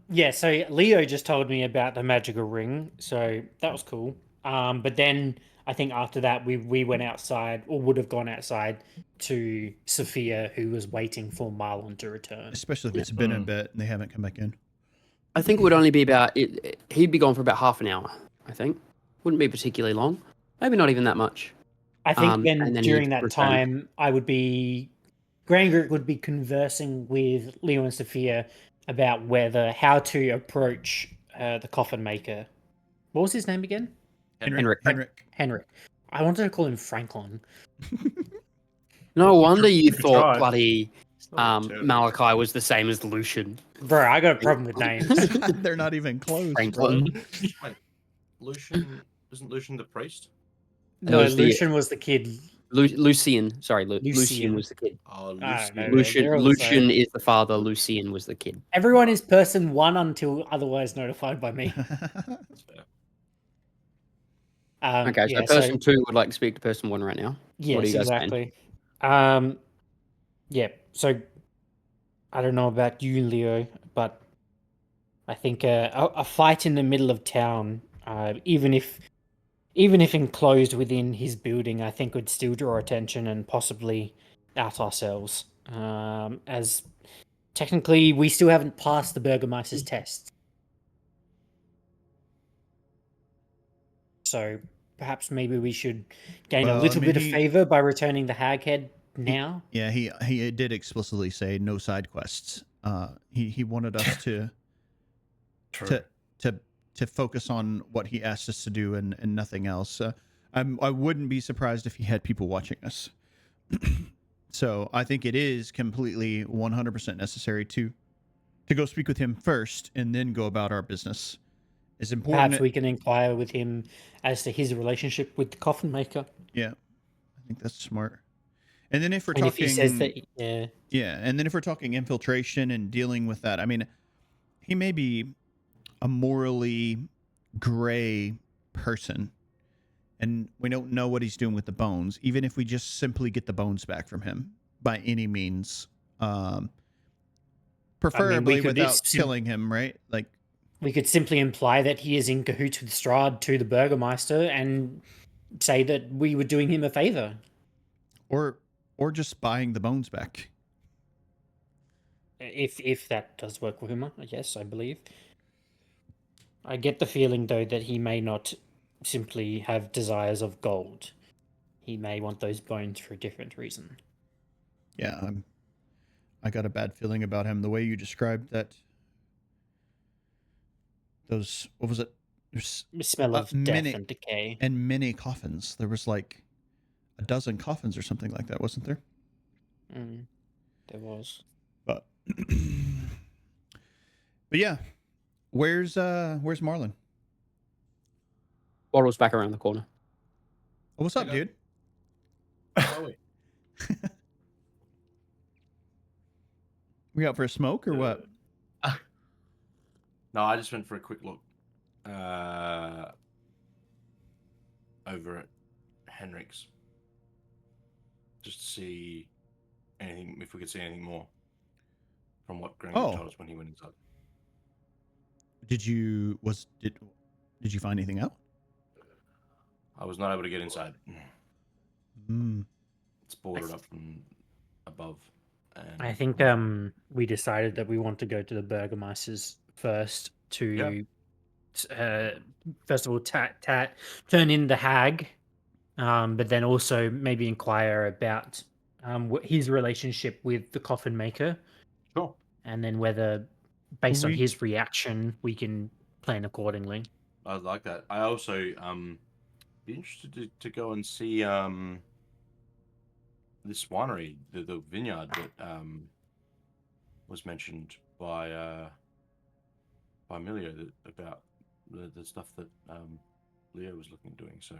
Yeah, so Leo just told me about the magical ring, so that was cool. But then I think after that we went outside, or would have gone outside to Sephir, who was waiting for Marlon to return. Especially if it's been a bit and they haven't come back in. I think it would only be he'd be gone for about half an hour, I think. Wouldn't be particularly long. Maybe not even that much. I think then and then during he'd that return. time, Grangrik would be conversing with Leo and Sephir about how to approach the coffin maker. What was his name again? Henrik. Henrik. I wanted to call him Franklin. No wonder you could thought try. bloody It's not a turtle. Malachi was the same as Lucian. Bro, I got a problem with names. They're not even close. Franklin. Wait, Lucian isn't Lucian the priest? No, was the- Lucian was the kid. Lucian. Sorry, Lucian Lucian. was the kid. Oh, I don't know. Lucian. They're all the Lucian same. is the father. Lucian was the kid. Everyone is person one until otherwise notified by me. That's fair. Okay, so person two would like to speak to person one right now. Yes, What are you guys saying? exactly. Yeah. So I don't know about you, Leo, but I think a fight in the middle of town, even if enclosed within his building, I think would still draw attention and possibly out ourselves. As technically, we still haven't passed the Bergermeister's test. So perhaps maybe we should gain a Well, I little mean, bit of favor by returning the hag head now. Yeah, he did explicitly say no side quests. He wanted us to True. to focus on what he asked us to do and nothing else. I wouldn't be surprised if he had people watching us. So I think it is completely 100% necessary to go speak with him first and then go about our business. It's important. Perhaps we can inquire with him as to his relationship with the coffin maker. Yeah, I think that's smart. And then if we're And talking, if he says that, yeah, and then if we're talking infiltration and dealing with that, I mean, he may be a morally gray person, and we don't know what he's doing with the bones. Even if we just simply get the bones back from him by any means, preferably could without just killing him, right? Like, we could simply imply that he is in cahoots with Strahd to the Burgermeister and say that we were doing him a favor. or just buying the bones back. If that does work with him, yes, I believe. I get the feeling, though, that he may not simply have desires of gold. He may want those bones for a different reason. Yeah, I got a bad feeling about him. The way you described that. Those, what was it? There's The smell of death and decay. and many coffins. There was like a dozen coffins or something like that, wasn't there? There was. But yeah, where's Marlon? Bottle's back around the corner. Oh, what's up, Hey, dude? Where are we? We out for a smoke or what? No, I just went for a quick look over at Henrik's, just to see anything, if we could see anything more from what Grangrik Oh. told us when he went inside. Did you find anything out? I was not able to get inside. Hmm. It's boarded up from above. And I think we decided that we want to go to the Burgermeisters first to first of all turn in the hag, but then also maybe inquire about his relationship with the coffin maker, Sure. and then whether, based on We- his reaction, we can plan accordingly. I like that. I also be interested to go and see this winery, the vineyard that was mentioned by Emilio about the stuff that Leo was looking at doing. So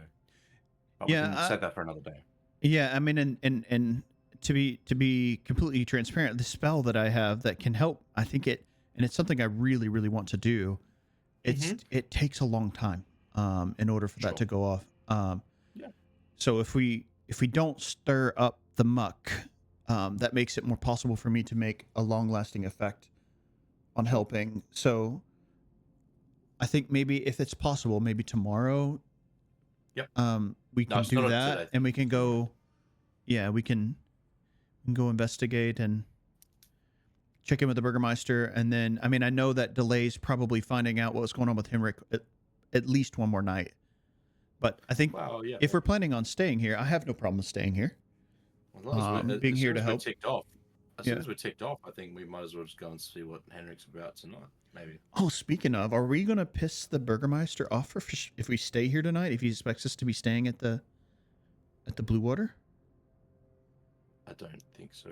we Yeah, can set that for another day. Yeah, I mean, and to be completely transparent, the spell that I have that can help, I think it's something I really, really want to do. It takes a long time in order for that to go off. Yeah. So if we don't stir up the muck, that makes it more possible for me to make a long lasting effect on helping. So I think maybe if it's possible, maybe tomorrow. Yep. We can it's do not that, today. and we can go. Yeah, we can go investigate and check in with the Burgermeister, and then I mean I know that delays probably finding out what's going on with Henrik at least one more night. But I think Well, yeah. if we're planning on staying here, I have no problem staying here. As long as we're, being as here soon to as help. We're ticked off. As Yeah. soon as we're ticked off, I think we might as well just go and see what Henrik's about tonight. Maybe. Oh, speaking of, are we going to piss the Burgermeister off if we stay here tonight? If he expects us to be staying at the Blue Water? I don't think so.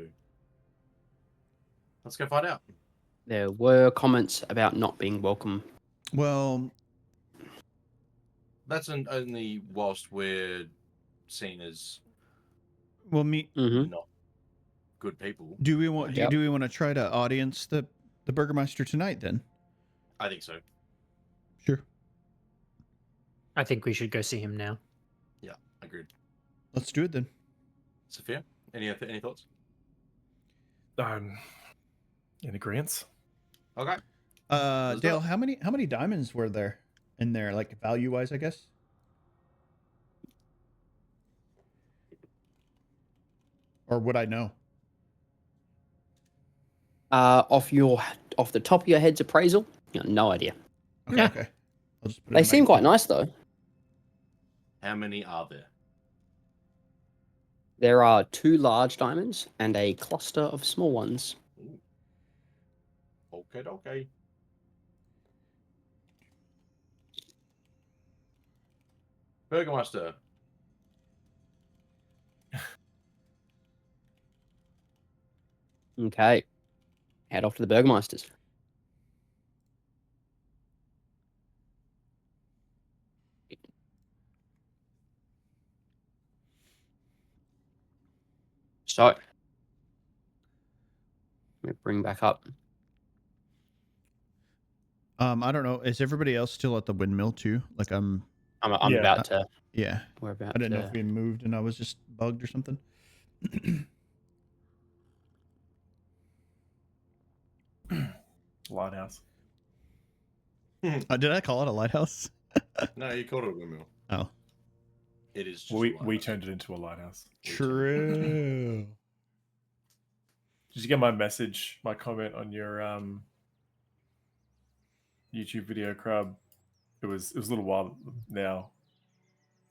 Let's go find out. There were comments about not being welcome. Well, That's only whilst we're seen as Mm-hmm. not good people. do we want Yep. do we want to try to audience the Burgermeister tonight then? I think so. Sure. I think we should go see him now. Yeah, agreed. Let's do it then. Sephir, any thoughts? In agreement. Okay. Dale, go. how many diamonds were there in there, like value wise, I guess? Or would I know? Off the top of your head's appraisal, no idea. Okay, Yeah. okay. I'll just put it They in my- seem quite nice though. How many are there? There are 2 large diamonds and a cluster of small ones. Okay. Burgermeister. Okay. Head off to the Bergermeisters. So, let me bring back up. I don't know. Is everybody else still at the windmill too? Like I'm I'm Yeah. about to. yeah. We're about. I didn't know to, if we moved and I was just bugged or something. Lighthouse. Did I call it a lighthouse? No, you called it a windmill. Oh, It is just Well, a we lighthouse. turned it into a lighthouse. true. Did you get my message, my comment on your YouTube video, Crab? It was a little while now.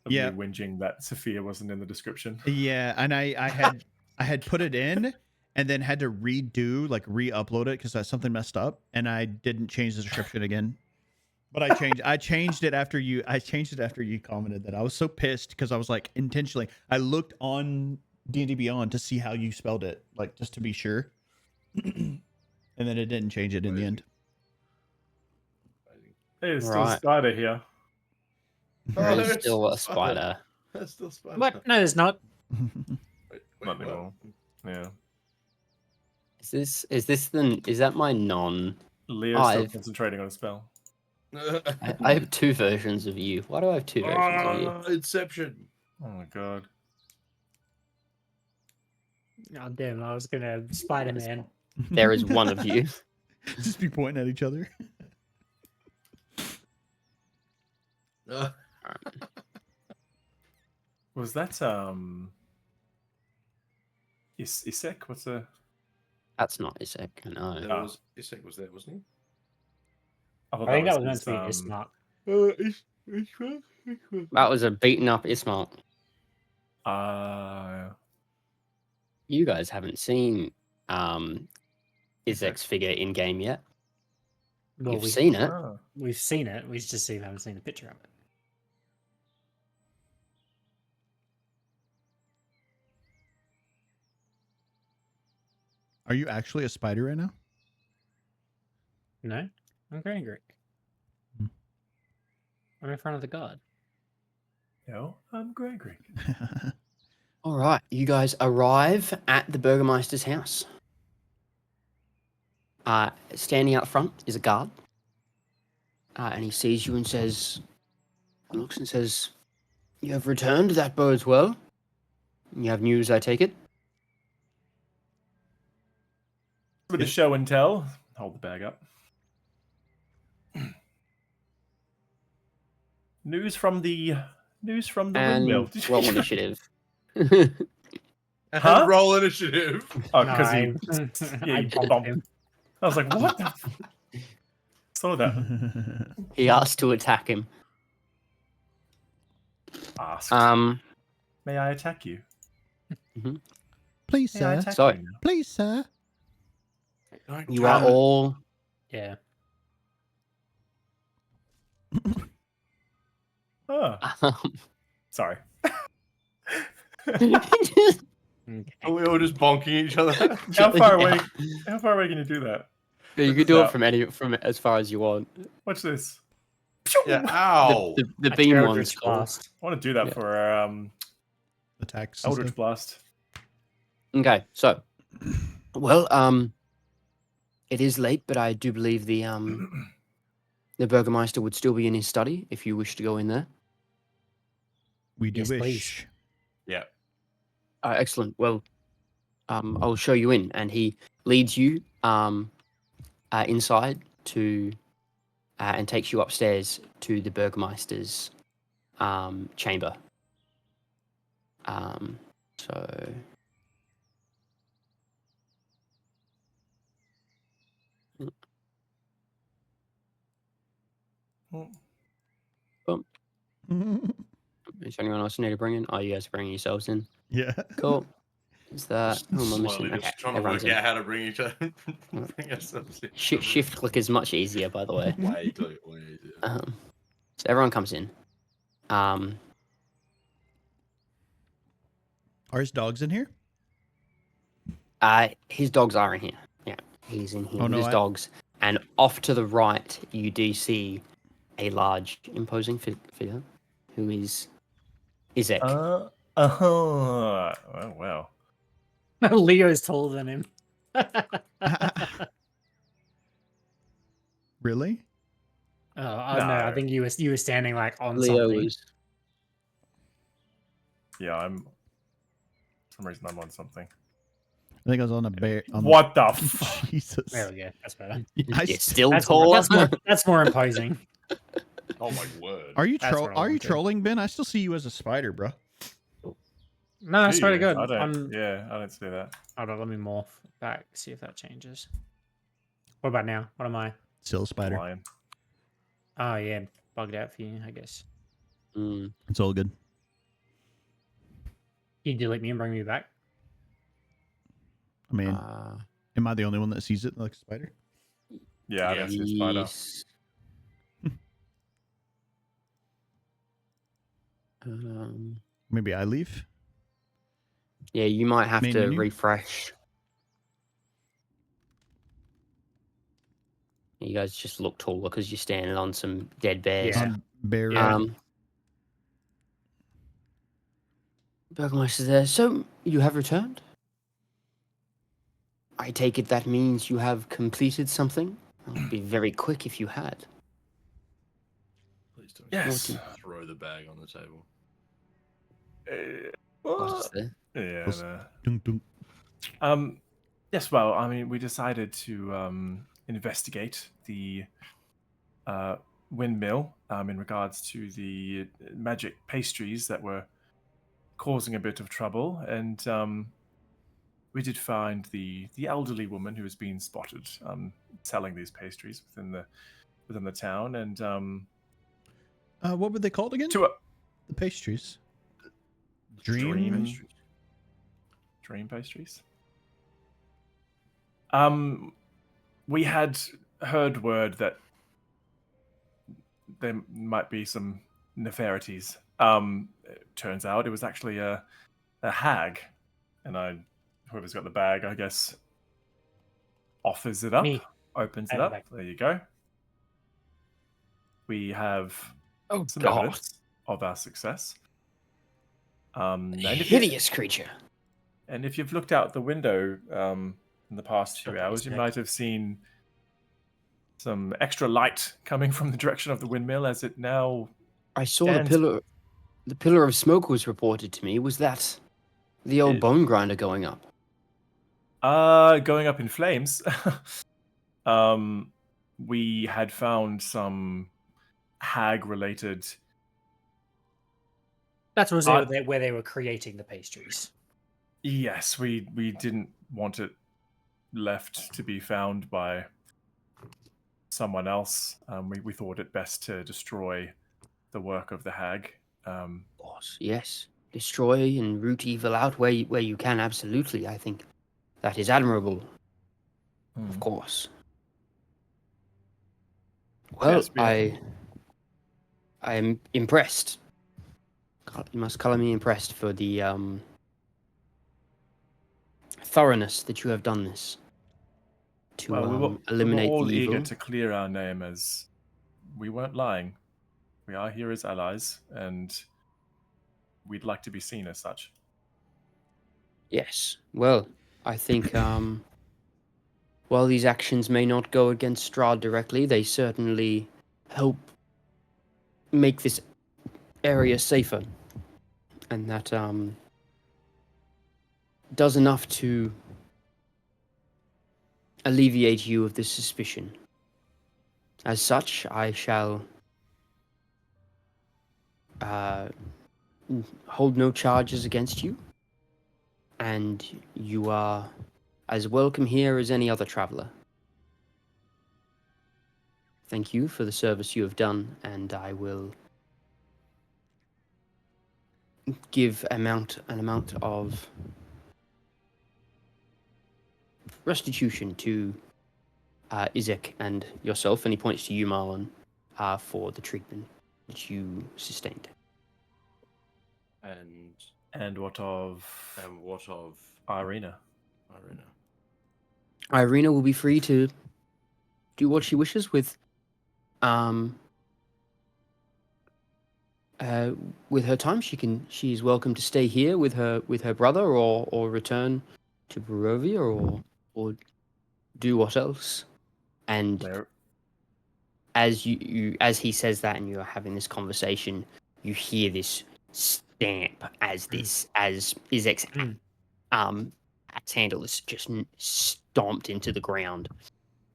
Of Yeah. me whinging that Sephir wasn't in the description. Yeah, and I had put it in and then had to re-upload it because something messed up, and I didn't change the description again. But I changed it after you commented that. I was so pissed because I was like intentionally. I looked on D&D Beyond to see how you spelled it, like just to be sure, and then it didn't change it in the end. Hey, there's still Right. a spider here. There is there's still a spider. That's still spider. What? No, there's not. Wait, Not what? anymore. Yeah. Is that my non Leo's still I've- concentrating on a spell. I have two versions of you. Why do I have two versions of you? Inception. Oh my god. Oh, damn, I was gonna Spider-Man. There is one of you. Just be pointing at each other. Was that Isek? What's the That's not Isaac. No. That was Isaac was there, wasn't I thought I think that was meant his, to be Ismark. That was a beaten up Ismark. You guys haven't seen Isaac's figure in game yet. Well, You've seen it. We've seen it. We just haven't seen the picture of it. Are you actually a spider right now? No, I'm Grangrik. Hmm. I'm in front of the god. No, I'm Grangrik. All right, you guys arrive at the Burgermeister's house. Standing out front is a guard, and he sees you and says, looks and says, "You have returned. That bodes well. You have news, I take it." Bit of show and tell. Hold the bag up. News from the And windmill. roll initiative. it? Huh? Roll initiative. Oh, No, because I he bumped bumped. him. I was like, what? Saw that. He asked to attack him. Asked. May I attack you? Please, May I sir. attack So- you? Please, sir. You are all Yeah. Oh, um, sorry. Okay. Are we all just bonking each other? How far Yeah. away? How far away can you do that? You can do So- it from as far as you want. Watch this. Yeah. I Ow. The beam one's Eldritch cool. Blast. want to do that Yeah. for our Attacks. and Eldritch stuff. Blast. Okay, so, well, it is late, but I do believe the Burgermeister would still be in his study if you wish to go in there. We do Yes, wish. please. Yeah. Excellent. Well, I'll show you in, and he leads you inside to and takes you upstairs to the Burgermeister's chamber. So. Is anyone else need to bring in? Oh, you guys are bringing yourselves in. Yeah. Cool. Is that who am I missing? Slowly Okay, just trying to everyone's work in. out how to bring each other. Bring ourselves in. Shift click is much easier, by the way. Way easier. So everyone comes in. Are his dogs in here? His dogs are in here. Yeah, he's in here Oh, with no, his I- dogs. And off to the right, you do see a large, imposing figure, who is Isaac. Oh, wow. Leo's taller than him. Really? Oh, no, I No. think you were standing like on Leo something. is. Yeah, for some reason I'm on something. I think I was on a bear. What the fuck? Jesus. There we go. That's better. I You're s- still That's taller. that's more imposing. Oh my word. Are you That's what I are you wanted. trolling, Ben? I still see you as a spider, bro. No, I swear to Yeah, God. I don't see that. Hold on, let me morph back, see if that changes. What about now? What am I? Still a spider. Lion. Oh, yeah, bugged out for you, I guess. Mm. It's all good. You delete me and bring me back? I mean, Uh, am I the only one that sees it like a spider? Yeah, I don't see a spider. yes. Maybe I leave. Yeah, you might have Main to menu? refresh. You guys just look taller because you're standing on some dead bears. Yeah. On bear. Yeah. Burgermeister's there. So, you have returned? I take it that means you have completed something I'd be very quick if you had. Please don't Yes. throw the bag on the table. What's there? Yeah. What's- no. Dunk, dunk. Yes. Well, I mean, we decided to investigate the windmill in regards to the magic pastries that were causing a bit of trouble, and we did find the elderly woman who was being spotted selling these pastries within the town, and What were they called again? to a The pastries. Dream pastries. dream pastries. We had heard word that there might be some nefarities. It turns out it was actually a hag, and whoever's got the bag, I guess, offers it up, Me. opens I it have up. the bag. There you go. We have Oh, some God. evidence of our success. And if, Hideous creature. and if you've looked out the window in the past few Okay, hours, you sick. might have seen some extra light coming from the direction of the windmill as it now. I saw Stands- the pillar of smoke was reported to me. Was that the old It- bone grinder going up? Going up in flames. We had found some hag-related. That was Uh, where they were creating the pastries. Yes, we didn't want it left to be found by someone else. We thought it best to destroy the work of the hag. Of course, yes. Destroy and root evil out where you can. Absolutely, I think that is admirable. Of course. Well, Yes, we have- I am impressed. You must color me impressed for the thoroughness that you have done this to Well, we were eliminate all the eager evil. to clear our name, as we weren't lying. We are here as allies, and we'd like to be seen as such. Yes. Well, I think while these actions may not go against Strahd directly, they certainly help make this area safer, and that does enough to alleviate you of this suspicion. As such, I shall hold no charges against you, and you are as welcome here as any other traveler. Thank you for the service you have done, and I will give an amount of restitution to Izek and yourself, and he points to you, Marlon, for the treatment that you sustained. And what of Irina? Irina will be free to do what she wishes with her time. She's welcome to stay here with her brother, or return to Barovia, or do what else. And There, as as he says that, and you're having this conversation, you hear this stamp as Izek's axe handle is just stomped into the ground,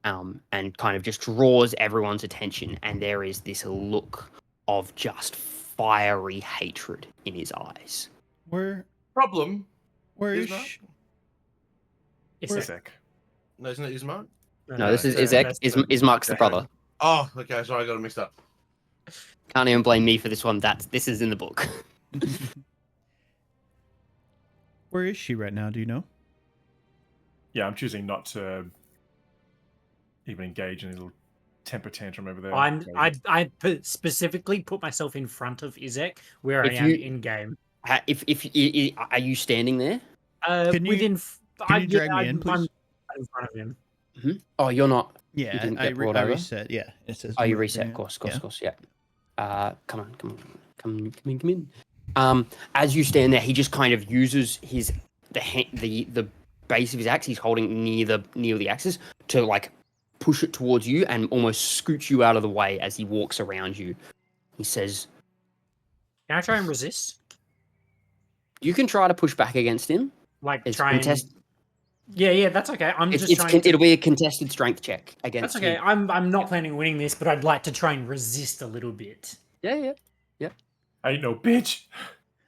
and kind of just draws everyone's attention. And there is this look of just fiery hatred in his eyes. Where problem is Ismark? she? It's Where- a- Sick. No, isn't it Ismark? No, this is it's Izek. the- Ismark's the the brother. Oh, okay. Sorry, I got it mixed up. Can't even blame me for this one. This is in the book. Where is she right now? Do you know? Yeah, I'm choosing not to even engage in a little temper tantrum over there. I specifically put myself in front of Izek where If I am you- in game. Are you standing there? Can you- Within. Can you drag me in, please? I'm in front of him. Oh, you're not. Yeah, didn't I get brought over? reset. Yeah, it says. Oh, you move reset. there. Course. Yeah. Yeah. Come in. As you stand there, he just kind of uses the base of his axe he's holding near the axis to like push it towards you and almost scoot you out of the way as he walks around you. He says, Can I try and resist? "You can try to push back against him. Like It's try and... contest- Yeah, that's okay. I'm just trying to... It'll be a contested strength check against That's okay. him. I'm not planning on winning this, but I'd like to try and resist a little bit. Yeah. Ain't no bitch.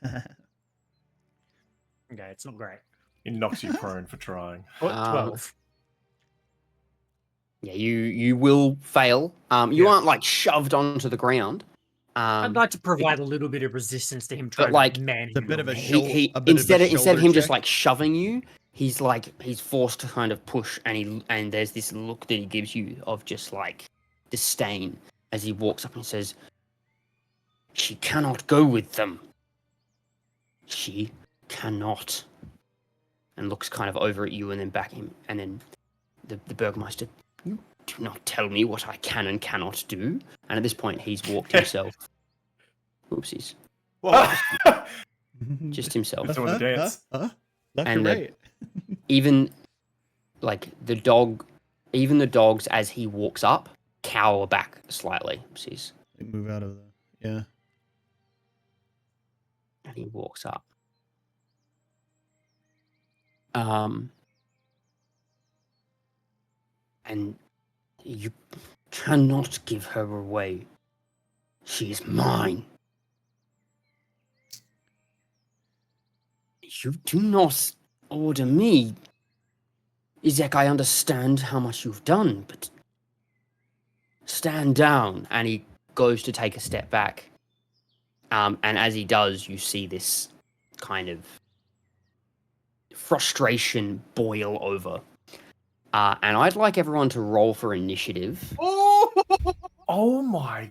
Okay, it's not great. He knocks you prone for trying. What, Um, 12? Yeah, you will fail. You Yeah. aren't like shoved onto the ground. I'd like to provide a little bit of resistance to him trying like, to manage it's a bit of a he a bit of a instead of him shoulder just check. like shoving you, he's forced to kind of push, and there's this look that he gives you of just like disdain as he walks up and says, "She cannot go with them. She cannot." And looks kind of over at you and then back him, and then the Bergermeister, "You do not tell me what I can and cannot do." And at this point, he's walked himself. Oopsies. Well, Just himself. He's doing the dance. Left And and the- right. Even like the dogs as he walks up cower back slightly. Oopsies. They move out of the. Yeah. And he walks up. And you cannot give her away. She is mine. You do not order me. Izek, I understand how much you've done, but stand down. And he goes to take a step back. And as he does, you see this kind of frustration boil over. And I'd like everyone to roll for initiative. Oh my!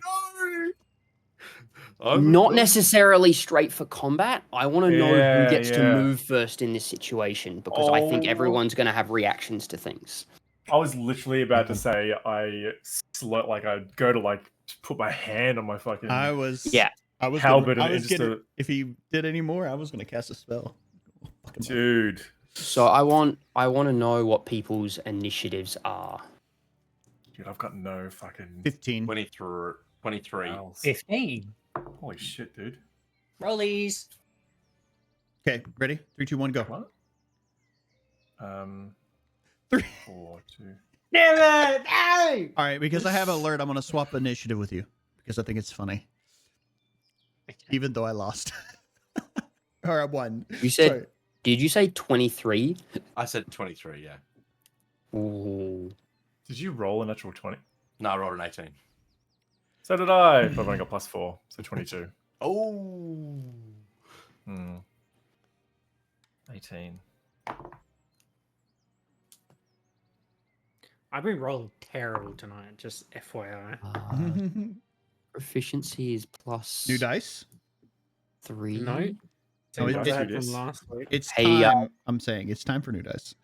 Not necessarily straight for combat. I want to know Yeah, who gets to yeah. move first in this situation because I think Oh. everyone's going to have reactions to things. I was literally about to say I'd go to like put my hand on my fucking. I was. Yeah. I was. Halberd Gonna, I and was just gonna, a- if he did any more, I was gonna cast a spell. Fucking Dude. So I want to know what people's initiatives are. Dude, I've got no fucking 15. 23. else. 15. Holy shit, dude. Rollies. Okay, ready? 3, 2, 1, go. What? 3. 4, 2. Damn it! No! All right, because I have an alert, I'm gonna swap initiative with you because I think it's funny, even though I lost. Or I won. You said, Sorry. did you say 23? I said 23, yeah. Ooh. Did you roll a natural 20? No, I rolled an 18. So did I, but I've only got +4, so 22. Oh. 18. I've been rolling terrible tonight, just FYI. Proficiency is plus New dice. 3. No. Oh, Same it- ones I it had is. from last week. It's Hey, time. I'm saying it's time for new dice.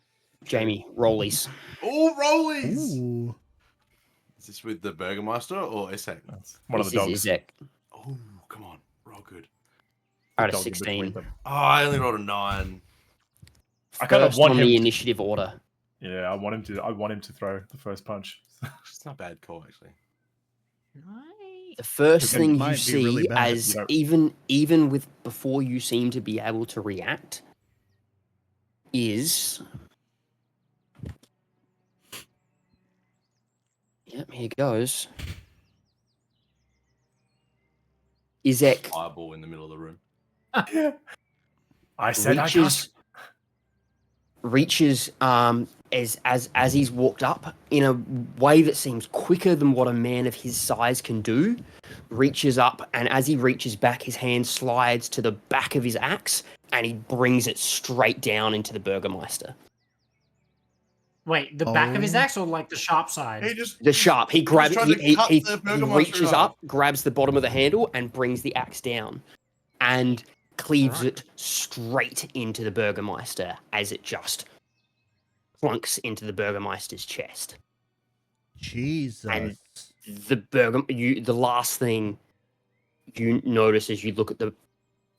Jamie, rollies. Oh, rollies! Ooh. Is this with the Burgermeister or Essek? That's one of This the is dogs. Izek. Oh, come on. Roll good. I had a Dog in between 16. them. Oh, I only rolled a 9. I kind of First want on him. the initiative order. Yeah, I want him to throw the first punch. It's not a bad call, actually. The first It thing you might be see really bad. as You don't- even with before you seem to be able to react is yep, here goes. Izek Fireball in the middle of the room. I said reaches as he's walked up in a way that seems quicker than what a man of his size can do, reaches up, and as he reaches back, his hand slides to the back of his axe and he brings it straight down into the Burgermeister. Wait, the back of his Oh. axe or like the sharp side? He just The sharp, he grabs trying to cut he the Burgermeister reaches up. up, grabs the bottom of the handle and brings the axe down and cleaves Alright. it straight into the Burgermeister as it just plunks into the Burgermeister's chest. Jesus. And the last thing you notice as you look at the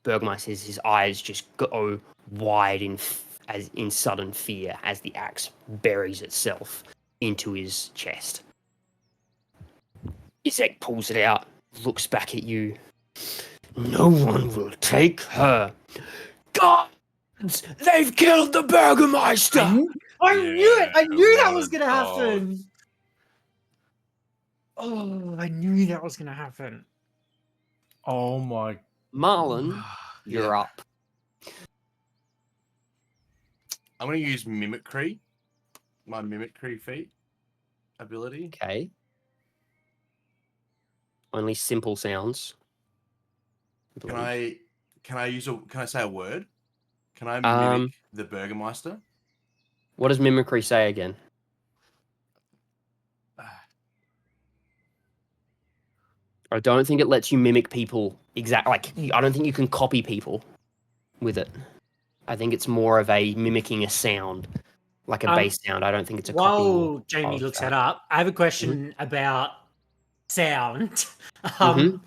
Burgermeister is his eyes just go wide in sudden fear as the axe buries itself into his chest. Izek pulls it out, looks back at you. No one will take her. Gods! They've killed the Bergermeister! I knew it! I knew that what was a gonna dog. happen! Oh, I knew that was gonna happen. Oh my. Marlon, you're Yeah. up. I'm going to use mimicry. My mimicry feat ability. Okay. Only simple sounds. Can I say a word? Can I Um, mimic the Burgermeister? What does mimicry say again? I don't think it lets you mimic people I don't think you can copy people with it. I think it's more of a mimicking a sound, like a bass sound. I don't think it's a copying. While Jamie of looks that. that up, I have a question about sound. Mhm.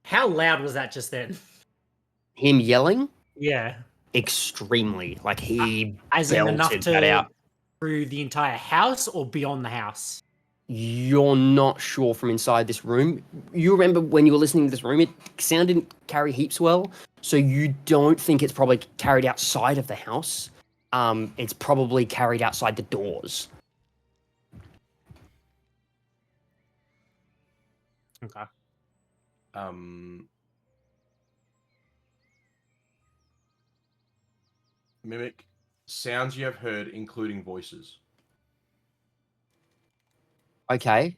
How loud was that just then? Him yelling Yeah. extremely, like he As in enough belted that out. to through the entire house or beyond the house? You're not sure from inside this room. You remember when you were listening to this room, it sound didn't carry heaps well, so you don't think it's probably carried outside of the house. It's probably carried outside the doors. Okay. Mimic sounds you have heard, including voices. Okay.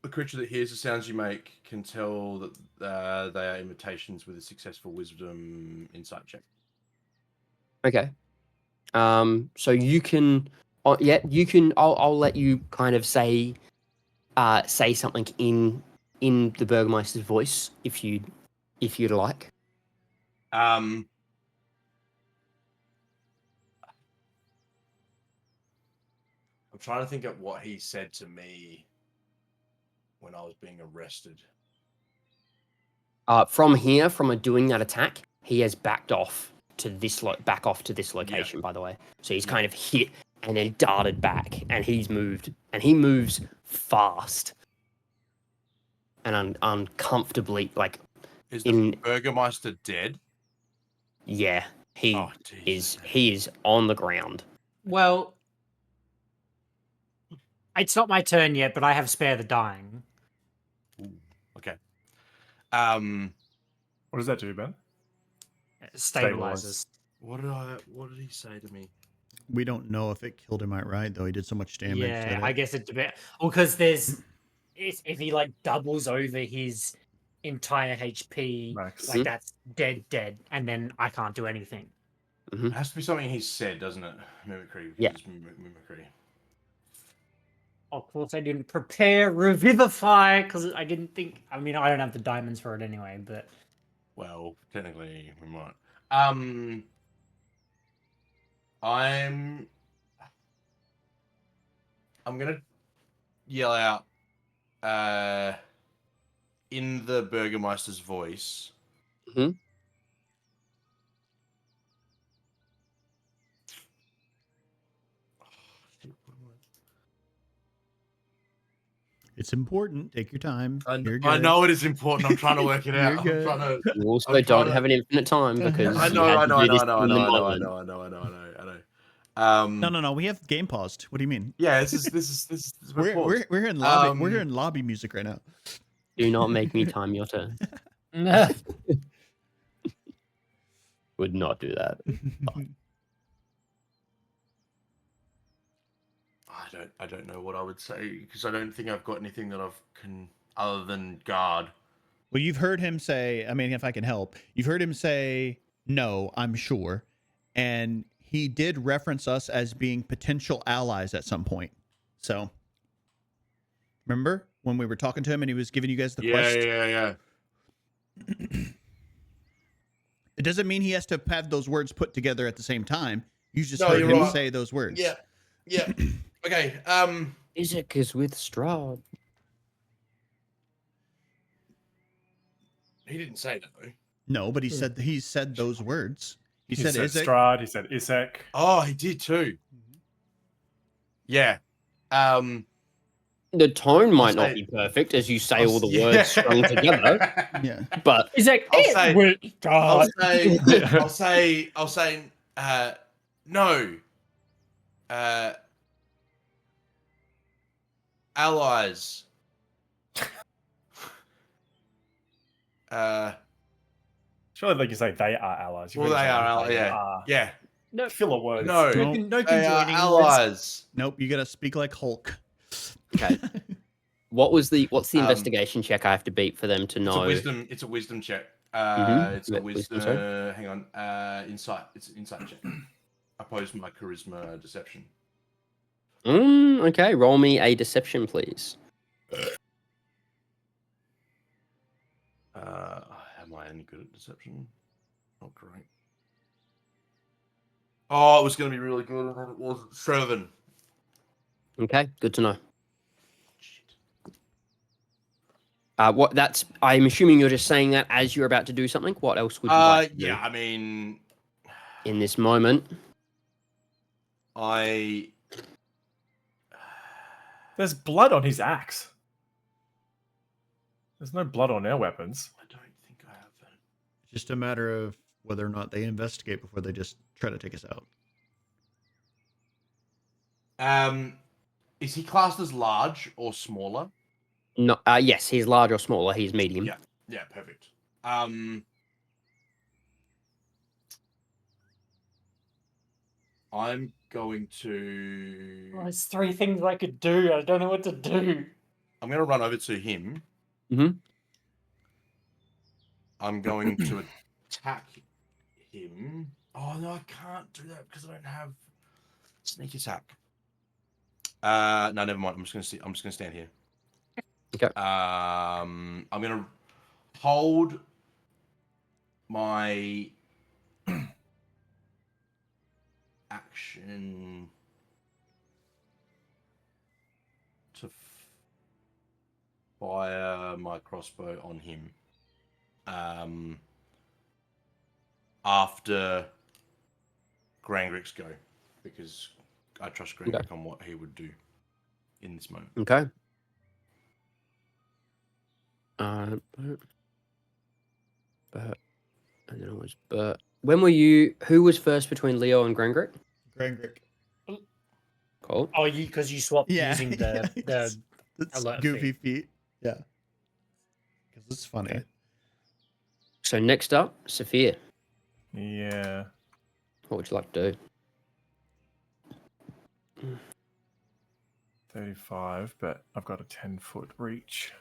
The creature that hears the sounds you make can tell that they are imitations with a successful wisdom insight check. Okay. So you can, you can. I'll let you kind of say something in the Burgermeister's voice if you'd like. I'm trying to think of what he said to me when I was being arrested. From here, from doing that attack, he has backed off to this location. By the way, so he's kind of hit and then darted back, and he's moved, and he moves fast and uncomfortably. Like, Is the Burgermeister dead? Yeah, he Oh, is. He is on the ground. Well, it's not my turn yet, but I have spare the dying. Ooh, okay. What does that do, Ben? Stabilizes. What did he say to me? We don't know if it killed him outright, though. He did so much damage. Yeah, that I guess it depends. Well, because if he like doubles over his entire HP, Max. like that's dead, and then I can't do anything. It has to be something he said, doesn't it? Mimicry. Yeah. Mimicry. Of course, I didn't prepare Revivify because I didn't think. I mean, I don't have the diamonds for it anyway, but. Well, technically, we might. I'm gonna yell out in the Burgermeister's voice. Mm-hmm. It's important. Take your time. I You're I good. know it is important. I'm trying to work it You're out. good. I'm trying to. You also I'm don't trying have an infinite time because I you know, had I to know, do this I in the know. moment. No. We have game paused. What do you mean? Yeah, this is We're in lobby. We're in lobby music right now. Do not make me time your turn. Would not do that. I don't know what I would say because I don't think I've got anything that other than guard. Well, you've heard him say. I mean, if I can help, you've heard him say no. I'm sure, and he did reference us as being potential allies at some point. So, remember when we were talking to him and he was giving you guys the quest? Yeah. It doesn't mean he has to have those words put together at the same time. You just No, heard you're him right. say those words. Yeah. Okay. Izek is with Strahd. He didn't say that though. No, but he said those words. He He said Isaac. Strahd. He said Isaac. Oh, he did too. Yeah. The tone might say- not be perfect as you say I'll all the s- words strung together, Yeah. but He's like, I'll "It say- will I'll start." say, no. Allies. Surely they can say they are allies. You've Well, got to they say are allies. they Yeah. are. Yeah. No, Filler words. No. no, Nope. no They are conjoining words. allies. Nope, you gotta speak like Hulk. okay. What's the investigation check I have to beat for them to It's know? a wisdom. It's a wisdom check. It's a Yeah, wisdom. wisdom, sorry. Hang on. Insight. It's an insight check. Opposed to my charisma deception. Okay, roll me a deception, please. Am I any good at deception? Not great. Oh, it was going to be really good, and then it wasn't. 7. Okay, good to know. What that's I'm assuming you're just saying that as you're about to do something. What else would you like to do Yeah. I mean, in this moment? There's blood on his axe. There's no blood on our weapons. I don't think I have that. It's just a matter of whether or not they investigate before they just try to take us out. Is he classed as large or smaller? No. Yes, he's large or smaller. He's medium. Yeah. Yeah, perfect. I'm going to. Oh, there's 3 things I could do. I don't know what to do. I'm going to run over to him. Mhm. I'm going to attack him. Oh no, I can't do that because I don't have sneak attack. No, never mind. I'm just gonna stand here. Okay. I'm gonna hold my action to fire my crossbow on him. After Grangrik's go, because I trust Grangrik on what he would do in this moment. Okay. But and then it was but when were you? Who was first between Leo and Grangrik? Grangrik. Cool. Oh, because you swapped Yeah. using the That's alert goofy feat. feet. Yeah. Because it's funny. Okay. So next up, Sephir. Yeah. What would you like to do? 35, but I've got a 10-foot reach.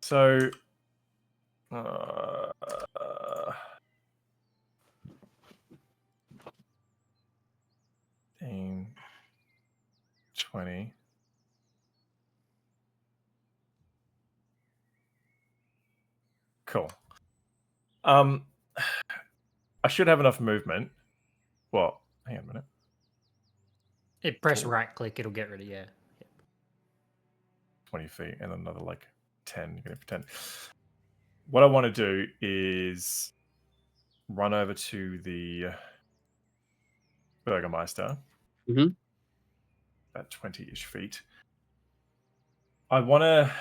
So, 15, 20. Cool. I should have enough movement. Well, hang on a minute. Press right click, it'll get rid of 20 feet and another like 10. You're going for 10. What I want to do is run over to the Bergermeister. Mhm. About 20-ish feet. I want to.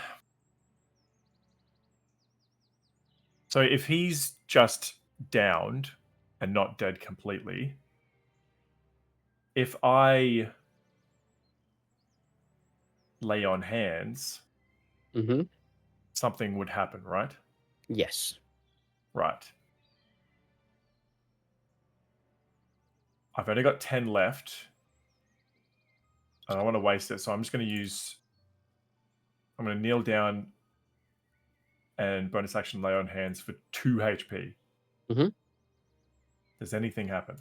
So if he's just downed and not dead completely, if I lay on hands, Mm-hmm. something would happen, right? Yes. Right. I've only got 10 left. I don't want to waste it, so I'm just going to use... I'm going to kneel down and bonus action lay on hands for 2 HP. Mhm. Does anything happen?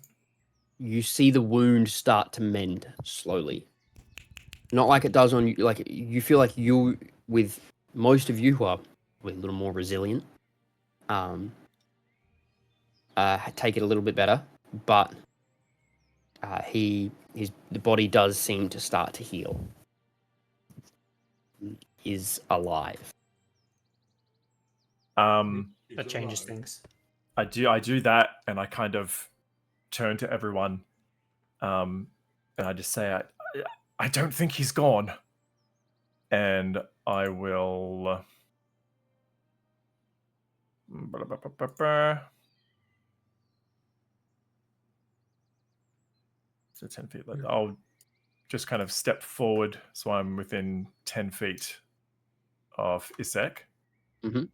You see the wound start to mend slowly. Not like it does on you. Like you feel like you, with most of you who are a little more resilient, take it a little bit better. But the body does seem to start to heal. is alive. That changes things. I do that, and I kind of turn to everyone, and I just say, I don't think he's gone, and I will. So 10 feet. I'll just kind of step forward, so I'm within 10 feet of Isek. Mm-hmm.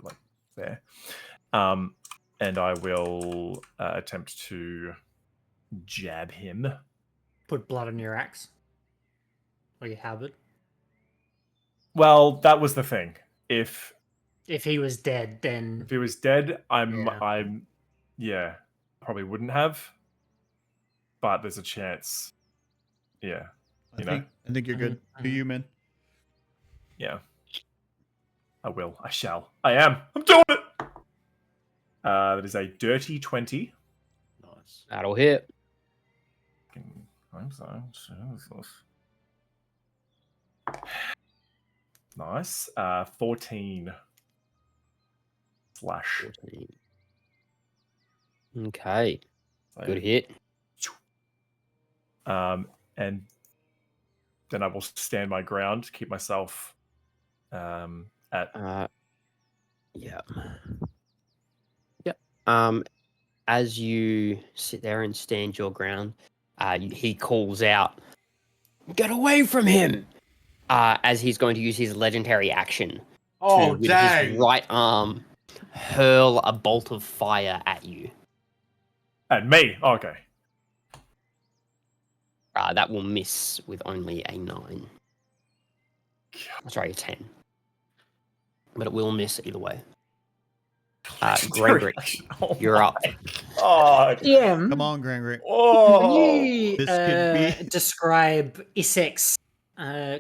Like there. And I will attempt to jab him. Put blood on your axe. Or your halberd. Well, that was the thing. If he was dead, then he was dead, Yeah. yeah, probably wouldn't have. But there's a chance. Yeah. I think you're good. Do you, man? Yeah. I will. I shall. I am. I'm doing it. That is a dirty 20. Nice. That'll hit. I'm sorry. Jesus. Nice. 14. Slash. 14. Okay. So, Good hit. and then I will stand my ground, keep myself at. Yeah. Yep. As you sit there and stand your ground, he calls out, "Get away from him!" As he's going to use his legendary action Oh, to, with dang. his right arm, hurl a bolt of fire at you. At me. Oh, okay. That will miss with only a 9. Sorry, a 10. But it will miss either way. Grangrik, Oh you're up. Oh, Yeah. Come on, Grangrik. oh. You This could be- describe Isek's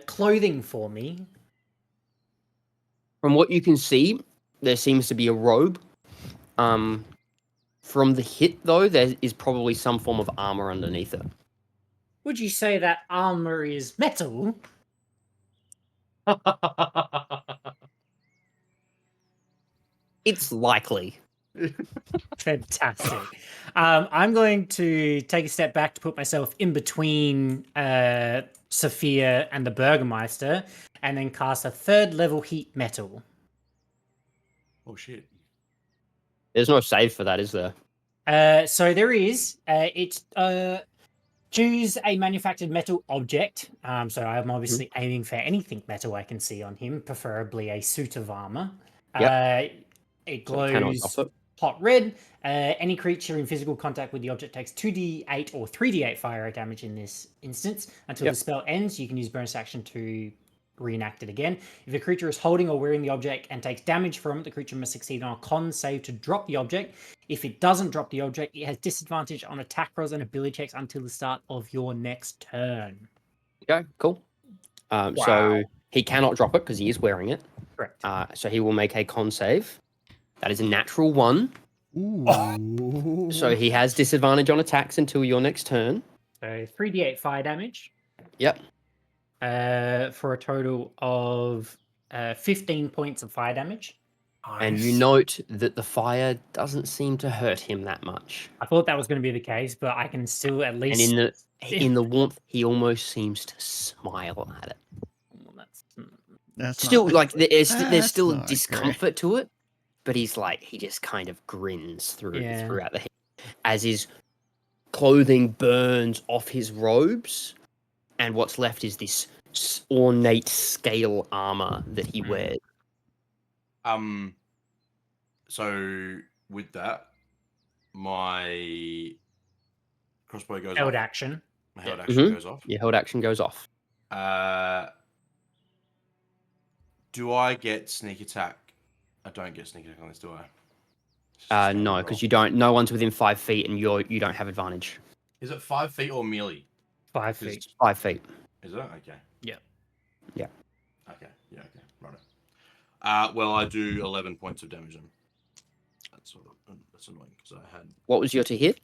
clothing for me. From what you can see, there seems to be a robe. From the hit, though, there is probably some form of armor underneath it. Would you say that armor is metal? It's likely. Fantastic. I'm going to take a step back to put myself in between Sephir and the Bergermeister, and then cast a 3rd level heat metal. Oh shit. There's no save for that, is there? So there is. It's choose a manufactured metal object. So I'm obviously aiming for anything metal I can see on him, preferably a suit of armor. It So it cannot glows drop it. hot red. Any creature in physical contact with the object takes 2d8 or 3d8 fire damage in this instance. Until the spell ends, you can use bonus action to reenact it again. If a creature is holding or wearing the object and takes damage from it, the creature must succeed on a con save to drop the object. If it doesn't drop the object, it has disadvantage on attack rolls and ability checks until the start of your next turn. Okay, cool. So he cannot drop it because he is wearing it. Correct. So he will make a con save. That is a natural 1. Ooh. So he has disadvantage on attacks until your next turn. So 3d8 fire damage. Yep. For a total of 15 points of fire damage. And you Nice. note that the fire doesn't seem to hurt him that much. I thought that was going to be the case, but I can still at least. And in the warmth, he almost seems to smile at it. That's Still, not- like there's that's still a not discomfort to it, but he just kind of grins throughout the heat as his clothing burns off his robes, and what's left is this ornate scale armor that he wears. So with that, my crossbow goes Held off. action. My held action goes off. Your held action goes off. Do I get sneak attack? I don't get sneak attack on this, do I? It's just a standard No, roll. because you don't. No one's within 5 feet, and you don't have advantage. Is it 5 feet or melee? 5 'Cause- feet. 5 feet. Is it? Okay. Yeah. Yeah. Okay. Yeah. Okay. Right. Well, I do 11 points of damage. Then. That's annoying because I had What was your to hit?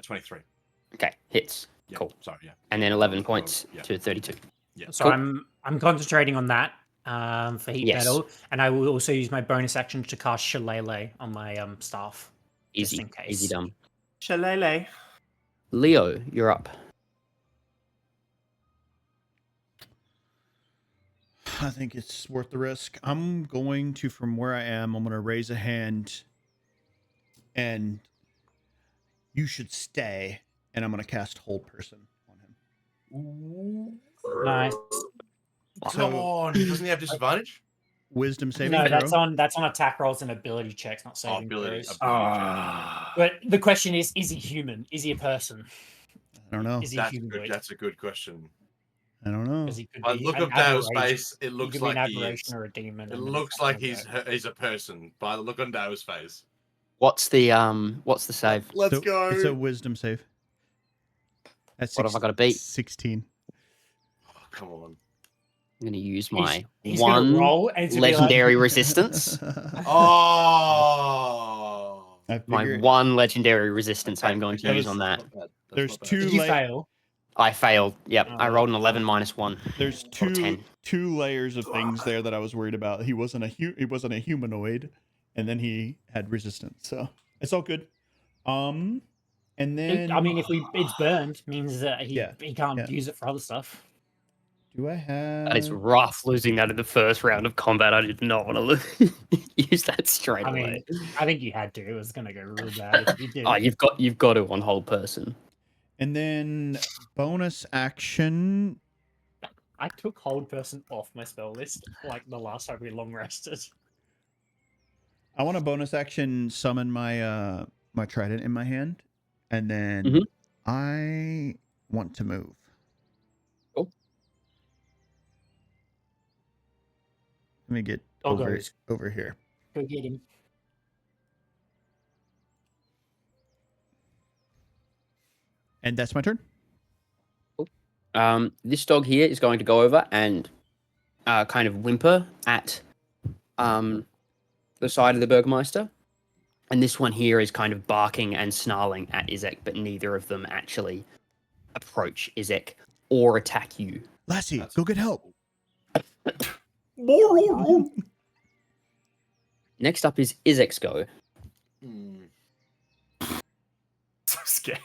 23. Okay, hits. Yeah, Cool. Sorry, yeah. And then 11 points Yeah. to 32. Yeah. So Cool. I'm concentrating on that for heat Yes. metal, and I will also use my bonus action to cast Shillelagh on my staff, just Easy. in case. Easy done. Shillelagh. Leo, you're up. I think it's worth the risk. I'm going to, from where I am, I'm going to raise a hand, and you should stay, and I'm going to cast Hold Person on him. Nice. Come So- on. Doesn't he have disadvantage? Wisdom saving No, throw. that's on attack rolls and ability checks, not saving ability. throws. Ah. But the question is he human? Is he a person? I don't know. Is he That's humanoid? that's a good question. I don't know. Because he could By be look an of Dale's aberration. face, it He looks could be like an he aberration is. or a demon. It and then looks it's like something he's a person by the look on Dale's face. What's the save? Let's So, go. It's a wisdom save. That's What have I got to beat? 16. Oh, come on. I'm going to use my he's gonna one roll and it's gonna be like- legendary resistance. Oh. I My figured one legendary resistance I'm going to Okay, use on that. not bad. That's there's not bad. two Did you la- fail? I failed. Yep, Oh, I rolled an 11 minus 1. there's Or 10. two layers of things there that I was worried about. He wasn't a humanoid, and then he had resistance. So it's all good. And then I mean, if it's burned, means that he Yeah, can't yeah. use it for other stuff. do I have? That is rough losing that in the first round of combat. I did not want to use that straight I away. mean, I think you had to. It was gonna go real bad if you did. Oh, you've got to on Hold Person. And then bonus action. I took Hold Person off my spell list like the last time we long rested. I want a bonus action summon my my trident in my hand, and then Mhm. I want to move. Cool. Let me get Doggos. over here. Go get him. And that's my turn. This dog here is going to go over and kind of whimper at the side of the Bergermeister. And this one here is kind of barking and snarling at Izek, but neither of them actually approach Izek or attack you. Lassie, go get help. Next up is Izek's go. Hmm. So scared.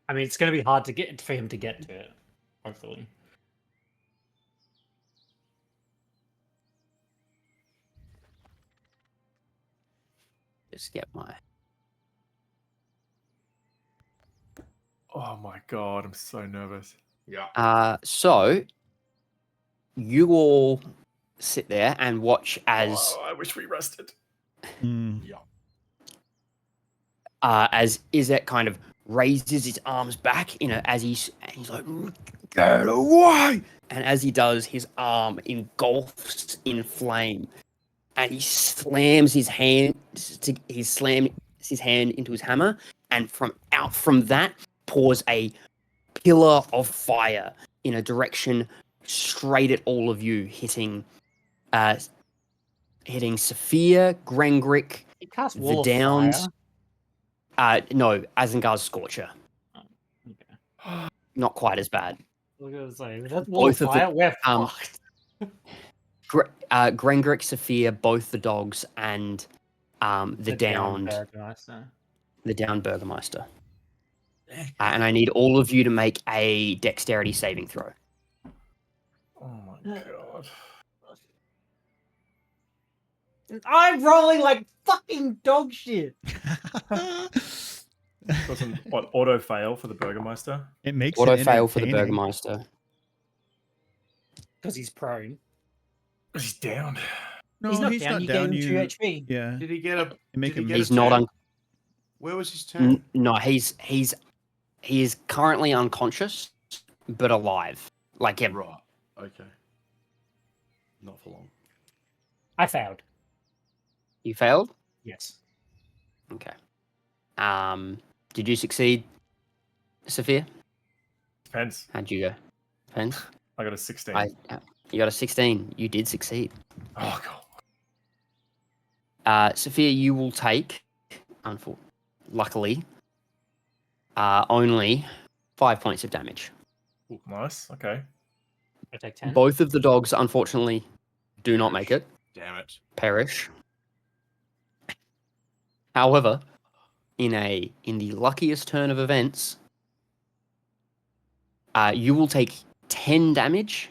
I mean, it's gonna be hard for him to get to it. Hopefully. Just get my... Oh my god, I'm so nervous. Yeah. So, you all sit there and watch as Oh, I wish we rested. Yeah. as Izek kind of raises his arms back, as he's like, get away! And as he does, his arm engulfs in flame, and he slams his hand. He slams his hand into his hammer, and from that pours a pillar of fire in a direction straight at all of you, hitting Sephir, Grangrik, He cast the Wall of Downs. Fire. No, Azengar's Scorcher. Okay. Not quite as bad. Look at say, that's Wall Both of of the- Fire. We're um, fucked. Grangrik, Sephir, both the dogs, and the downed Bergermeister. the downed Bergermeister. And I need all of you to make a dexterity saving throw. Oh my god. I'm rolling like fucking dog shit. Doesn't what auto fail for the Burgermeister? It makes Auto it fail for the entertaining. Bergermeister. Because he's prone. He's down. No, he's not he's down. not You down. gave him 2 You, HP. yeah. Did he get a? You make did he him- get He's a not turn? un- Where was his turn? No, he is currently unconscious, but alive. Like him. Right. Okay. Not for long. I failed. You failed? Yes. Okay. Did you succeed, Sephir? Depends. How'd you go? Depends. I got a 16. You got a 16. You did succeed. Oh god. Sophia, you will take, luckily, only 5 points of damage. Nice. Okay. I take 10. Both of the dogs, unfortunately, do not make it. Damn it. Perish. However, in the luckiest turn of events, you will take 10 damage,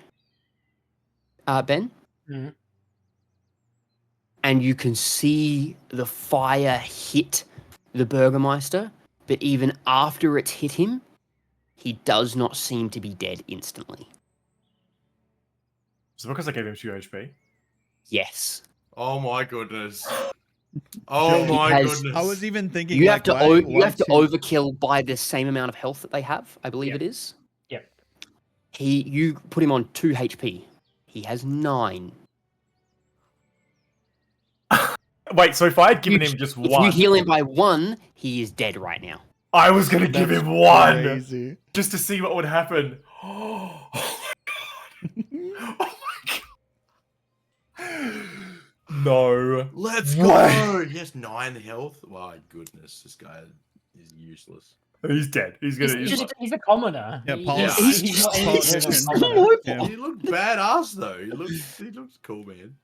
Ben. Mhm. And you can see the fire hit the Burgermeister, but even after it's hit him, he does not seem to be dead instantly. So because I gave him 2 HP. Yes. Oh my goodness. Oh He my has- goodness. I was even thinking, You like, have to why, you have to two- overkill by the same amount of health that they have, I believe Yep. it is. Yep. You put him on 2 HP. He has 9. Wait, so if I had given him just If one, you heal him by 1, he is dead right now. I was going to give That's him one crazy. just to see what would happen. Oh my god. Oh my god. No. Let's What? go. He has 9 health. My goodness, this guy is useless. He's dead. He's going He's a commoner. Yeah, He- Paul's- he's not any Paul's good as a different. commoner. Yeah. He looked badass though. He looks cool, man.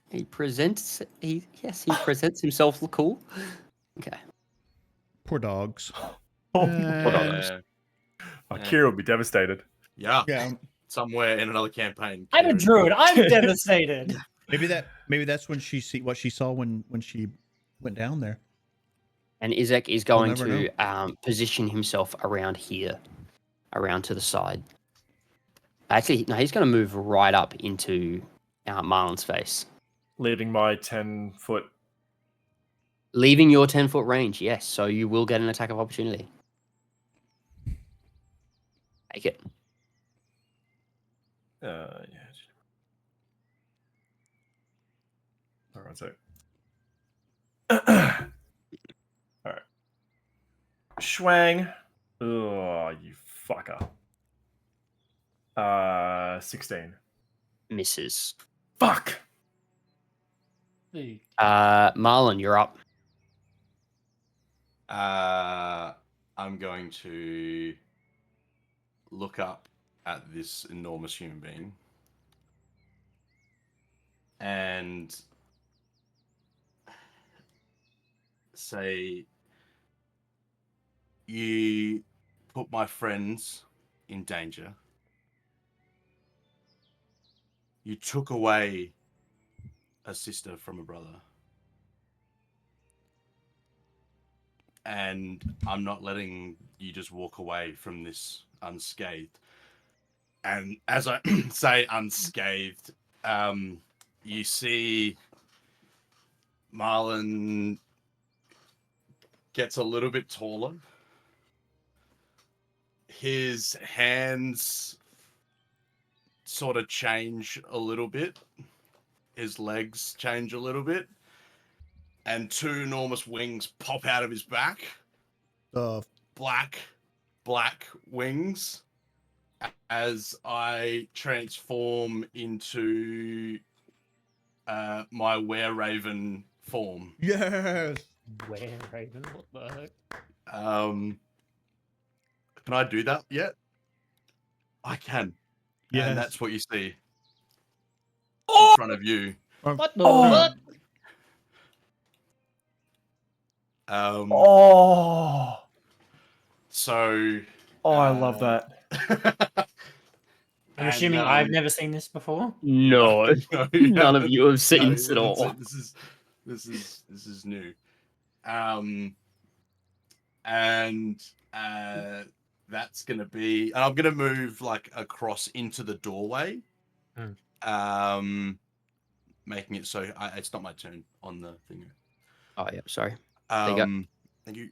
He presents himself cool. Okay. Poor dogs. Oh, dogs. Kira would be devastated. Yeah. Yeah, Somewhere in another campaign. I'm a Kieran- druid. I'm devastated. maybe that's when what she saw when she went down there. And Izek is going never to position himself around here, around to the side. Actually, no, he's going to move right up into Marlon's face. Leaving my 10-foot. Leaving your 10-foot range, yes. So you will get an attack of opportunity. Take it. Yeah. All right, so. All right. Schwang. Oh, you fucker. 16. Misses. Fuck. Marlon, you're up. I'm going to look up at this enormous human being and say, "You put my friends in danger. You took away a sister from a brother. And I'm not letting you just walk away from this unscathed." And as I say unscathed, you see Marlon gets a little bit taller. His hands sort of change a little bit. His legs change a little bit. And 2 enormous wings pop out of his back. Black wings. As I transform into my were-raven form. Yes. Where, Raven? What the heck? Can I do that yet? I can. Yes. And that's what you see in front of you. What the Oh. what? So. I love that. I'm assuming I've never seen this before. No, none of you have seen this at all. This is new. And that's gonna be, and I'm gonna move like across into the doorway, making it so it's not my turn on the thing. Oh yeah, sorry. There you go. Thank you.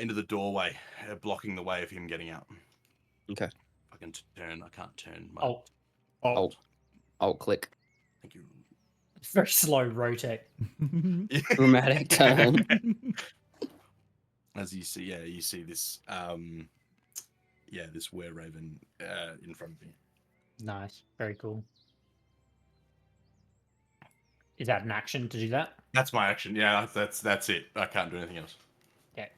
Into the doorway, blocking the way of him getting out. Okay. I can turn. I can't turn. My... Oh, Alt click. Thank you. very slow rotate. Dramatic turn. As you see, you see this, this were-raven in front of me. Nice, very cool. Is that an action to do that? That's my action. Yeah, that's it. I can't do anything else. Okay.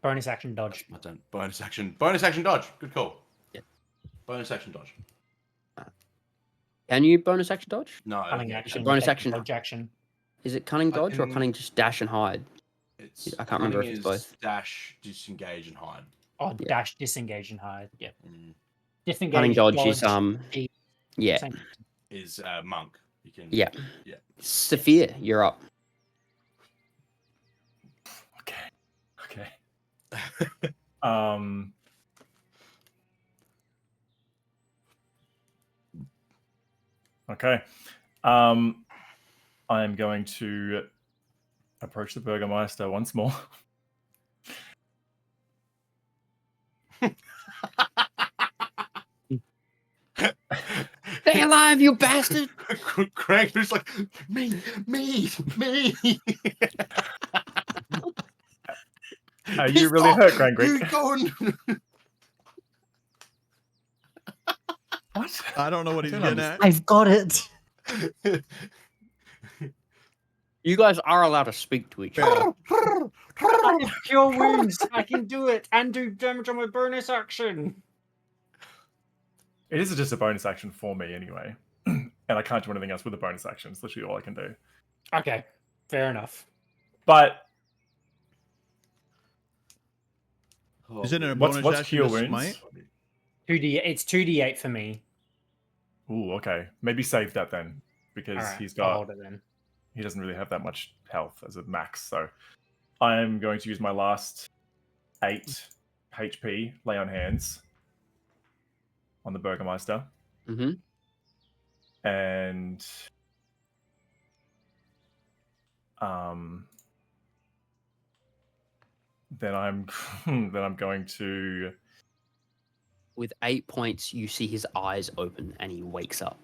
Bonus action dodge. I don't. Bonus action dodge. Good call. Yeah. Bonus action dodge. Can you bonus action dodge? No. Cunning yeah, action. bonus take action. Dodge action. Is it cunning I dodge or can- cunning just dash and hide? It's I can't remember cunning if it's is both. dash, disengage, and hide. Oh, Yeah. dash, disengage, and hide. Yeah. Disengage, Cunning dodge is E. yeah. Same. Is monk. You can. Yeah. Yeah. Sephir, you're up. Okay. Okay. I am going to approach the Burgermeister once more. Stay alive, you bastard! Grangrik's like me. Are you really hurt, You Grangrik? going? What? I don't know what I he's don't getting understand. at. I've got it. You guys are allowed to speak to each other. I have cure wounds. I can do it and do damage on my bonus action. It is just a bonus action for me anyway. And I can't do anything else with the bonus action. It's literally all I can do. Okay, fair enough. But Is it a what's bonus action cure to wounds? smite? 2d. It's 2d8 for me. Ooh, okay. Maybe save that then. Because All right, he's I'll got hold it then. he doesn't really have that much health as a max. So I am going to use my last 8 HP, lay on hands on the Burgermeister. Mm-hmm. And then I'm going to With 8 points, you see his eyes open and he wakes up.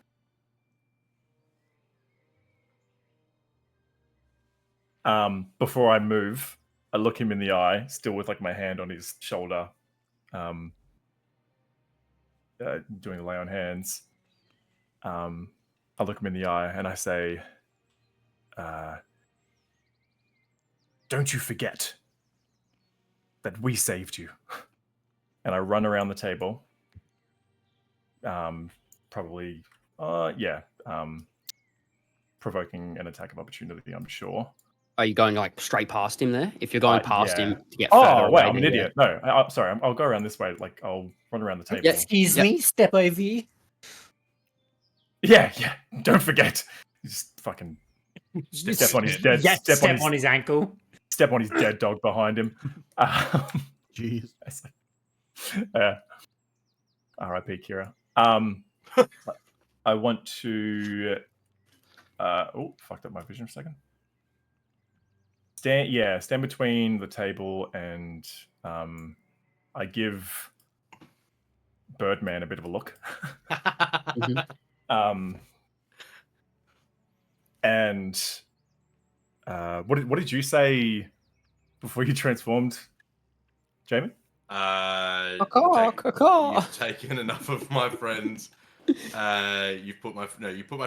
before I move, I look him in the eye, still with like my hand on his shoulder, doing the lay on hands. I look him in the eye and I say, "Don't you forget that we saved you." And I run around the table. Probably, provoking an attack of opportunity, I'm sure. Are you going like straight past him there? If you're going past Yeah. him to get further Oh, wait, away, I'm an then yeah. idiot. No, sorry, I'll go around this way. Like, I'll run around the table. Yes. Excuse Yep. me, step over you. Yeah, don't forget. Just fucking step on his dead. Yeah, step step on his ankle. step on his dead dog behind him. Jeez. R.I.P. Kira. I want to. Fucked up my vision for a second. Stand between the table and I give Birdman a bit of a look. And what did you say before you transformed, Jamie? You've taken enough of my friends. You put my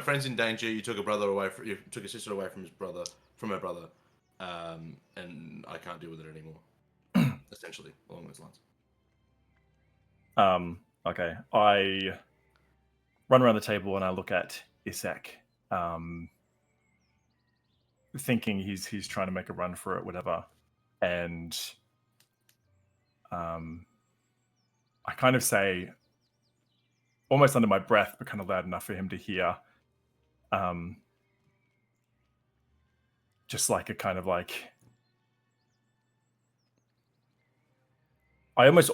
friends in danger. You took you took a sister away from her brother, and I can't deal with it anymore. Essentially, along those lines. Okay. I run around the table and I look at Isaac, thinking he's trying to make a run for it, whatever. And I kind of say, almost under my breath, but kind of loud enough for him to hear, just like a kind of like, I almost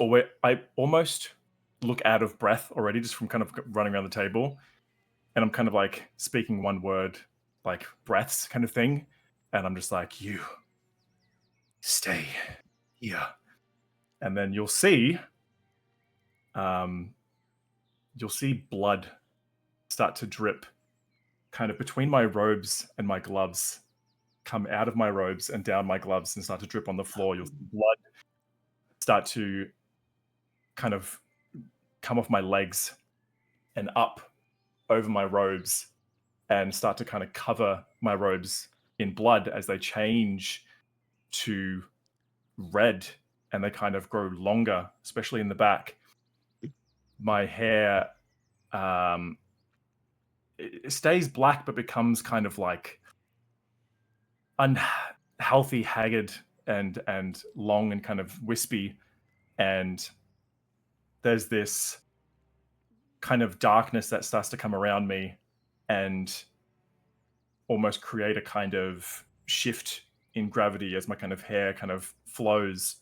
look out of breath already just from kind of running around the table, and I'm kind of like speaking one word, like breaths kind of thing, and I'm just like, you stay here, and then you'll see blood start to drip kind of between my robes and my gloves, come out of my robes and down my gloves and start to drip on the floor. You'll see blood start to kind of come off my legs and up over my robes and start to kind of cover my robes in blood as they change to red and they kind of grow longer, especially in the back. My hair it stays black but becomes kind of like unhealthy, haggard, and long and kind of wispy, and there's this kind of darkness that starts to come around me and almost create a kind of shift in gravity as my kind of hair kind of flows,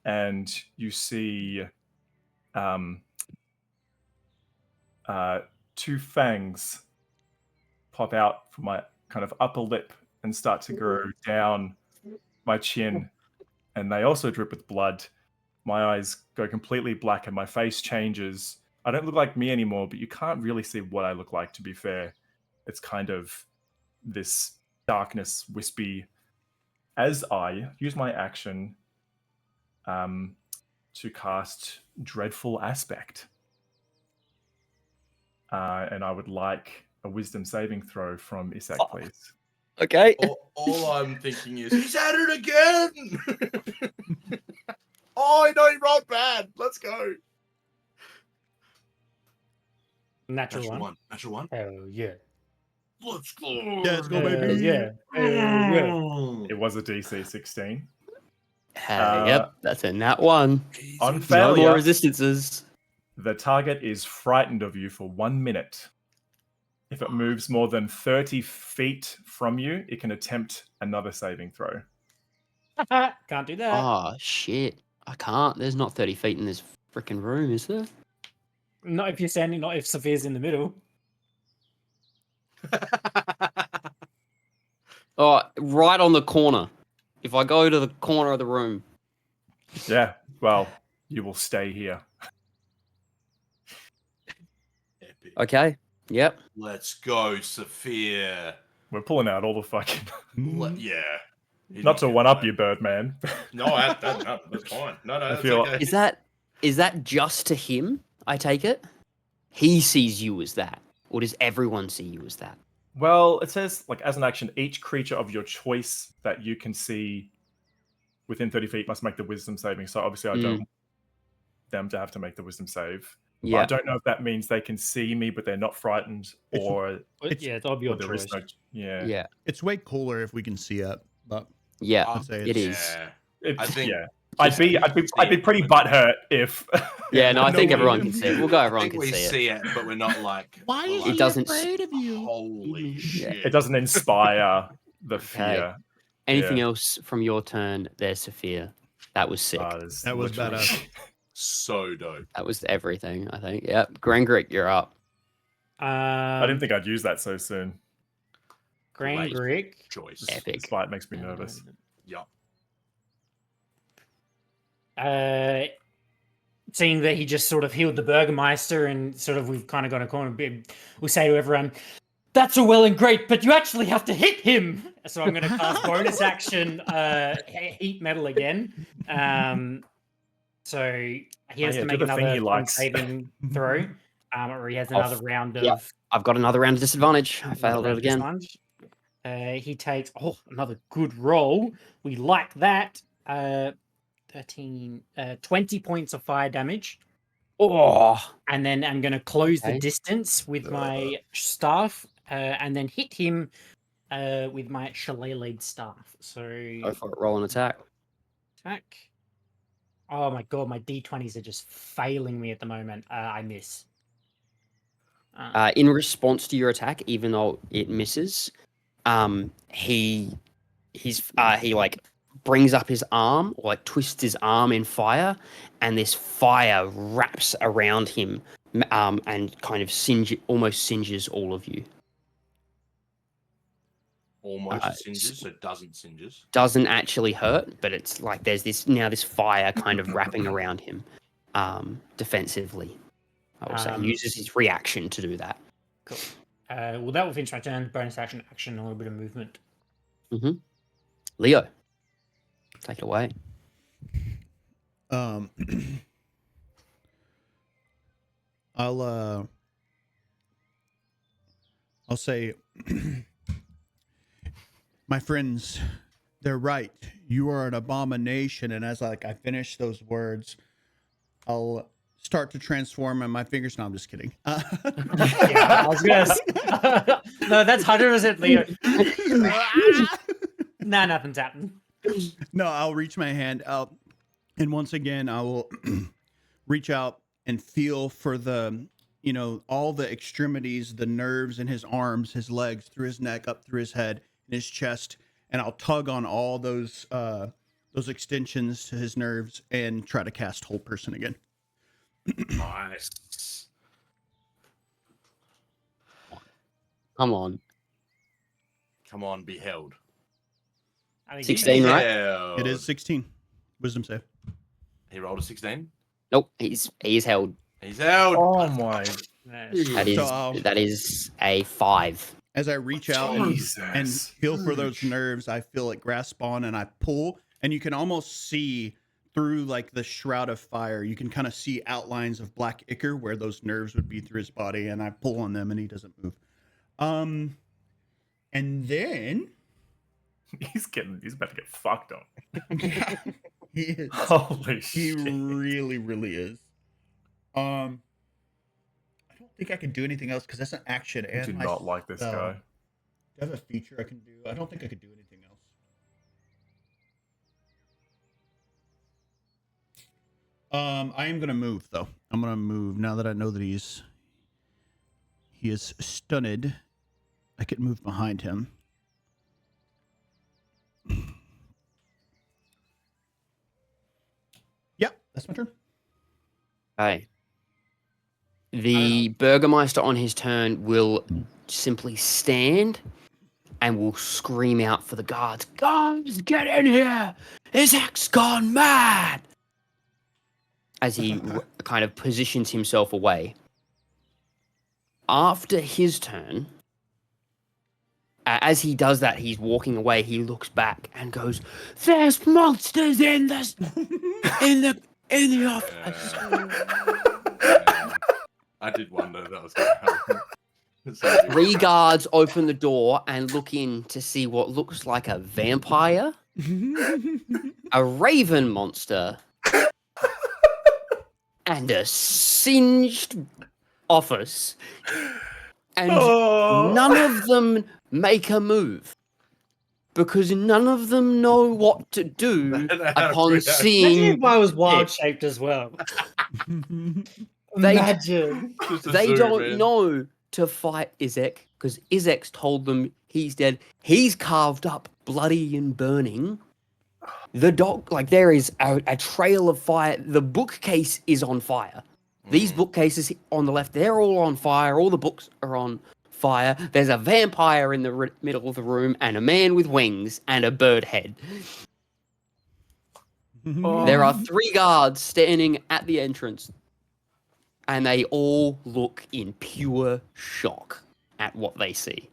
and you see two fangs pop out from my kind of upper lip and start to grow down my chin, and they also drip with blood. My eyes go completely black and my face changes. I don't look like me anymore, but you can't really see what I look like, to be fair. It's kind of this darkness, wispy. As I use my action to cast Dreadful Aspect. And I would like a wisdom saving throw from Isak, please. Okay. All I'm thinking is, he's at it again! Oh, I know he rolled bad. Let's go. Natural Natural one. one. Natural one. Hell yeah. Let's go. Yeah, let's go, Hell baby. yeah. Hell yeah. It was a DC 16. Yep, that's a nat one. On No failure, more resistances. the target is frightened of you for 1 minute. If it moves more than 30 feet from you, it can attempt another saving throw. Can't do that. Oh, shit. I can't. There's not 30 feet in this freaking room, is there? Not if you're standing, not if Sephir's in the middle. Oh, right on the corner. If I go to the corner of the room. Yeah, well, you will stay here. Epic. Okay. Yep. Let's go, Sephir. We're pulling out all the fucking... Yeah. Not to one-up you, Birdman. No, that's fine. No, that's feel- okay. Is that just to him, I take it? He sees you as that. Or does everyone see you as that? Well, it says, like, as an action, each creature of your choice that you can see within 30 feet must make the wisdom saving. So obviously I don't want them to have to make the wisdom save. Yeah. But I don't know if that means they can see me, but they're not frightened, or Yeah, that'll be your there is choice. no... Yeah. Yeah. It's way cooler if we can see it, but Yeah. I'd say It it's- is. It- I think- yeah. I'd be pretty butthurt if... Yeah, no, I think No everyone way. can see it. We'll go, I everyone think can we see it. see it, but we're not like... Why we're is like, It doesn't- afraid of you? Holy Yeah. shit. It doesn't inspire the Okay. fear. Anything Yeah. else from your turn there, Sophia? That was sick. That was badass. So dope. That was everything, I think. Yep. Grangrik, you're up. I didn't think I'd use that so soon. Grangrik. Choice. Epic. This fight makes me nervous. Yep. Seeing that he just sort of healed the Bergermeister and sort of we've kind of got a corner, we say to everyone, that's all well and great, but you actually have to hit him. So I'm going to cast bonus action heat metal again. So he has to make do the thing another he likes. saving throw, or he has another round of Yep. I've got another round of disadvantage. I failed it again. disadvantage. He takes another good roll. We like that. 20 points of fire damage. Oh, And then I'm going to close the Okay. distance with my staff, and then hit him with my shillelagh staff. So go for it. Roll an attack. attack. Oh my god, my d20s are just failing me at the moment. I miss. In response to your attack, even though it misses, he like brings up his arm, or like twists his arm in fire, and this fire wraps around him, and kind of almost singes all of you. Almost singes, so doesn't singes. Doesn't actually hurt, but it's like there's this fire kind of wrapping around him, defensively. I will say he uses his reaction to do that. Cool. Well, that will finish my turn. Bonus action, a little bit of movement. Leo, take it away. I'll say, my friends, They're right. You are an abomination. And as I finish those words, I'll start to transform and my fingers. No, I'm just kidding. Yeah, I was gonna. No, that's 100% Leo. Nah, nothing's happened. No, I'll reach my hand out, and once again, I will reach out and feel for the, all the extremities, the nerves in his arms, his legs, through his neck, up through his head, and his chest, and I'll tug on all those extensions to his nerves and try to cast Whole Person again. Nice. Come on. Come on, be held. I mean, 16, right? Held. It is 16. Wisdom save. He rolled a 16. Nope, he is held. He's held. Oh my. That is a 5. As I reach out and Jesus. feel for those nerves, I feel it grasp on and I pull, and you can almost see through like the shroud of fire. You can kind of see outlines of black ichor where those nerves would be through his body, and I pull on them and he doesn't move. And then He's about to get fucked up. he is. Holy He shit. really, really is. I don't think I can do anything else because that's an action. I And do my not like this spell. guy. Do I have a feature I can do? I don't think I could do anything else. I am gonna move though. I'm gonna move now that I know that he is stunned. I can move behind him. Yep, that's my turn. Okay. The Burgermeister on his turn will simply stand and will scream out for the guards. Guards, get in here! Isaac's gone mad! As he kind of positions himself away. After his turn, as he does that, he's walking away. He looks back and goes, "There's monsters in this, in the office." I did wonder that was going to happen. So, 3 guards open the door and look in to see what looks like a vampire, a raven monster, and a singed office. And none of them make a move because none of them know what to do upon Imagine seeing. if I was wild shaped as well. They- Imagine. just a They zoom don't in. know to fight Isaac because Isaac's told them he's dead. He's carved up, bloody and burning. The dog, like there is a trail of fire. The bookcase is on fire. These bookcases on the left, they're all on fire. All the books are on fire. There's a vampire in the middle of the room and a man with wings and a bird head. There are 3 guards standing at the entrance, and they all look in pure shock at what they see.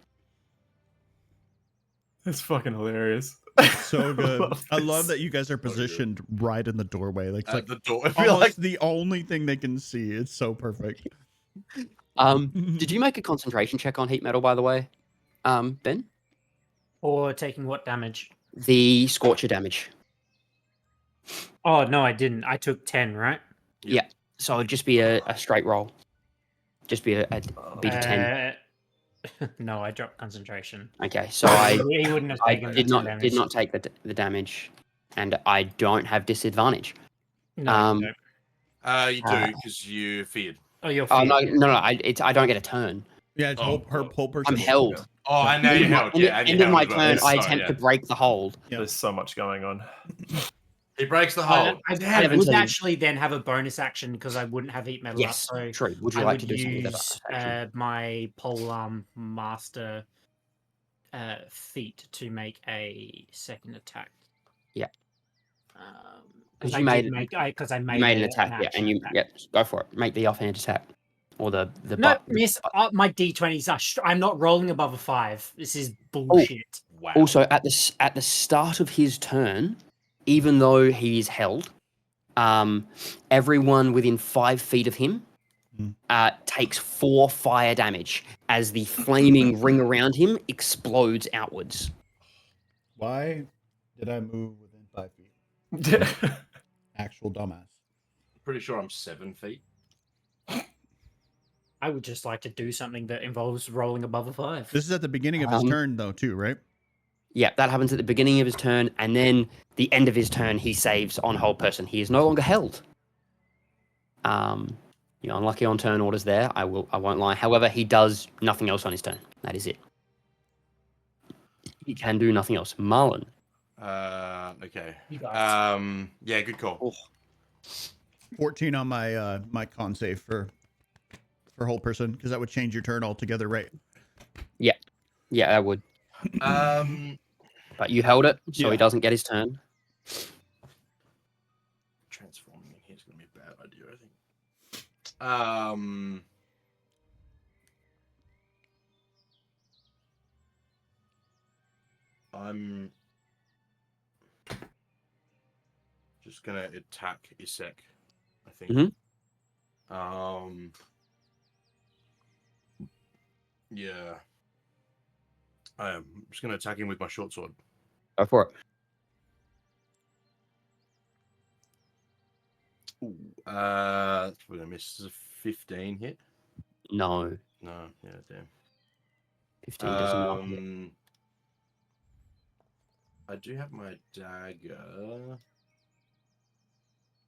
That's fucking hilarious. So good. I love this. that you guys are good. positioned right in the doorway. Like, it's At like the door. I feel almost like the only thing they can see. It's so perfect. Did you make a concentration check on heat metal, by the way, Ben? Or taking what damage? The scorcher damage. Oh, no, I didn't. I took 10, right? So it'd just be a straight roll. Just be a beat of 10. No, I dropped concentration. Okay, so I He wouldn't have I taken the did 10 not take the damage, and I don't have disadvantage. No, you don't. you do because you feared. Oh, you're Oh no, feared. I don't get a turn. Yeah, it's Oh, whole person. I'm held. Oh, and now you're held. Yeah, and End you're of my held as well. turn, I Sorry, attempt yeah. to break the hold. Yeah. There's so much going on. He breaks the I hold. would Seventeen. actually then have a bonus action because I wouldn't have heat metal Yes, up. So true. Would you I like would to do something with that use bonus action? my polearm master feat to make a second attack. Yeah. Because you made- I made, You made an a- attack, yeah, action and you attack. go for it. Make the offhand attack, or the No, butt. miss. My d20s are. I'm not rolling above a 5. This is bullshit. Wow. Also, at the start of his turn, even though he is held, everyone within 5 feet of him takes 4 fire damage as the flaming ring around him explodes outwards. Why Did I move within 5 feet? Actual dumbass. Pretty sure I'm 7 feet. I would just like to do something that involves rolling above a 5. This is at the beginning of his turn, though, too, right? Yeah, that happens at the beginning of his turn, and then the end of his turn, he saves on hold person. He is no longer held. You're unlucky on turn orders there. I won't lie. However, he does nothing else on his turn. That is it. He can do nothing else. Merlon. Okay. You guys. Yeah, good call. 14 on my my con save for whole person, because that would change your turn altogether, right? Yeah, that would. But you held it, so he doesn't get his turn. Transforming in here is going to be a bad idea, I think. I'm just going to attack Isek, I think. Yeah. I am just going to attack him with my short sword. Go for it. Ooh, that's probably going to miss. This is a 15 hit. No, No, yeah, damn. 15 does not hit. I do have my dagger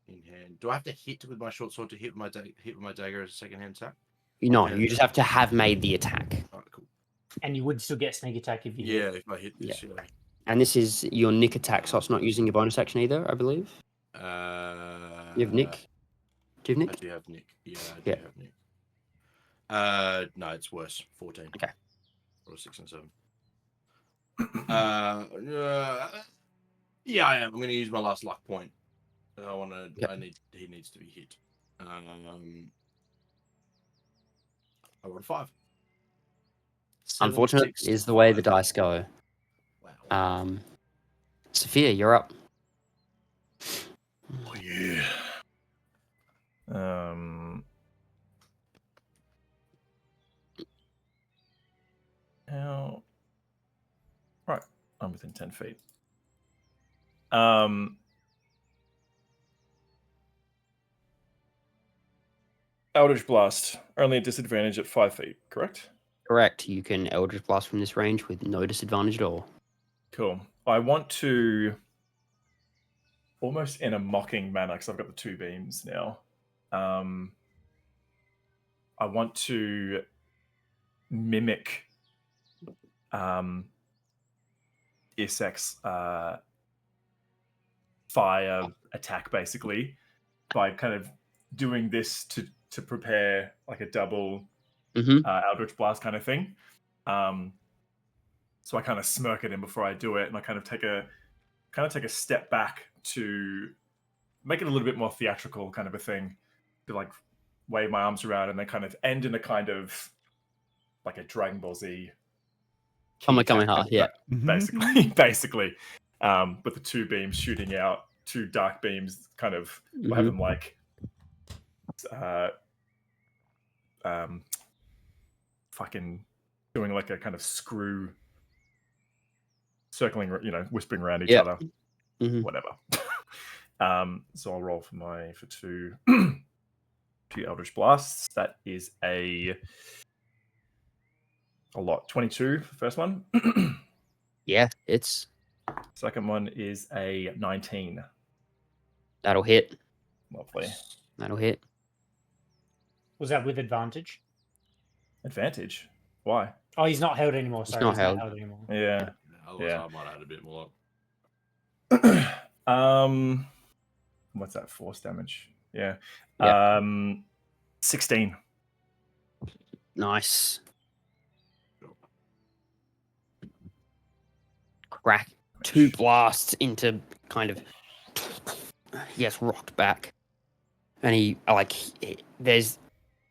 in hand. Do I have to hit with my short sword to hit with my dagger as a second hand attack? No, you just have to have made the attack. Alright, cool. And you would still get sneak attack if you Yeah, hit. if I hit this, yeah. And this is your nick attack, so it's not using your bonus action either, I believe. You have nick? Do you have I nick? do have nick. Yeah, I do have nick. No, it's worse. 14. Okay. Or 6 and 7. Yeah, I am. I'm going to use my last luck point. He needs to be hit. I rolled a 5. Unfortunate 7, 6, is the way the 5. dice go. Wow. Sephir, you're up. Oh, yeah. Now, right, I'm within 10 feet. Eldritch Blast, only a disadvantage at 5 feet, correct? Correct. You can Eldritch Blast from this range with no disadvantage at all. Cool. I want to, almost in a mocking manner, because I've got the 2 beams now, I want to mimic Isek's fire attack, basically, by kind of doing this to prepare like a double Eldritch Blast kind of thing. So I kind of smirk at him before I do it, and I kind of take a step back to make it a little bit more theatrical, kind of a thing, to like wave my arms around and then kind of end in a kind of like a Dragon Ball Z. Coming hard, yeah. Basically, with the 2 beams shooting out, 2 dark beams, kind of have them like, fucking doing like a kind of screw, circling, whispering around each other, whatever. So I'll roll for 2 Eldritch Blasts. That is a lot. 22 for the first one. Yeah, it's... Second one is a 19. That'll hit. Lovely. That'll hit. Was that with advantage? Advantage? Why? Oh, he's not held anymore. Sorry, not held. Anymore. Yeah. Otherwise, I might add a bit more up. What's that? Force damage. Yeah. 16. Nice. Crack. 2 blasts into kind of... He gets rocked back. And there's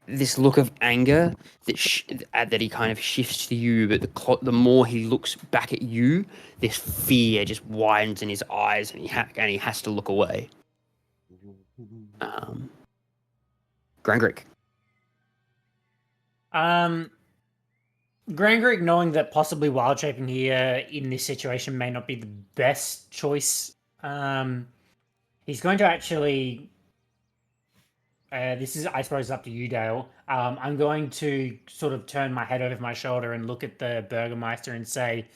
this look of anger that he kind of shifts to you, but the more he looks back at you, this fear just widens in his eyes, and he has to look away. Grangrik. Grangrik, knowing that possibly wild shaping here in this situation may not be the best choice, he's going to actually. This is, I suppose, up to you, Dale. I'm going to sort of turn my head over my shoulder and look at the Bergermeister and say,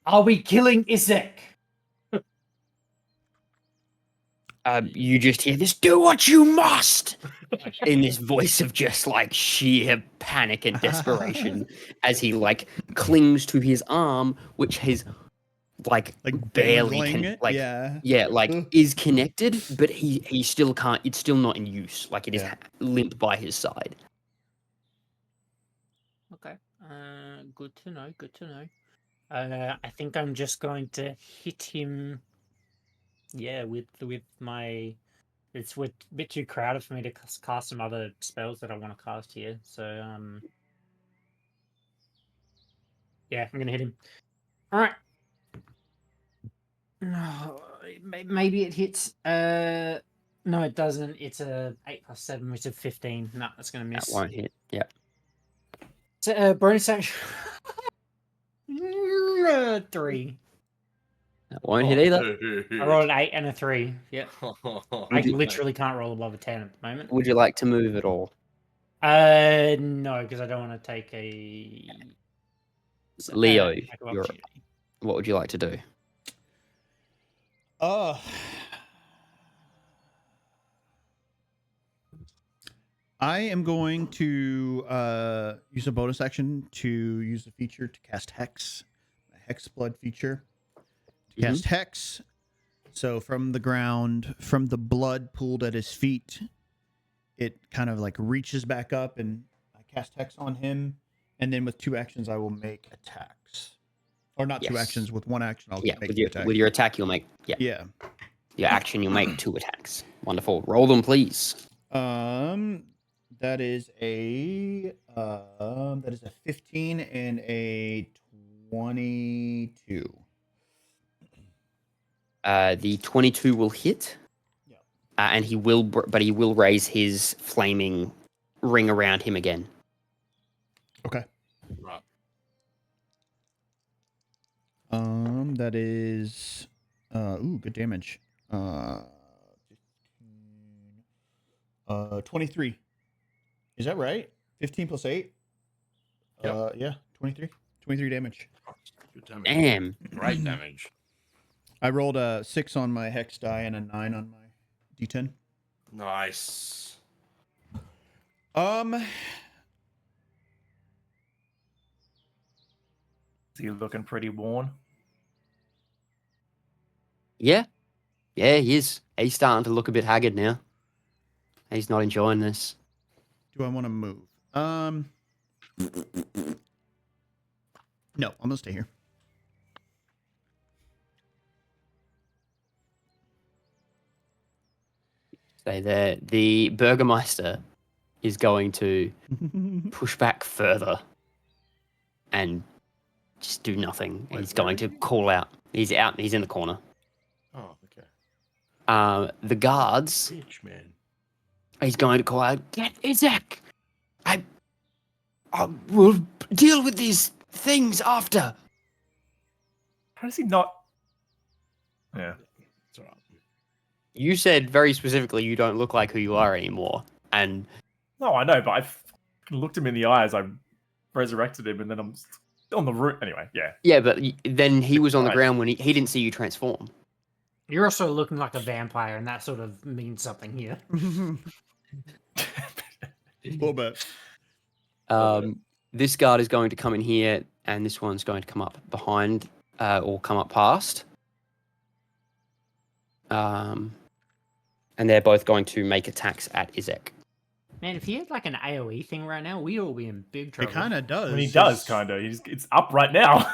"Are we killing Isaac?" You just hear this, "Do what you must!" in this voice of just like sheer panic and desperation as he like clings to his arm, which has like barely dangling it? like Yeah. like is connected, but he still can't. It's still not in use. Like it is Yeah. limp by his side. Okay. Good to know. Good to know. I think I'm just going to hit him. Yeah, with my. It's a bit too crowded for me to cast some other spells that I want to cast here. So yeah, I'm gonna hit him. All right. No, maybe it hits. No, it doesn't. It's a 8 + 7, which is 15. No, that's gonna miss. That won't hit. Yeah. So, bonus action. 3. That won't hit either. I rolled an 8 and a 3. Yep. I literally can't roll above a 10 at the moment. Would you like to move at all? No, because I don't want to take a Leo, attack of you're up. opportunity. What would you like to do? I am going to use a bonus action to use the feature to cast Hex, a Hex Blood feature. To cast Hex. So from the ground, from the blood pooled at his feet, it kind of like reaches back up, and I cast Hex on him. And then with 2 actions, I will make attacks. Or not 2 Yes. actions, with 1 action, I'll Yeah, make with the attack. your attack, you'll make Yeah. your action. You'll make 2 attacks. Wonderful. Roll them, please. That is a 15 and a 22. The 22 will hit. Yeah. And he will, but he will raise his flaming ring around him again. Okay. Right. That is good damage. 23. Is that right? 15 plus 8? Yep. Yeah, 23. 23 damage. Good damage. Damn. Great damage. I rolled a 6 on my hex die and a 9 on my d10. Nice. Is he looking pretty worn? Yeah. Yeah, he is. He's starting to look a bit haggard now. He's not enjoying this. Do I want to move? No, I'm gonna stay here. Stay there. The Burgermeister is going to push back further and just do nothing. Wait, He's where going is to he? call out. He's out. He's in the corner. Oh, okay. The guards. Bitch, man. He's going to call out, "Get Isaac! I will deal with these things after." How does he not? Yeah. It's all right. You said very specifically you don't look like who you are anymore, and No, I know, but I looked him in the eye as I resurrected him, and then I'm still on the root. Anyway, yeah. yeah, but then he was on the Right. ground when he didn't see you transform. You're also looking like a vampire, and that sort of means something here. A little bit. This guard is going to come in here, and this one's going to come up behind or come up past. And they're both going to make attacks at Isaac. Man, if he had like an AoE thing right now, we'd all be in big It trouble. kind of does. I mean, he does, kind of. It's up right now.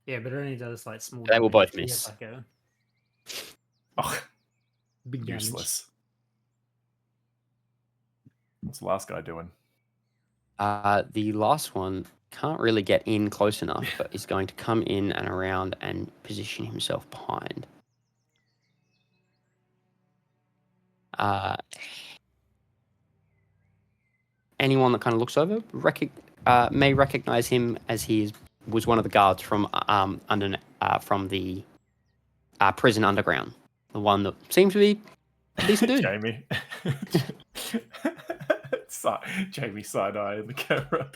Yeah, but it only does like small. They will damage. both He has, miss. like a Oh, big damage. useless. What's the last guy doing? The last one can't really get in close enough, but is going to come in and around and position himself behind. Anyone that kind of looks over, may recognize him as was one of the guards from from the prison underground, the one that seems to be a decent dude. Jamie. Jamie side eye in the camera.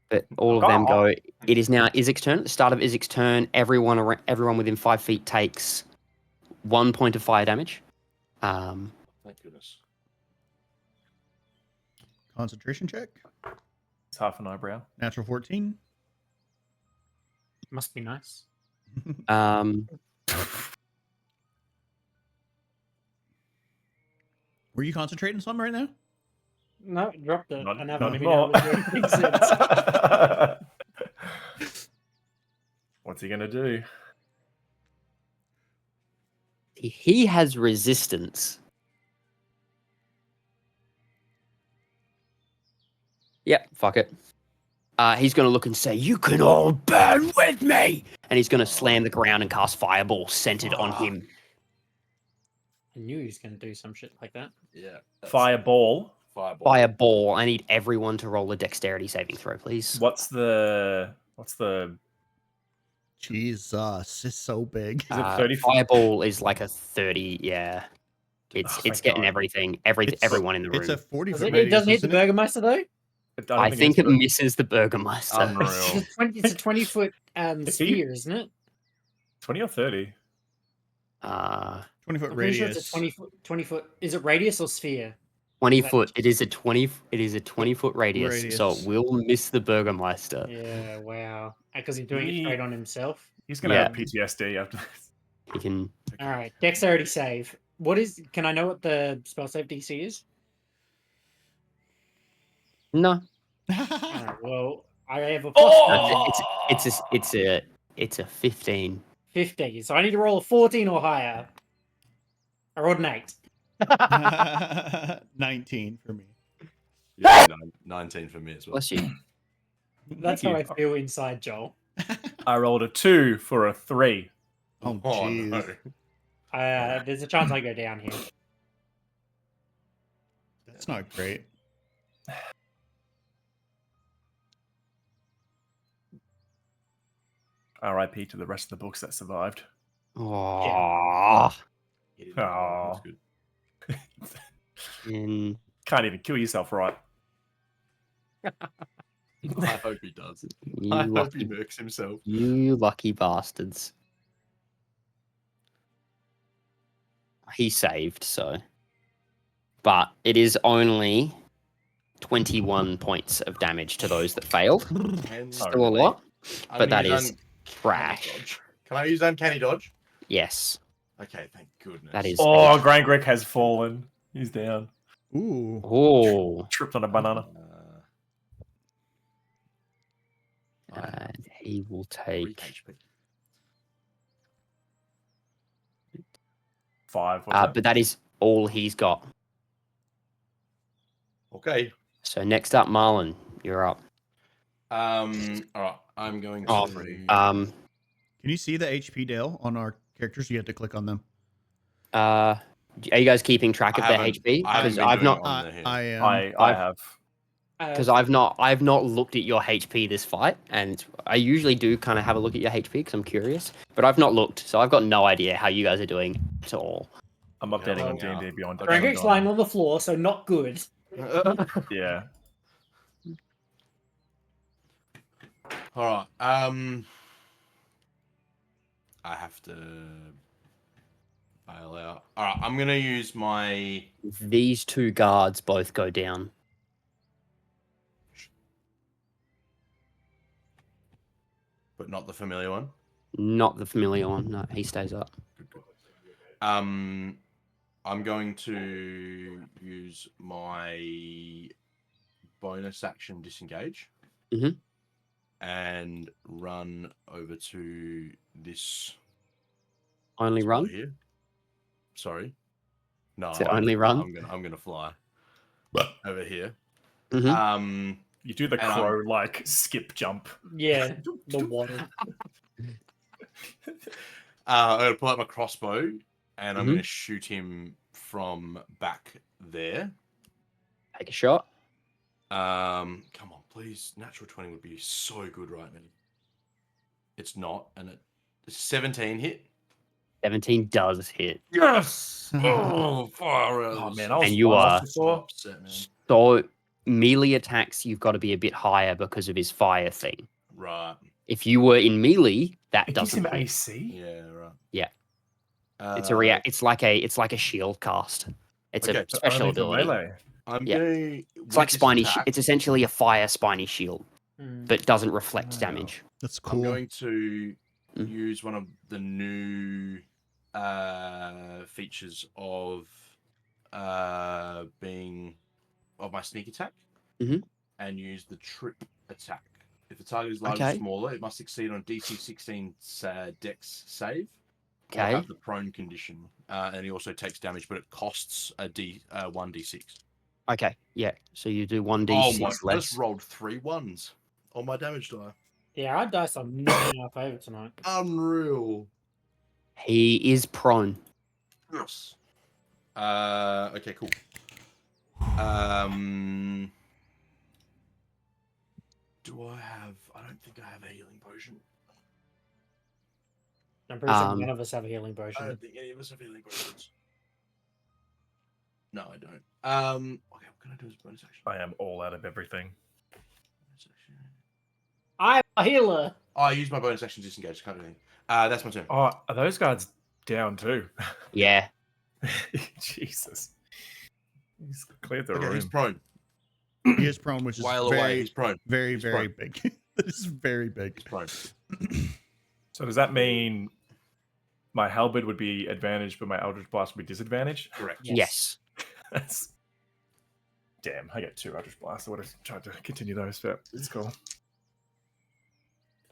But all of them go. It is now Izik's turn. At the start of Izik's turn, everyone within 5 feet takes 1 point of fire damage. Thank goodness. Concentration check. It's half an eyebrow. Natural 14. Must be nice. Were you concentrating something right now? No, dropped it. Not, I not never been anymore. able to do anything since. What's he gonna do? He has resistance. Yep, fuck it. He's going to look and say, "You can all burn with me!" And he's going to slam the ground and cast Fireball centered on him. I knew he was going to do some shit like that. Yeah. Fireball. Fireball. I need everyone to roll a dexterity saving throw, please. What's the Jesus, it's so big. Is it 30? Fireball is like a 30, yeah. Oh, It's thank getting God. everything, It's- everyone in the room. It's a 40 Does foot it radius. doesn't hit the isn't it? Burgermeister though. I think it it's misses the Burgermeister. Unreal. It's a 20-foot If he- sphere, isn't it? 20 or 30. 20 foot I'm pretty sure radius. it's a 20-foot. Is it radius or sphere? 20 That- foot. It is a 20-foot radius, so it Radius. will miss the Burgermeister. Yeah, wow. Because he's doing it He- straight on himself. He's gonna Yeah. have PTSD after this. He can. All right, dexterity save. What is? Can I know what the spell save DC is? No. Well, I have a Oh! It's a 15. 50, so I need to roll a 14 or higher. I rolled an 8. 19 for me. Yeah, 19 for me as well. Bless you. That's how Thank I feel inside, Joel. I rolled a 2 for a 3. Oh, Oh, jeez. no. There's a chance I go down here. That's not great. RIP to the rest of the books that survived. Aww. He didn't know. Aw. That's good. And Can't even kill yourself, right? I hope he does. you I hope he lucky, murks himself. you lucky bastards. He saved, so. But it is only 21 points of damage to those that failed. And Still a lot, I'm but gonna that use is Uncanny trash. Dodge. Can I use Uncanny Dodge? Yes, Okay, thank goodness. that is. Oh, Grangrik has fallen. He's down. Ooh. Oh. Tripped on a banana. And he will 3 take. HP. 5. Was But that is all he's got. Okay. So next up, Marlon, you're up. All right. I'm going to. Oh, Can you see the HP, Dale, on our characters? You have to click on them. Are you guys keeping track of I their haven't- HP? I haven't Because been I've doing not. it on the here. I am. I have. Because I've not looked at your HP this fight, and I usually do kind of have a look at your HP because I'm curious, but I've not looked, so I've got no idea how you guys are doing at all. I'm updating on Yeah. D&D Beyond. Rangrik's lying on the floor, so not good. Yeah. All right. I have to bail out. All right. I'm gonna use my. These two guards both go down. But not the familiar one. Not the familiar one. No, he stays up. I'm going to use my bonus action disengage. Mhm. And run over to this. Only spot run. here. Sorry. No. Is it only run? I'm gonna fly over here. Mhm. You do the And I'm- crow like skip jump. Yeah, the waddle. I'm gonna pull out my crossbow and I'm Mhm. gonna shoot him from back there. Take a shot. Come on, please. Natural 20 would be so good right now. It's not, and it 17 hit. 17 does hit. Yes. Oh, fire Oh arrows. man, I was And you one off are- before. upset, man. So melee attacks, you've got to be a bit higher because of his fire thing. Right. If you were in melee, that It gives doesn't him hit. AC. Yeah. Right. Yeah. It's Uh, a react. It's like a shield cast. It's Okay, a but special Only for ability. melee. I'm Yeah. going. It's like spiny. It's essentially a fire spiny shield, Hmm. but doesn't reflect Oh. damage. That's I'm cool. going to Mm. use one of the new features of being of my sneak attack, Mhm. and use the trip attack. If the target is larger or Okay. smaller, it must succeed on DC 16 Dex save, or Okay. have the prone condition. And he also takes damage, but it costs a 1d6. Okay. Yeah. So you do 1d6 Oh my! I less. just rolled 3 1s on my damage die. Yeah, our dice are not in our favor tonight. Unreal. He is prone. Yes. Okay, cool. Do I have? I don't think I have a healing potion. I'm pretty sure Um, none of us have a healing I potion. don't think any of us have healing potions. No, I don't. Okay, what can I do as a bonus action? I am all out of everything. Bonus action. I'm a healer. Oh, I used my bonus action to disengage. Can't do anything. That's my turn. Oh, are those guards down too? Yeah. Jesus. He's cleared the Okay, room. he's prone. He is prone, which is While away, he's prone. very, He's very big. This is very big. He's prone. So does that mean my halberd would be advantage, but my eldritch blast would be disadvantage? Correct. Yes. That's... Damn, I get 2 eldritch blasts. I would have tried to continue those, but it's cool.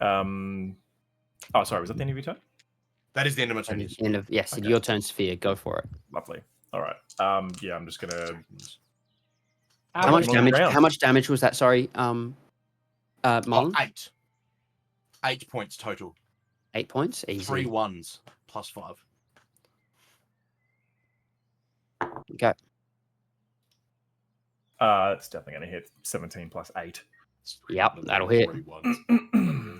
Oh, sorry, was that the end of your turn? That is the end of my turn. And Yes. end of yes. Okay. Your turn, Sephir. Go for it. Lovely. All right. Yeah, I'm just gonna. How much on the damage? ground. How much damage was that? Sorry. Oh, Marlon. 8. 8 points total. 8 points. Easy. 3 1s plus 5. Okay. It's definitely gonna hit 17 plus 8. Yep, that'll hit. 3 1s.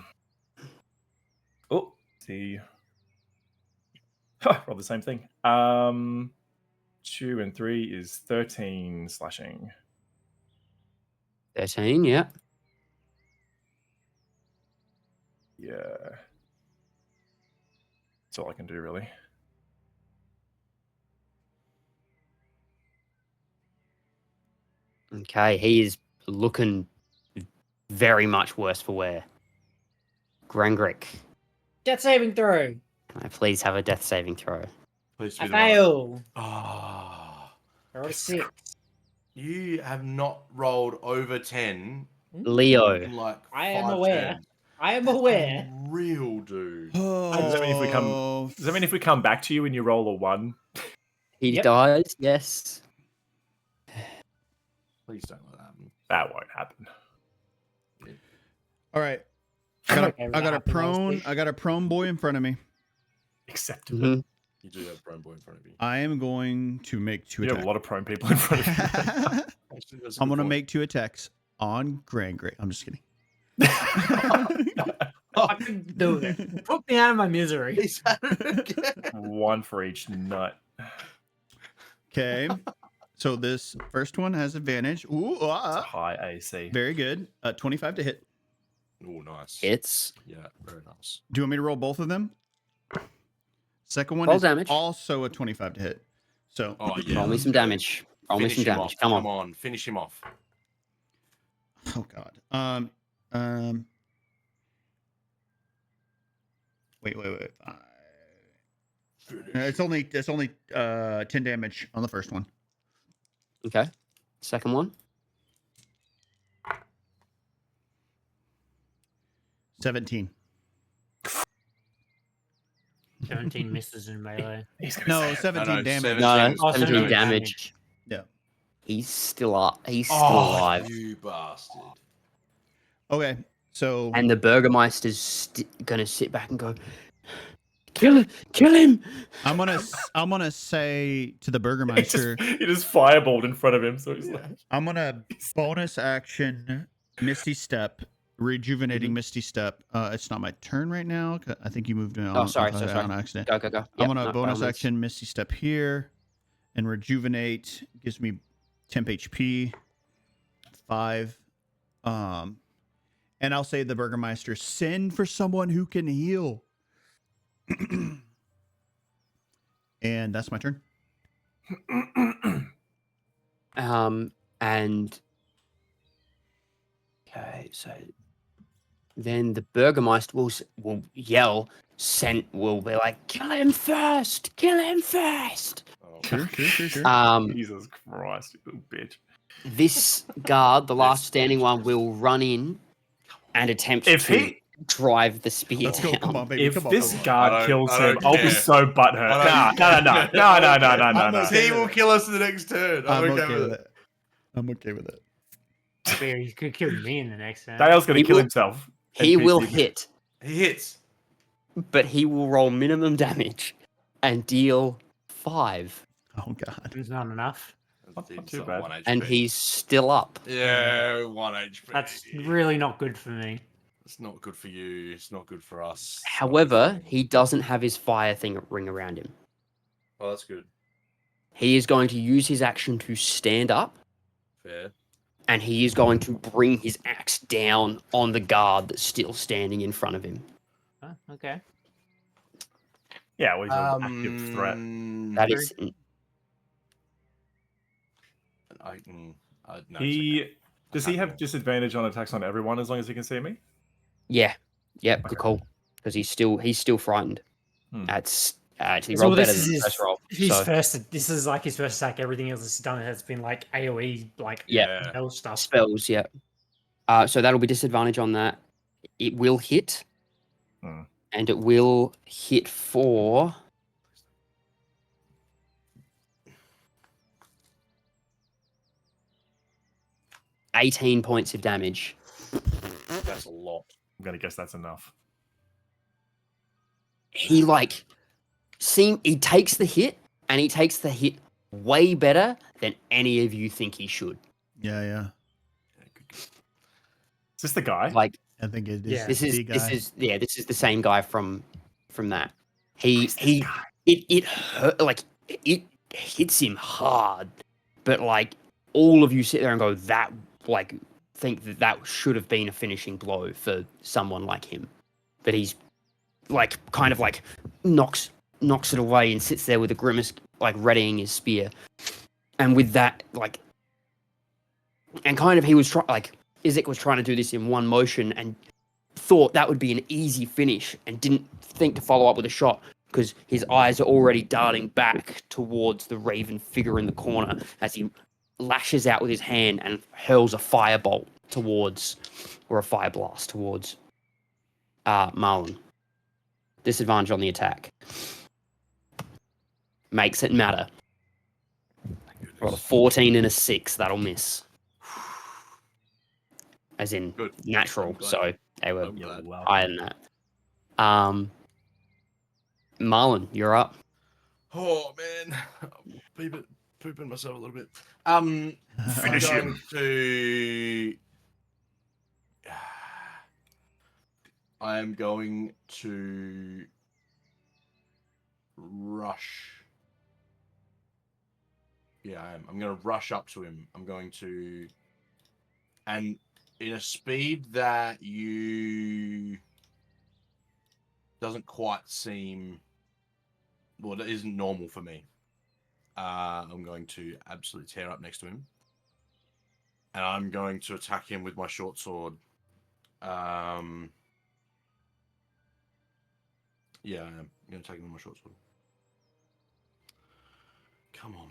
Oh, see. Roll the same thing. 2 and 3 is 13 slashing. 13. Yeah. Yeah. That's all I can do, really. Okay. He is looking very much worse for wear. Grangrik, Death saving throw. can I please have a death saving throw? Please I be the one. fail. Ah. I rolled a 6. You have not rolled over 10 Leo. in like I am 5 aware. turns. I am aware. Real dude. Does that mean if we come? Does that mean if we come back to you and you roll a 1? He Yep. dies. Yes. Please don't let that happen. That won't happen. All right. I got Okay, a that happened last prone. week. I got a prone boy in front of me. Acceptable. Mhm. You do have prone boy in front of you. I am going to make 2 You have a attacks. lot of prone people in front of you. Actually, that's a I'm good gonna point. make 2 attacks on Grangrik. I'm just kidding. I couldn't do it. Put me out of my misery. He's at it again. 1 for each nut. Okay. So this first one has advantage. Ooh, It's a high AC. very good. 25 to hit. Oh, nice. Hits. Yeah, very nice. Do you want me to roll both of them? Second one Roll is damage. also a 25 to hit. So Oh, yeah. Roll me let's some go. damage. Roll me Finish some him damage. off. Come on. Finish him off. oh god. Wait. It's only 10 damage on the first one. Okay. Second one. 17. 17 misses in melee. He's gonna No, say it. 17 no, damage. 17. No, Oh, 17 17 damage. Yeah. He's still up. He's still Oh, alive. you bastard. Okay. So And the Burgermeister's going to sit back and go, Kill him! I'm gonna say to the Burgermeister, He just fireballed in front of him, so he's like, I'm gonna bonus action Misty Step, rejuvenating Misty Step. It's not my turn right now. I think you moved Oh, sorry, so sorry. on accident. Go. I'm Yep, gonna no, by bonus all means. action Misty Step here, and rejuvenate gives me temp HP, 5. And I'll say to the Burgermeister, send for someone who can heal. And that's my turn. And okay, so then the Burgermeister will yell, will be like, kill him first! Oh, Sure. Jesus Christ, you little bitch. This guard, the last This standing one, bitch. will run in and attempt If to he, drive the spear Let's go. down. Come on, baby. if Come on. this come on. guard kills I him, don't I'll be care. so butthurt. I don't No. I'm okay He with will it. kill us in the next turn. I'm okay with it. I'm okay with it. Spear, you could kill me in the next turn. Dale's gonna He kill will- himself. He will NPC. hit, He hits. but he will roll minimum damage and deal 5. Oh god. It's not enough. Not It's too not bad. 1 HP. And he's still up. Yeah, 1 HP. That's really not good for me. It's not good for you. It's not good for us. It's not good for However, anyone. he doesn't have his fire thing ring around him. Oh, that's good. He is going to use his action to stand up, Fair. and he is going to bring his axe down on the guard that's still standing in front of him. Huh? Okay. Yeah, well, he's an active threat. That is, No, Does he have disadvantage on attacks on everyone as long as he can see me? yeah, yep, good Okay. call. Because he's still frightened. Hmm. That's actually So rolled this better is than the his, first roll. his So first. This is like his first attack. Everything else he's done has been like AOE, like Yeah. hell stuff. spells, yeah. So that'll be disadvantage on that. It will hit, Hmm. and it will hit for 18 points of damage. that's a lot. I'm gonna guess that's enough. He he takes the hit, and he takes the hit way better than any of you think he should. Yeah. Yeah, good. Is this the guy? Like I think it is. Yeah. this is the guy. this is the same guy from that. He Who's this guy? it hurt, like it hits him hard, but like all of you sit there and go that like think that should have been a finishing blow for someone like him, but he's like kind of like knocks it away and sits there with a grimace, like readying his spear, and with that like, and kind of he was Izek was trying to do this in one motion and thought that would be an easy finish and didn't think to follow up with a shot because his eyes are already darting back towards the raven figure in the corner as he lashes out with his hand and hurls a firebolt towards, or a fire blast towards, Marlon. Disadvantage on the attack. Makes it matter. Roll a 14 and a 6, that'll miss. As in Good. natural, I'm glad. so they were I'm glad. higher than that. Marlon, you're up. Oh man, I'm pooping myself a little bit. Finish I'm him. going to. I am going to rush. Yeah, I am. I'm going to rush up to him. I'm going to, and in a speed that you doesn't quite seem, well, that isn't normal for me. I'm going to absolutely tear up next to him, and I'm going to attack him with my short sword. Yeah, I am. I'm going to attack him with my short sword. Come on.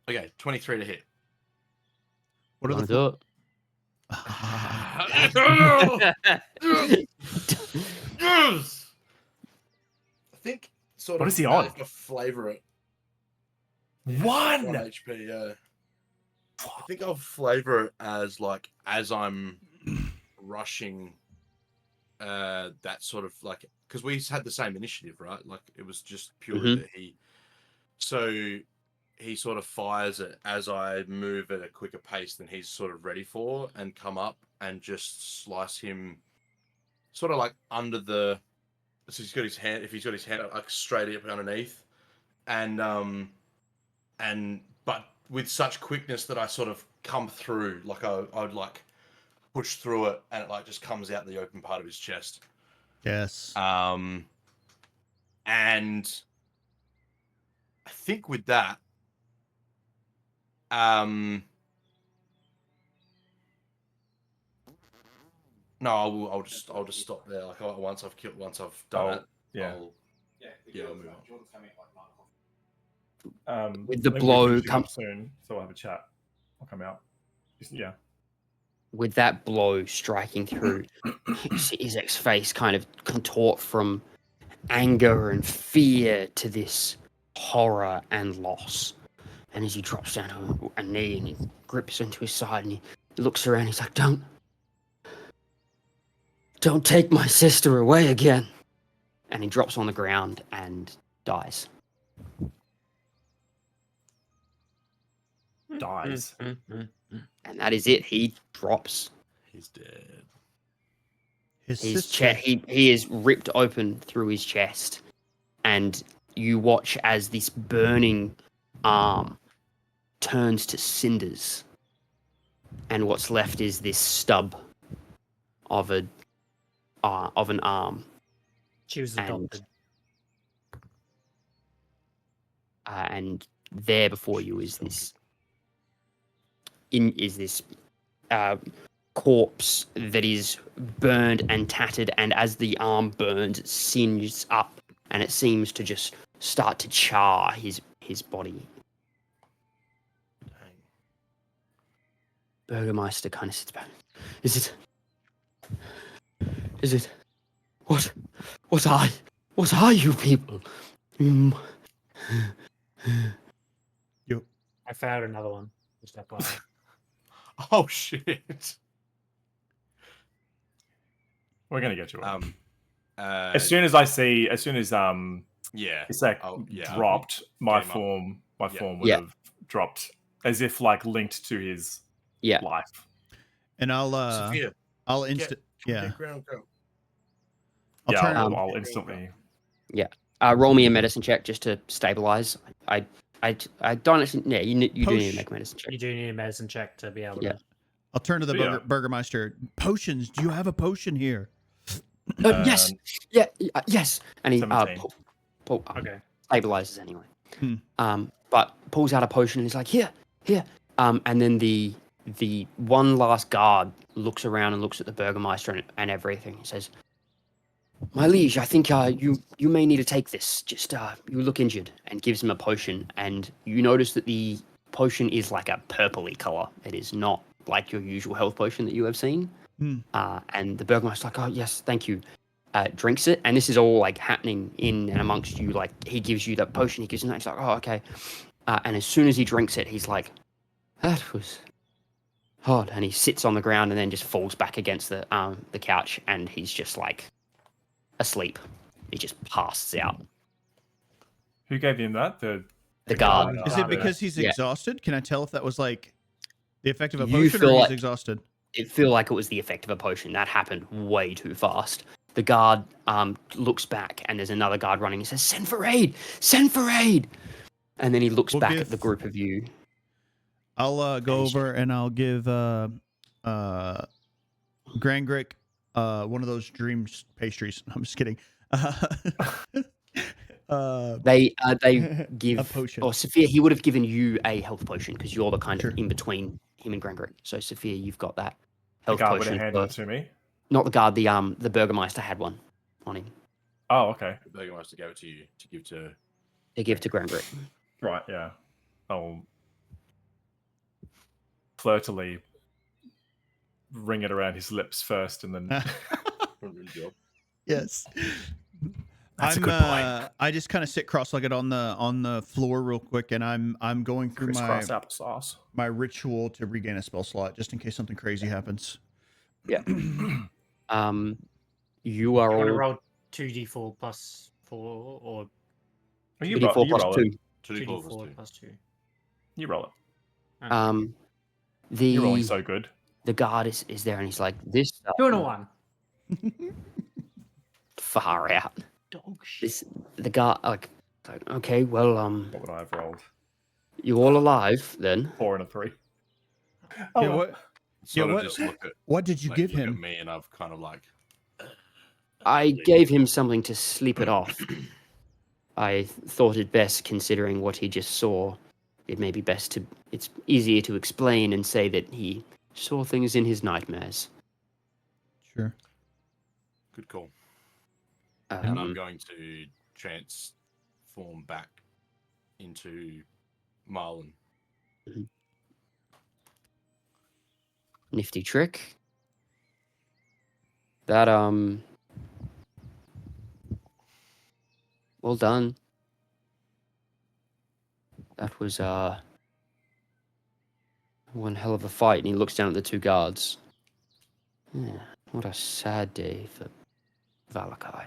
Okay, 23 to hit. What are Wanna the Yes! I think sort of. What is he on? If I flavor it. 1 1 HP, yeah. I think I'll flavor it as like as I'm rushing that sort of like, because we had the same initiative, right? Like it was just purely that he sort of fires it as I move at a quicker pace than he's sort of ready for, and come up and just slice him sort of like under the. So he's got his hand. If he's got his hand like straight up underneath, and but with such quickness that I sort of come through, like I'd like push through it, and it like just comes out the open part of his chest. Yes. And I think with that, no, I'll just stop there. Like once I've done it, Yeah. I'll move on. With the I think we're blow finishing come- up soon, so I'll have a chat. I'll come out. Yeah. With that blow striking through, you see Isaac's face kind of contort from anger and fear to this horror and loss. And as he drops down to a knee and he grips into his side and he looks around, he's like, Don't take my sister away again. And he drops on the ground and dies. Dies. And that is it. He drops. He's dead. His His sister. chest, he is ripped open through his chest, and you watch as this burning arm turns to cinders, and what's left is this stub of an arm, She was And- adopted. and there before you is this corpse that is burned and tattered, and as the arm burns, it singes up, and it seems to just start to char his body. Dang. Bergermeister kind of sits back. Is it? What are you people? I found another one. Just FYI. Oh shit. We're gonna get you one. As as soon as yeah. it's like Oh, yeah. dropped, my Game up. form Yeah. would Yeah. have dropped as if like linked to his Yeah. life. And I'll Sephir, instant. Yeah. get ground go. I'll yeah, turn. I'll instantly. Roll me a medicine check just to stabilize. I don't actually. Yeah, you do need Posh. to make a medicine check. You do need a medicine check to be able Yeah. to. I'll turn to the Yeah. Burgermeister. Potions. Do you have a potion here? Yes. Yeah. Yes. And he 17. Okay. stabilizes anyway. Hmm. But pulls out a potion and he's like, here. And then the one last guard looks around and looks at the Burgermeister and everything. He says, "My liege, I think you may need to take this. Just you look injured," and gives him a potion. And you notice that the potion is like a purpley color. It is not like your usual health potion that you have seen. Hmm. And the Burgermeister's like, "Oh yes, thank you." Drinks it, and this is all like happening in and amongst you. Like he gives you that potion, he gives him that. He's like, "Oh, okay." And as soon as he drinks it, he's like, "That was hard." And he sits on the ground and then just falls back against the couch, and he's just like asleep. He just passes out. Who gave him that? The guard. Is it because he's Yeah. exhausted? Can I tell if that was like the effect of a You potion feel or he's like- exhausted? It feel like it was the effect of a potion. That happened way too fast. The guard looks back, and there's another guard running. He says, "Send for aid! Send for aid!" And then he looks We'll back give- at the group of you. I'll go And he's- over and I'll give Grangrik one of those dreams pastries. I'm just kidding. They give a potion. or Sephir, he would have given you a health potion because you're the kind Sure. of in between him and Grangrik. So Sephir, you've got that The health guard would have potion. handed it for- to me. Not the guard, the Burgermeister had one on him. Oh, okay. The Burgermeister gave it to you to give to. They give to Grangrik. Right, yeah. I'll flirtily ring it around his lips first and then Good job. Yes. That's a good boy. I just kind of sit cross-legged on the floor real quick, and I'm going through crisscross applesauce. my ritual to regain a spell slot just in case something crazy happens. Yeah. You are I want to all roll 2d4 plus 4 or Oh, 2d4 you plus roll 2. it. 2d4 plus 2d4 2. plus 2. You roll it. Okay. You're rolling The so good. the guard is there, and he's like, this 2 and a 1. far out. Dog shit. This the guard like okay, well What would I have rolled? you all alive then? 4 and a 3. Yeah, well. what Sort of what- just look at, what did you give look at him? me, and I've kind of like. I gave him something to sleep it off. I thought it best, considering what he just saw. It may be best to. It's easier to explain and say that he saw things in his nightmares. Sure. Good call. And I'm Um, going to transform back into Merlon. nifty trick. That well done. That was one hell of a fight. And he looks down at the two guards. Yeah, what a sad day for Valaki.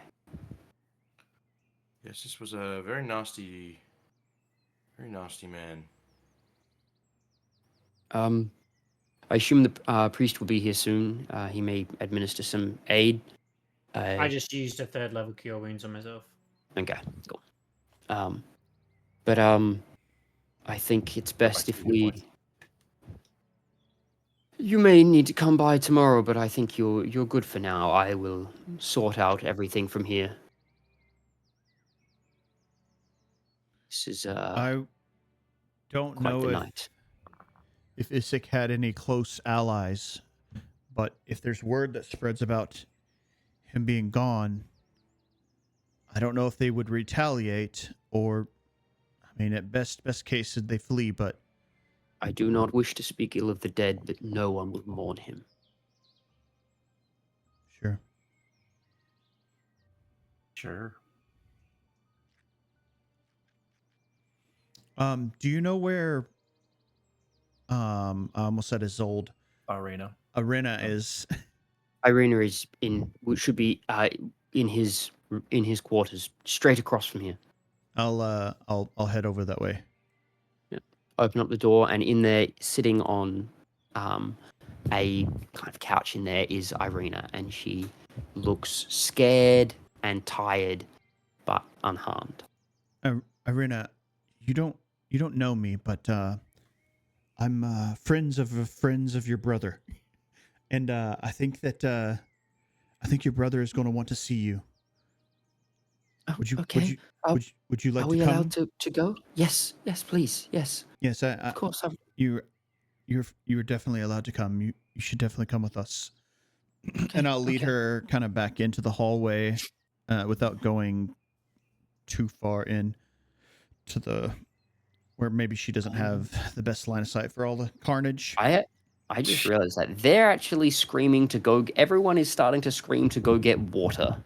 Yes, this was a very nasty man. I assume the priest will be here soon. He may administer some aid. I just used a 3rd level cure wounds on myself. Okay, cool. But I think it's best back if to the we. point. You may need to come by tomorrow, but I think you're good for now. I will sort out everything from here. This is I don't quite know the if night. Isaac had any close allies, but if there's word that spreads about him being gone, I don't know if they would retaliate or, I mean, at best case they flee, but I do not wish to speak ill of the dead, but no one would mourn him. sure. Sure. Do you know where I almost said Isolde Arena. is? Irina is should be in his quarters, straight across from here. I'll head over that way. Open up the door, and in there, sitting on a kind of couch in there, is Irina, and she looks scared and tired, but unharmed. Irina, you don't know me, but I'm friends of your brother, and I think your brother is going to want to see you. Oh, Would you okay. would you like Are to we come? allowed to go? Yes, please, yes. Yes, Of course. you're definitely allowed to come. You should definitely come with us. And I'll lead her kind of back into the hallway, without going too far in to the where maybe she doesn't have the best line of sight for all the carnage. I just realized that they're actually screaming to go. Everyone is starting to scream to go get water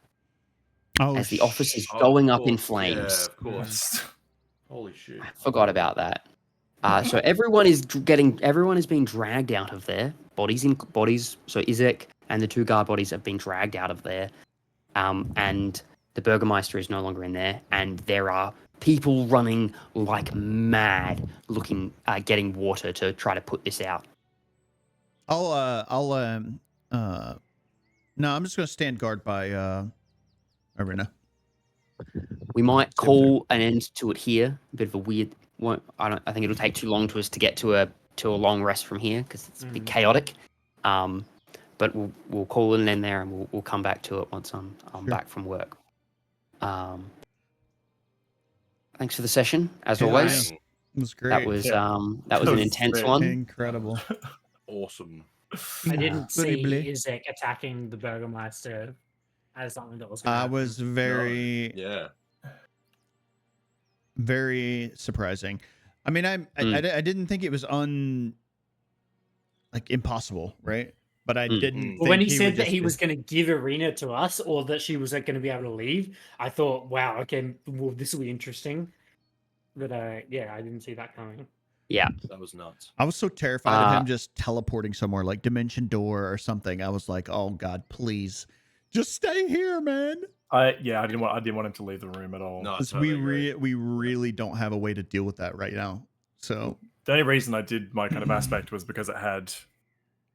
Oh, as the office is Oh, going of up in course, flames. Yeah, of course. Holy shit. I forgot about that. So everyone is being dragged out of there. Bodies. So Isaac and the two guard bodies have been dragged out of there. And the Bergermeister is no longer in there. And there are people running like mad, getting water to try to put this out. No, I'm just gonna stand guard by Irina. We might Sit call an end to it here. A bit of a weird one. I think it'll take too long to us to get to a long rest from here because it's a bit chaotic. But we'll call an end there, and we'll come back to it once I'm Sure. back from work. Thanks for the session, as Yeah, always. It was great. That was an was intense great. one. Incredible. Awesome. I didn't Very see bleh. Isaac attacking the Bergermeister as something that was. I was very, Yeah. very surprising. I mean, I didn't think it was impossible, right? But I didn't. Mm. Think Well, when he would said that just he be- was going to give Arena to us, or that she was going to be able to leave, I thought, wow, okay, well, this will be interesting. But yeah, I didn't see that coming. Yeah. That was nuts. I was so terrified of him just teleporting somewhere, like Dimension Door or something. I was like, oh God, please, Just stay here, man. I didn't want him to leave the room at all. No, I 'Cause totally agree. we really don't have a way to deal with that right now. So The only reason I did my kind of aspect was because it had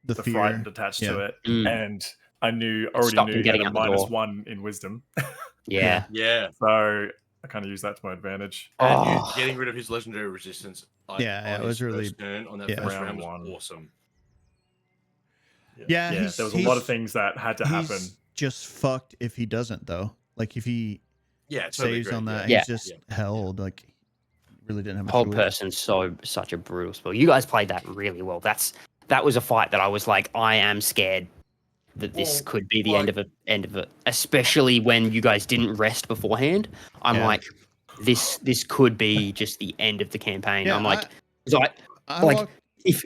the the fear frightened attached to yeah. it, Mm. and I already stopped knew him he had getting a out the door. -1 in wisdom, Yeah. Yeah. so I kind of used that to my advantage. And Oh. getting rid of his legendary resistance like, Yeah, on it was his really- first turn on that yeah. first Round round was one. awesome. Yeah, Yeah, there was a lot of things that had to happen. He's just fucked if he doesn't though. Like if he Yeah, totally saves agree. on that, Yeah. he's just held. Like really didn't have much Whole choice. person's such a brutal spell. You guys played that really well. That was a fight that I was like, I am scared that this Well, could be the like- end of it. Especially when you guys didn't rest beforehand. I'm Yeah. like, this could be just the end of the campaign. Yeah, I'm like, I like walked- if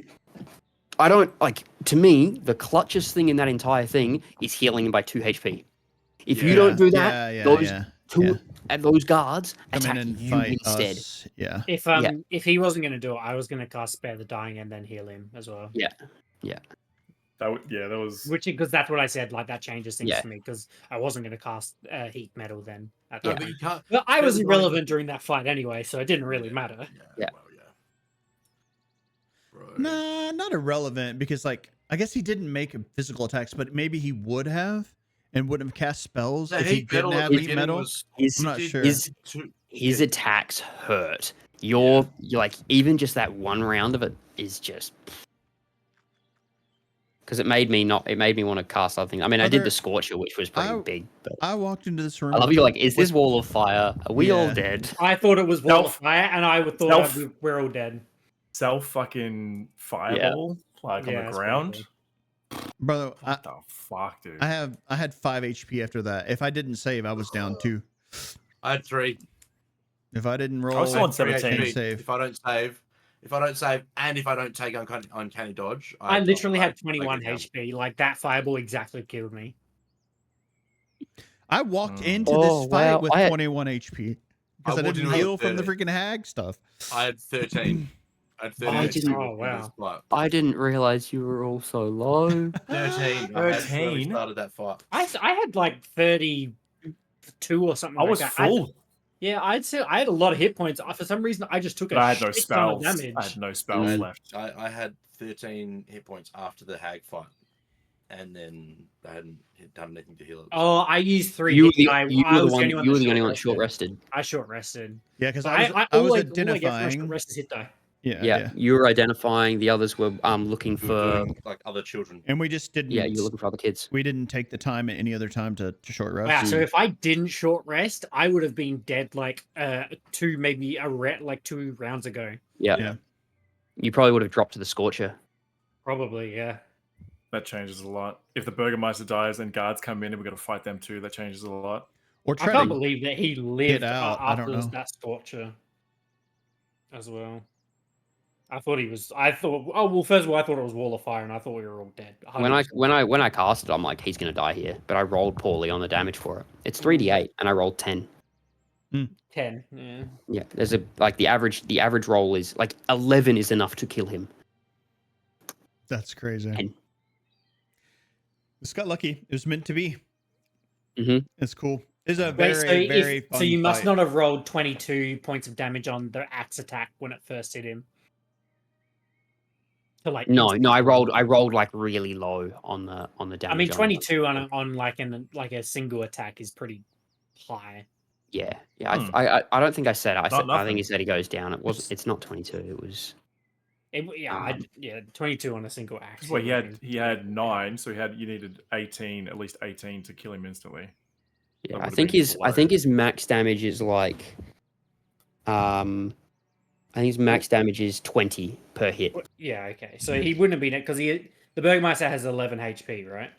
I don't like, to me, the clutchest thing in that entire thing is healing him by 2 HP. If you Yeah. don't do that, those two yeah. and those guards Come attack in and you fight instead. us. Yeah. If he wasn't going to do it, I was going to cast Spare the Dying and then heal him as well. That was Because that's what I said. Like that changes things Yeah. for me because I wasn't going to cast Heat Metal then. At No, that but point. you can't. But I Spare was the Dying- irrelevant during that fight anyway, so it didn't really matter. Yeah. Well, yeah. Bro. Nah, not irrelevant because like I guess he didn't make physical attacks, but maybe he would have and wouldn't have cast spells The if he heat metal didn't at have the heat beginning metal. was- His, I'm not did sure. his attacks hurt. You're like, even just that one round of it is just, because it made me want to cast other things. I mean, I did Other- the Scorcher, which was pretty I- big, but I walked into this room. I love with you. a- Like, is this wall of fire? Are we all Yeah. dead? I thought it was Wall of Self- Fire, and I thought self- we're all dead. self fucking fireball like on Yeah, the it's ground. pretty brother. What the fuck, dude? I had 5 HP after that. If I didn't save, I was down 2. I had 3. If I didn't roll, I was still on 3 17. HP. save. If I don't save, and if I don't take uncanny dodge, I literally had I 21 get down. HP. Like that fireball exactly killed me. I walked Mm. into Oh, this fight wow. with I had- 21 HP because I I walked didn't into it heal with from the 30. freaking hag stuff. I had 13. I had 13 I HP didn't- with Oh, wow. this fight. I didn't realize you were all so low. 13. I had when we 13? started that fight. I had like 32 or something. I like was that. full, Yeah, I'd say I had a lot of hit points. For some reason, I just took a but I had no shit ton of spells. damage. I had no spells And left. I had 13 hit points after the hag fight, and then I hadn't done anything to heal it. Oh, I used 3 You were hit the, die. you I were the was one. the You were the only one rested. short rested. I short rested. Yeah, because I I was always, identifying. all I get for my short rest is hit die. Yeah, you were identifying. The others were looking We were for. doing, like other children. and we just didn't. Yeah, you were looking for other kids. We didn't take the time at any other time to short rest. Wow, so if I didn't short rest, I would have been dead like 2 rounds ago. Yeah. Yeah. You probably would have dropped to the Scorcher. Probably, yeah. That changes a lot. If the Burgermeister dies and guards come in and we've got to fight them too, that changes a lot. Or I try can't to believe that he lived out, I don't after know. that Scorcher as well. I thought, oh well, first of all, I thought it was Wall of Fire, and I thought we were all dead. When I 100%. when I cast it, I'm like, he's gonna die here. But I rolled poorly on the damage for it. It's 3d8, and I rolled 10. 10, yeah. Yeah, there's the average roll is like 11 is enough to kill him. That's crazy. And- This got lucky. It was meant to be. Mhm. It's cool. It's a Wait, very fun so you must fight. not have rolled 22 points of damage on the axe attack when it first hit him. To like No, I instant- rolled like really low on the damage. I mean, on 22 on like a single attack is pretty high. Yeah. Hmm. I don't think I said it. I think nothing. he said he goes down. It's not 22. It was. Yeah, 22 on a single axe. Well, he had 9, so you needed 18, at least 18 to kill him instantly. Yeah, That I would've think been his max damage is like, I think his max damage is 20 per hit. Yeah, okay. So he wouldn't have been it because the Bergmeister has 11 HP, right?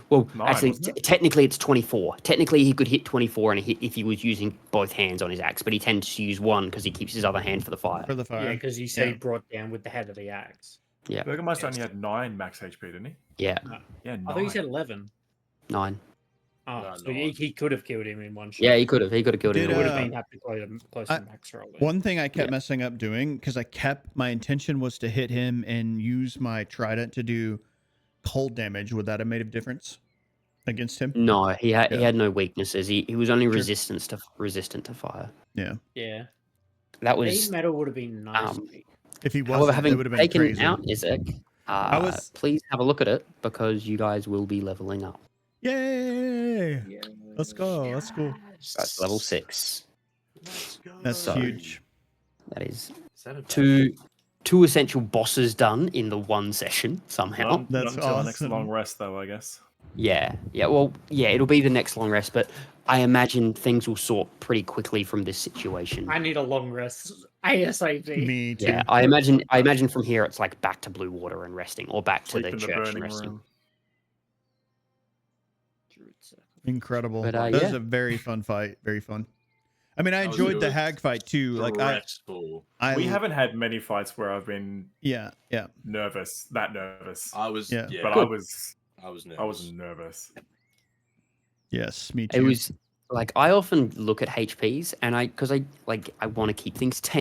Well, 9, actually, wasn't it? technically it's 24. Technically, he could hit 24 and hit if he was using both hands on his axe, but he tends to use one because he keeps his other hand for the fire. for the Yeah, fire. because you say Yeah. he brought down with the head of the axe. Yeah, Burgermeister only had 9 max HP, didn't he? yeah, Yeah, 9. I thought you said 11. 9. Oh, No, so no. he could have killed him in one shot. Yeah, he could have killed him. Did, It would have uh, been have to close I- to max roll. it. One thing I kept Yeah. messing up doing because I kept my intention was to hit him and use my trident to do cold damage. Would that have made a difference? against him. No, he Yeah. had no weaknesses. He was only Sure. resistant to fire. Yeah. Yeah. That Heat was. metal would have been nice. If he However, wasn't, it having would have been taken crazy. out Isaac, was- please have a look at it because you guys will be leveling up. Yay! Let's go. That's cool. That's level 6. Let's go. That's So- huge. That is Is that a two essential bosses done in the one session somehow. Not That's until our next awesome. long rest, though, I guess. Yeah. Well, yeah, it'll be the next long rest, but I imagine things will sort pretty quickly from this situation. I need a long rest ASAP. Me too. Yeah, I imagine from here it's like back to blue water and resting, or back to Sleep the in the church and burning resting. room. Incredible. But, That was yeah. a very fun fight. Very fun. I mean, I That was enjoyed the good. hag fight too. Like Stressful. We haven't had many fights where I've been Yeah. nervous, that nervous. I was. Yeah. Yeah. But Good. I was nervous. I was nervous. Yes, me too. It was like I often look at HPs and I want to keep things tame.